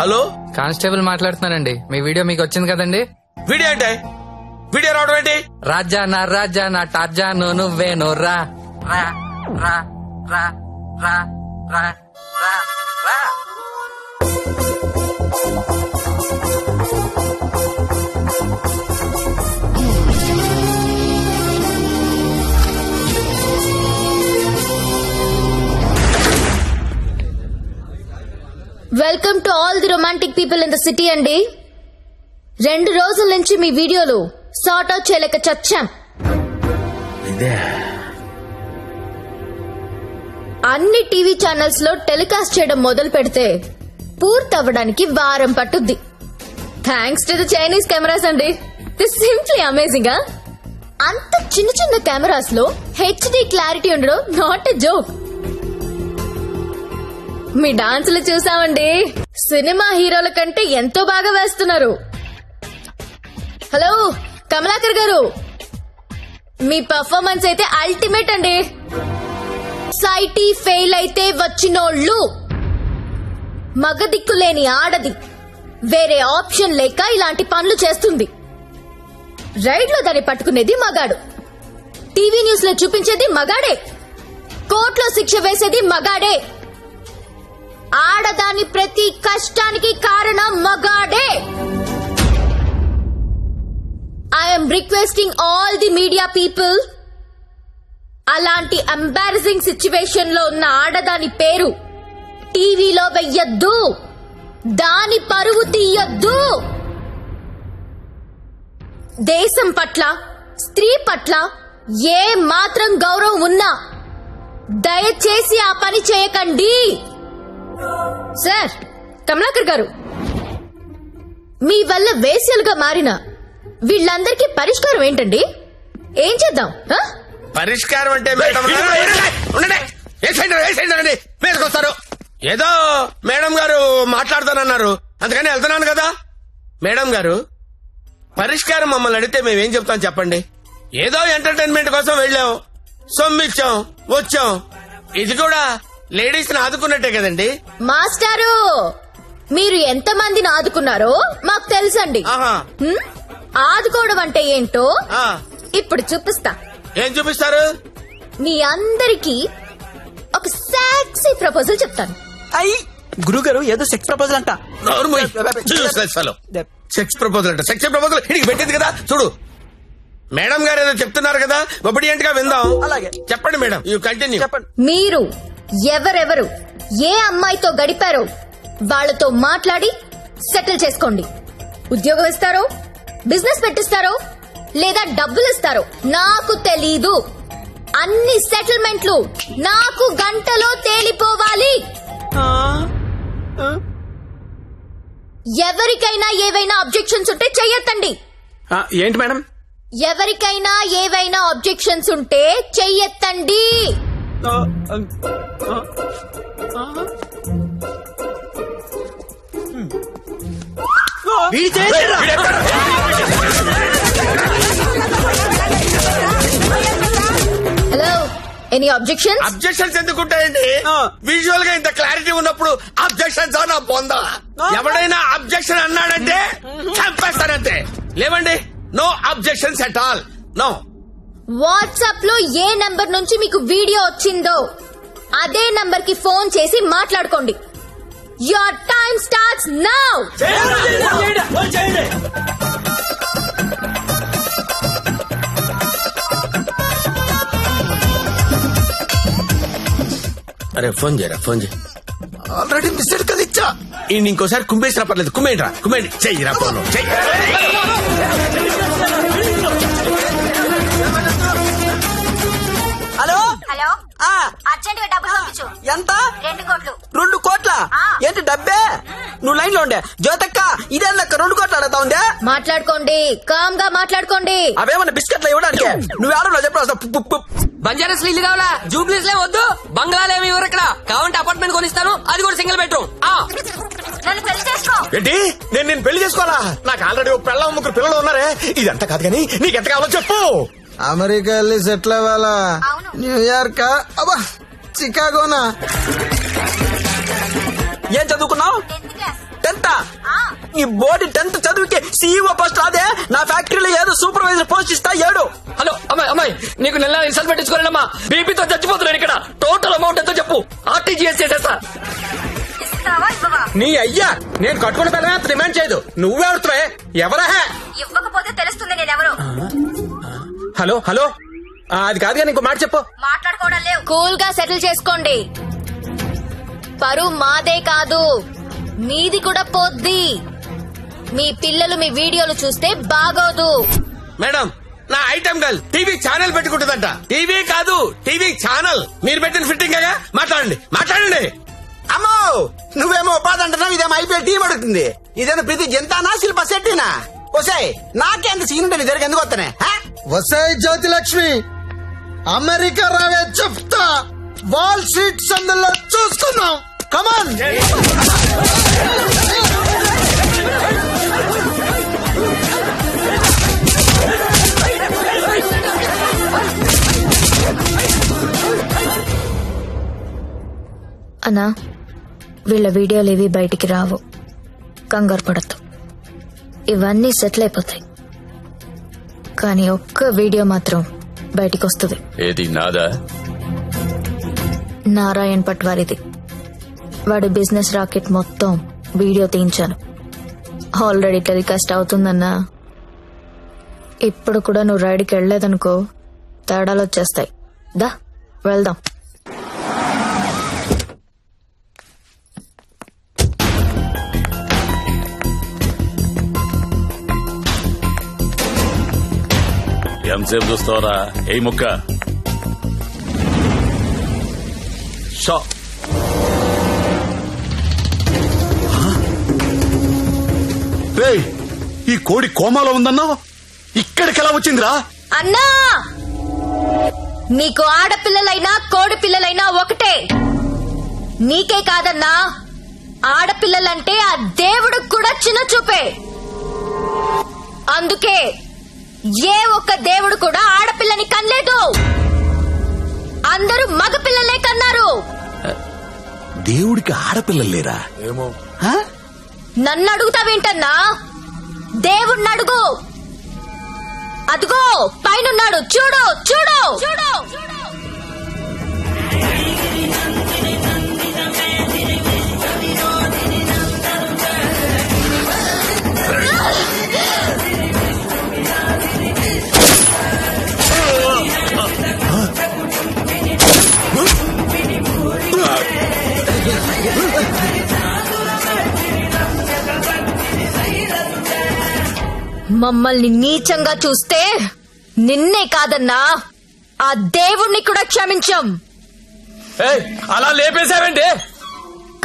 [SPEAKER 6] Hello,
[SPEAKER 5] constable మాట్లాడుతున్నానండి. మీ వీడియో మీకు వచ్చింది కదండి?
[SPEAKER 6] వీడియో అంటే వీడియో రావడం ఏంటి?
[SPEAKER 5] రాజా నా టార్జా నువ్వేను రా రా రా రా రా రా రా రా.
[SPEAKER 2] Welcome to all the romantic people in the city అండి. 2 రోజుల నుంచి మీ వీడియోలు సార్ట్ అవుట్ చేయలేక చచ్చాం. అన్ని టీవీ ఛానల్స్ లో టెలికాస్ట్ చేయడం మొదలు పెడితే పూర్తవ్వడానికి వారం పట్టుద్ది. Thanks to the Chinese cameras అండి. This simply amazing. అంత చిన్న చిన్న కెమెరాస్ లో హెచ్డి క్లారిటీ ఉండడం నాట్ ఎ జోక్. మీ డాన్సులు చూసామండి, సినిమా హీరోల కంటే ఎంతో బాగా వేస్తున్నారు. హలో కమలాకర్ గారు, మీ పర్ఫార్మెన్స్ అయితే అల్టిమేట్ అండి. సొసైటీ ఫెయిల్ అయితే వచ్చినోళ్ళు, మగ దిక్కులేని ఆడది వేరే ఆప్షన్ లేక ఇలాంటి పనులు చేస్తుంది. రైడ్ లో దాన్ని పట్టుకునేది మగాడు, టీవీ న్యూస్ లో చూపించేది మగాడే, కోర్టులో శిక్ష వేసేది మగాడే, ఆడదాని ప్రతి కష్టానికి కారణం మగాడే. I'm requesting all the media people, అలాంటి ఎంబారసింగ్ సిచ్యువేషన్ లో ఉన్న ఆడదాని పేరు టీవీలో వెయ్యొద్దు, దాని పరువు తీయొద్దు. దేశం పట్ల, స్త్రీ పట్ల ఏ మాత్రం గౌరవం ఉన్నా దయచేసి ఆ పని చేయకండి. సార్ కమలాకర్ గారు, మీ వల్ల వేశ్యలుగా మారిన వీళ్ళందరికీ పరిష్కారం ఏంటండి? ఏం చేద్దాం?
[SPEAKER 6] పరిష్కారం అంటే మేడం మీదకొస్తారు. ఏదో మేడం గారు మాట్లాడతానన్నారు, అందుకని వెళ్తున్నాను కదా. మేడం గారు, పరిష్కారం మమ్మల్ని అడిగితే మేమేం చెప్తాం చెప్పండి? ఏదో ఎంటర్టైన్మెంట్ కోసం వెళ్ళాం, సొమ్మిచ్చాం, వచ్చాం. ఇది కూడా లేడీస్ ని ఆదుకున్నట్టే కదండి.
[SPEAKER 2] మాస్టారు, మీరు ఎంత మందిని ఆదుకున్నారో మాకు తెలుసండి. ఆదుకోవడం అంటే ఏంటో ఇప్పుడు చూపిస్తా.
[SPEAKER 6] ఏం చూపిస్తారు?
[SPEAKER 2] మీ అందరికి ఒక సెక్సీ ప్రపోజల్ చెప్తాను.
[SPEAKER 11] గురుగారు ఏదో సెక్స్ ప్రపోజల్ అంట.
[SPEAKER 6] సెక్స్ ప్రపోజల్ అంట. సెక్స్ ప్రపోజల్ ఇడికి పెట్టింది కదా చూడు. మేడం గారు ఏదో చెప్తున్నారు కదా, ఒబిడియంట్ గా విందాం. అలాగే చెప్పండి మేడం, యూ కంటిన్యూ.
[SPEAKER 2] మీరు ఎవరెవరు ఏ అమ్మాయితో గడిపారో వాళ్ళతో మాట్లాడి సెటిల్ చేసుకోండి. ఉద్యోగం ఇస్తారో, బిజినెస్ పెట్టిస్తారో, లేదా డబ్బులు ఇస్తారో నాకు తెలీదు. అన్ని సెటిల్మెంట్లు నాకు గంటలో తేలిపోవాలి. ఎవరికైనా ఏవైనా అబ్జెక్షన్స్ ఉంటే చెయ్యొద్దండి.
[SPEAKER 11] ఏంటి మేడం?
[SPEAKER 2] ఎవరికైనా ఏవైనా అబ్జెక్షన్స్ ఉంటే చెయ్యొద్దండి. Hello, any objections?
[SPEAKER 6] అబ్జెక్షన్స్ ఎందుకుంటాయండి? విజువల్ గా ఇంత క్లారిటీ ఉన్నప్పుడు అబ్జెక్షన్స్ నా పొందా. ఎవడైనా అబ్జెక్షన్ అన్నాడంటే చంపేస్తారంతే. లేవండి, no objections at all. No.
[SPEAKER 2] WhatsApp లో ఏ నంబర్ నుంచి మీకు వీడియో వచ్చిందో అదే నంబర్ కి ఫోన్ చేసి మాట్లాడుకోండి. Your time starts now.
[SPEAKER 6] అరే ఫోన్ చేయరా, ఫోన్ చేయి. ఆల్రెడీ మిస్టేక్ కదా ఇచ్చా. ఇంకోసారి కుమ్మేసినా పర్లేదు, కుమ్మేయండిరా, కుమ్మేయండి. చెయ్యిరా ఫోన్, చెయ్యి.
[SPEAKER 5] హలో
[SPEAKER 20] హలో, అర్జెంట్ గా డబ్బులు పంపించు.
[SPEAKER 5] ఎంత?
[SPEAKER 20] 2 కోట్లు.
[SPEAKER 5] 2 కోట్ల? ఏంటి డబ్బే? నువ్వు లైన్ లో ఉండే జ్యోతక్క, ఇదే లెక్క 2 కోట్లు అడుగుతా ఉందే.
[SPEAKER 2] మాట్లాడుకోండి, కామ్ గా మాట్లాడుకోండి.
[SPEAKER 5] అవేమన్నా బిస్కెట్లు ఇవ్వడానికి? నువ్వేడో చెప్పు. బంజారాస్ ఇల్లు కావాలా? జూబ్లీస్ లే వద్దు, బంగ్లాలేమి ఇవ్వరు ఇక్కడ. కావాలంటే అపార్ట్మెంట్ కొనిస్తాను, అది కూడా సింగిల్ బెడ్రూమ్.
[SPEAKER 20] నన్ను పెళ్లి చేసుకో.
[SPEAKER 13] ఏంటి? నేను పెళ్లి చేసుకోవాలా? నాకు ఆల్రెడీ 3 పిల్లలు ఉన్నారే. ఇదంతా కాదు కానీ నీకెంత కావాలో చెప్పు.
[SPEAKER 21] అమెరికా వెళ్ళి సెటిల్ అవ్వాలా? న్యూయార్క్, అబ్బా చికాగోనా?
[SPEAKER 5] ఏం చదువుకున్నావు? 10th. ఈ బోర్డు 10th చదువుకి సీఈఓ పోస్ట్ రాదే? నా ఫ్యాక్టరీలో ఏదో సూపర్వైజర్ పోస్ట్ ఇస్తా. 7.
[SPEAKER 19] హలో అమ్మాయి, నీకు నెల రిసల్ట్ పెట్టించుకోలేనమ్మా. బీపీతో చచ్చిపోతున్నాను ఇక్కడ. టోటల్ అమౌంట్ ఎంతో చెప్పు, ఆర్టీజీఎస్ చేసేస్తా.
[SPEAKER 11] నీ అయ్యా, నేను కట్టుకున్న పిల్లమే అంత డిమాండ్ చేయదు. నువ్వెవరుతావే? ఎవరా?
[SPEAKER 20] ఇవ్వకపోతే తెలుస్తుంది నేనెవరు.
[SPEAKER 11] హలో, అది కాదు కానీ ఇంకో మాట చెప్పు.
[SPEAKER 20] మాట్లాడుకోవడం లేవు.
[SPEAKER 2] కూల్ గా సెటిల్ చేసుకోండి. పరువు మాదే కాదు, మీది కూడా పోద్ది. మీ పిల్లలు మీ వీడియోలు చూస్తే బాగోదు.
[SPEAKER 6] మేడం, నా ఐటమ్ గర్ల్ టీవీ ఛానల్ పెట్టుకుంటుందంట. టీవీ కాదు, టీవీ ఛానల్. మీరు పెట్టిన ఫిట్టింగ్ గా మాట్లాడండి.
[SPEAKER 21] అమ్మో, నువ్వేమో ఉపాధి అంటున్నావు, ఇదేమో ఐపీఎల్ టీం అడుగుతుంది. ఇదేమో ప్రతి జంతానా శిల్ప శెట్టినా? వసాయ్, నాకెంత సీన్ ఉంటే నీ దగ్గర ఎందుకు వస్తానే? వసాయ్ జ్యోతిలక్ష్మి, అమెరికా రావే చెప్తా. వాల్ స్ట్రీట్ సందులో చూసుకున్నాం. కమాన్.
[SPEAKER 2] అన్నా, వీళ్ళ వీడియోలు ఏవి బయటికి రావు, కంగారు పడద్దు. ఇవన్నీ సెటిల్ అయిపోతాయి. కానీ ఒక్క వీడియో మాత్రం బయటికి వస్తుంది.
[SPEAKER 12] ఏది నాదా?
[SPEAKER 2] నారాయణ్ పట్వారిది. వాడి బిజినెస్ రాకెట్ మొత్తం వీడియో తీయించాను. ఆల్రెడీ టెలికాస్ట్ అవుతుందన్నా. ఇప్పుడు కూడా నువ్వు రైడ్కి వెళ్లేదనుకో, తేడాలు వచ్చేస్తాయి. దా వెళ్దాం.
[SPEAKER 1] ఎంతసేపు చూస్తావరా? ఏ ముక్క షా.
[SPEAKER 22] ఈ కోడి కోమాలో ఉందన్నావు, ఇక్కడికి ఎలా వచ్చిందిరా?
[SPEAKER 2] అన్నా, నీకు ఆడపిల్లలైనా కోడి పిల్లలైనా ఒకటే. నీకే కాదన్నా, ఆడపిల్లలంటే ఆ దేవుడికి కూడా చిన్న చూపే. అందుకే ఏ ఒక్క దేవుడు కూడా ఆడపిల్లని కనలేదు. అందరూ మగపిల్లలే కన్నారు.
[SPEAKER 1] దేవుడికి ఆడపిల్లలు లేరా?
[SPEAKER 7] ఏమో.
[SPEAKER 2] నన్ను అడుగుతావేంటన్నా? దేవుణ్ణి అడుగు. అదిగో పైనున్నాడు, చూడు చూడు చూడు. మమ్మల్ని నీచంగా చూస్తే నిన్నే కాదన్నా, ఆ దేవుణ్ణి కూడా క్షమించం.
[SPEAKER 19] అలా లేపేశావేంటి?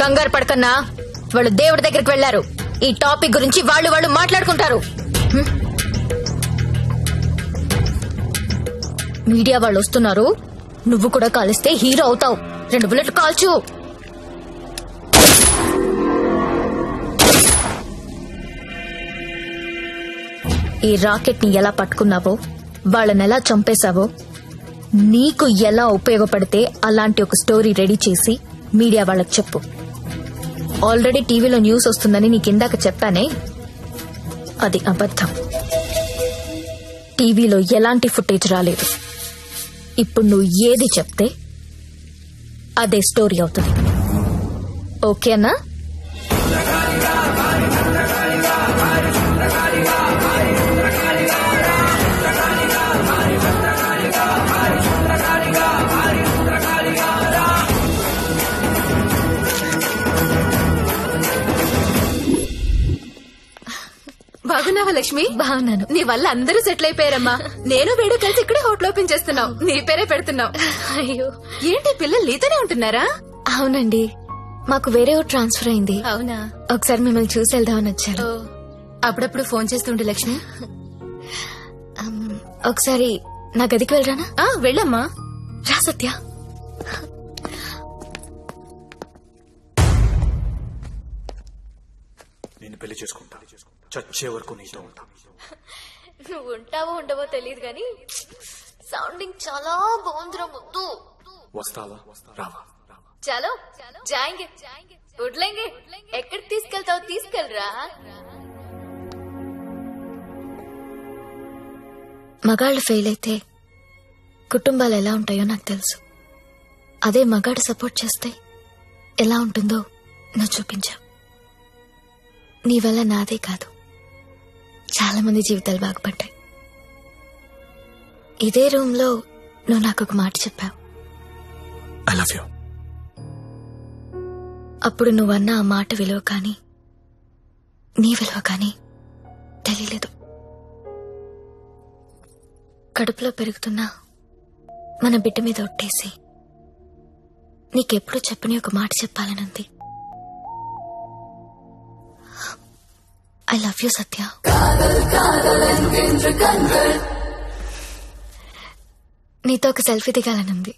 [SPEAKER 2] కంగారు పడకన్నా, వాళ్ళు దేవుడి దగ్గరికి వెళ్లారు. ఈ టాపిక్ గురించి వాళ్ళు మాట్లాడుకుంటారు. మీడియా వాళ్ళు వస్తున్నారు. నువ్వు కూడా కాలిస్తే హీరో అవుతావు. 2 బుల్లెట్లు కాల్చు. ఈ రాకెట్ ని ఎలా పట్టుకున్నావో, వాళ్ళని ఎలా చంపేశావో, నీకు ఎలా ఉపయోగపడితే అలాంటి ఒక స్టోరీ రెడీ చేసి మీడియా వాళ్ళకి చెప్పు. ఆల్రెడీ టీవీలో న్యూస్ వస్తుందని నీకిందాక చెప్పానే, అది అబద్ధం. టీవీలో ఎలాంటి ఫుటేజ్ రాలేదు. ఇప్పుడు నువ్వు ఏది చెప్తే అదే స్టోరీ అవుతుంది. ఓకేనా?
[SPEAKER 10] బాగున్నావా లక్ష్మి?
[SPEAKER 2] బాగున్నాను.
[SPEAKER 10] నీ వల్ల అందరూ సెటిల్ అయిపోయారమ్మా. నేను వేడు కలిసి ఇక్కడే హోటల్ ఓపెన్ చేస్తున్నావు. నీ పేరే పెడుతున్నావు.
[SPEAKER 2] అయ్యో,
[SPEAKER 10] ఏంటి పిల్లలు నీతోనే ఉంటున్నారా?
[SPEAKER 2] అవునండి, మాకు వేరే ఊరు ట్రాన్స్ఫర్ అయింది.
[SPEAKER 10] అవునా?
[SPEAKER 2] ఒకసారి మిమ్మల్ని చూసి వెళ్దామని వచ్చారు.
[SPEAKER 10] అప్పుడప్పుడు ఫోన్ చేస్తుండే లక్ష్మి.
[SPEAKER 2] ఒకసారి నా గదికి వెళ్ళరానా?
[SPEAKER 10] వెళ్ళమ్మా.
[SPEAKER 2] రా సత్య.
[SPEAKER 3] నేను పెళ్లి చేసుకుంటా. చచ్చే వరకు నీతో ఉంటా.
[SPEAKER 2] నువ్వు ఉంటావో ఉండవో తెలియదు గాని సౌండింగ్ చాలా బాగుందిరా ముద్దు.
[SPEAKER 3] వస్తావా రావా?
[SPEAKER 2] చలో జాయింగే ఉడ్లేంగే. ఎక్కడికి తీసుకెళ్తావు? తీసుకెళ్ళరా. మగాళ్ళు ఫెయిల్ అయితే కుటుంబాలు ఎలా ఉంటాయో నాకు తెలుసు. అదే మగాడు సపోర్ట్ చేస్తే ఎలా ఉంటుందో నువ్వు చూపించావు. నీ వల్ల నాదే కాదు, చాలా మంది జీవితాలు బాగుపడ్డాయి. ఇదే రూమ్ లో నువ్వు నాకు ఒక మాట చెప్పావు.
[SPEAKER 3] I love you.
[SPEAKER 2] అప్పుడు నువ్వన్న ఆ మాట విలువ కానీ నీ విలువ కానీ తెలియలేదు. కడుపులో పెరుగుతున్నా మన బిడ్డ మీద ఒట్టేసి నీకెప్పుడు చెప్పని ఒక మాట చెప్పాలనుంది. ఐ లవ్ యూ సత్య. నీతో ఒక selfie దిగాలనుంది.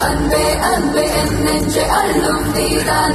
[SPEAKER 15] Anbe en nence allum diran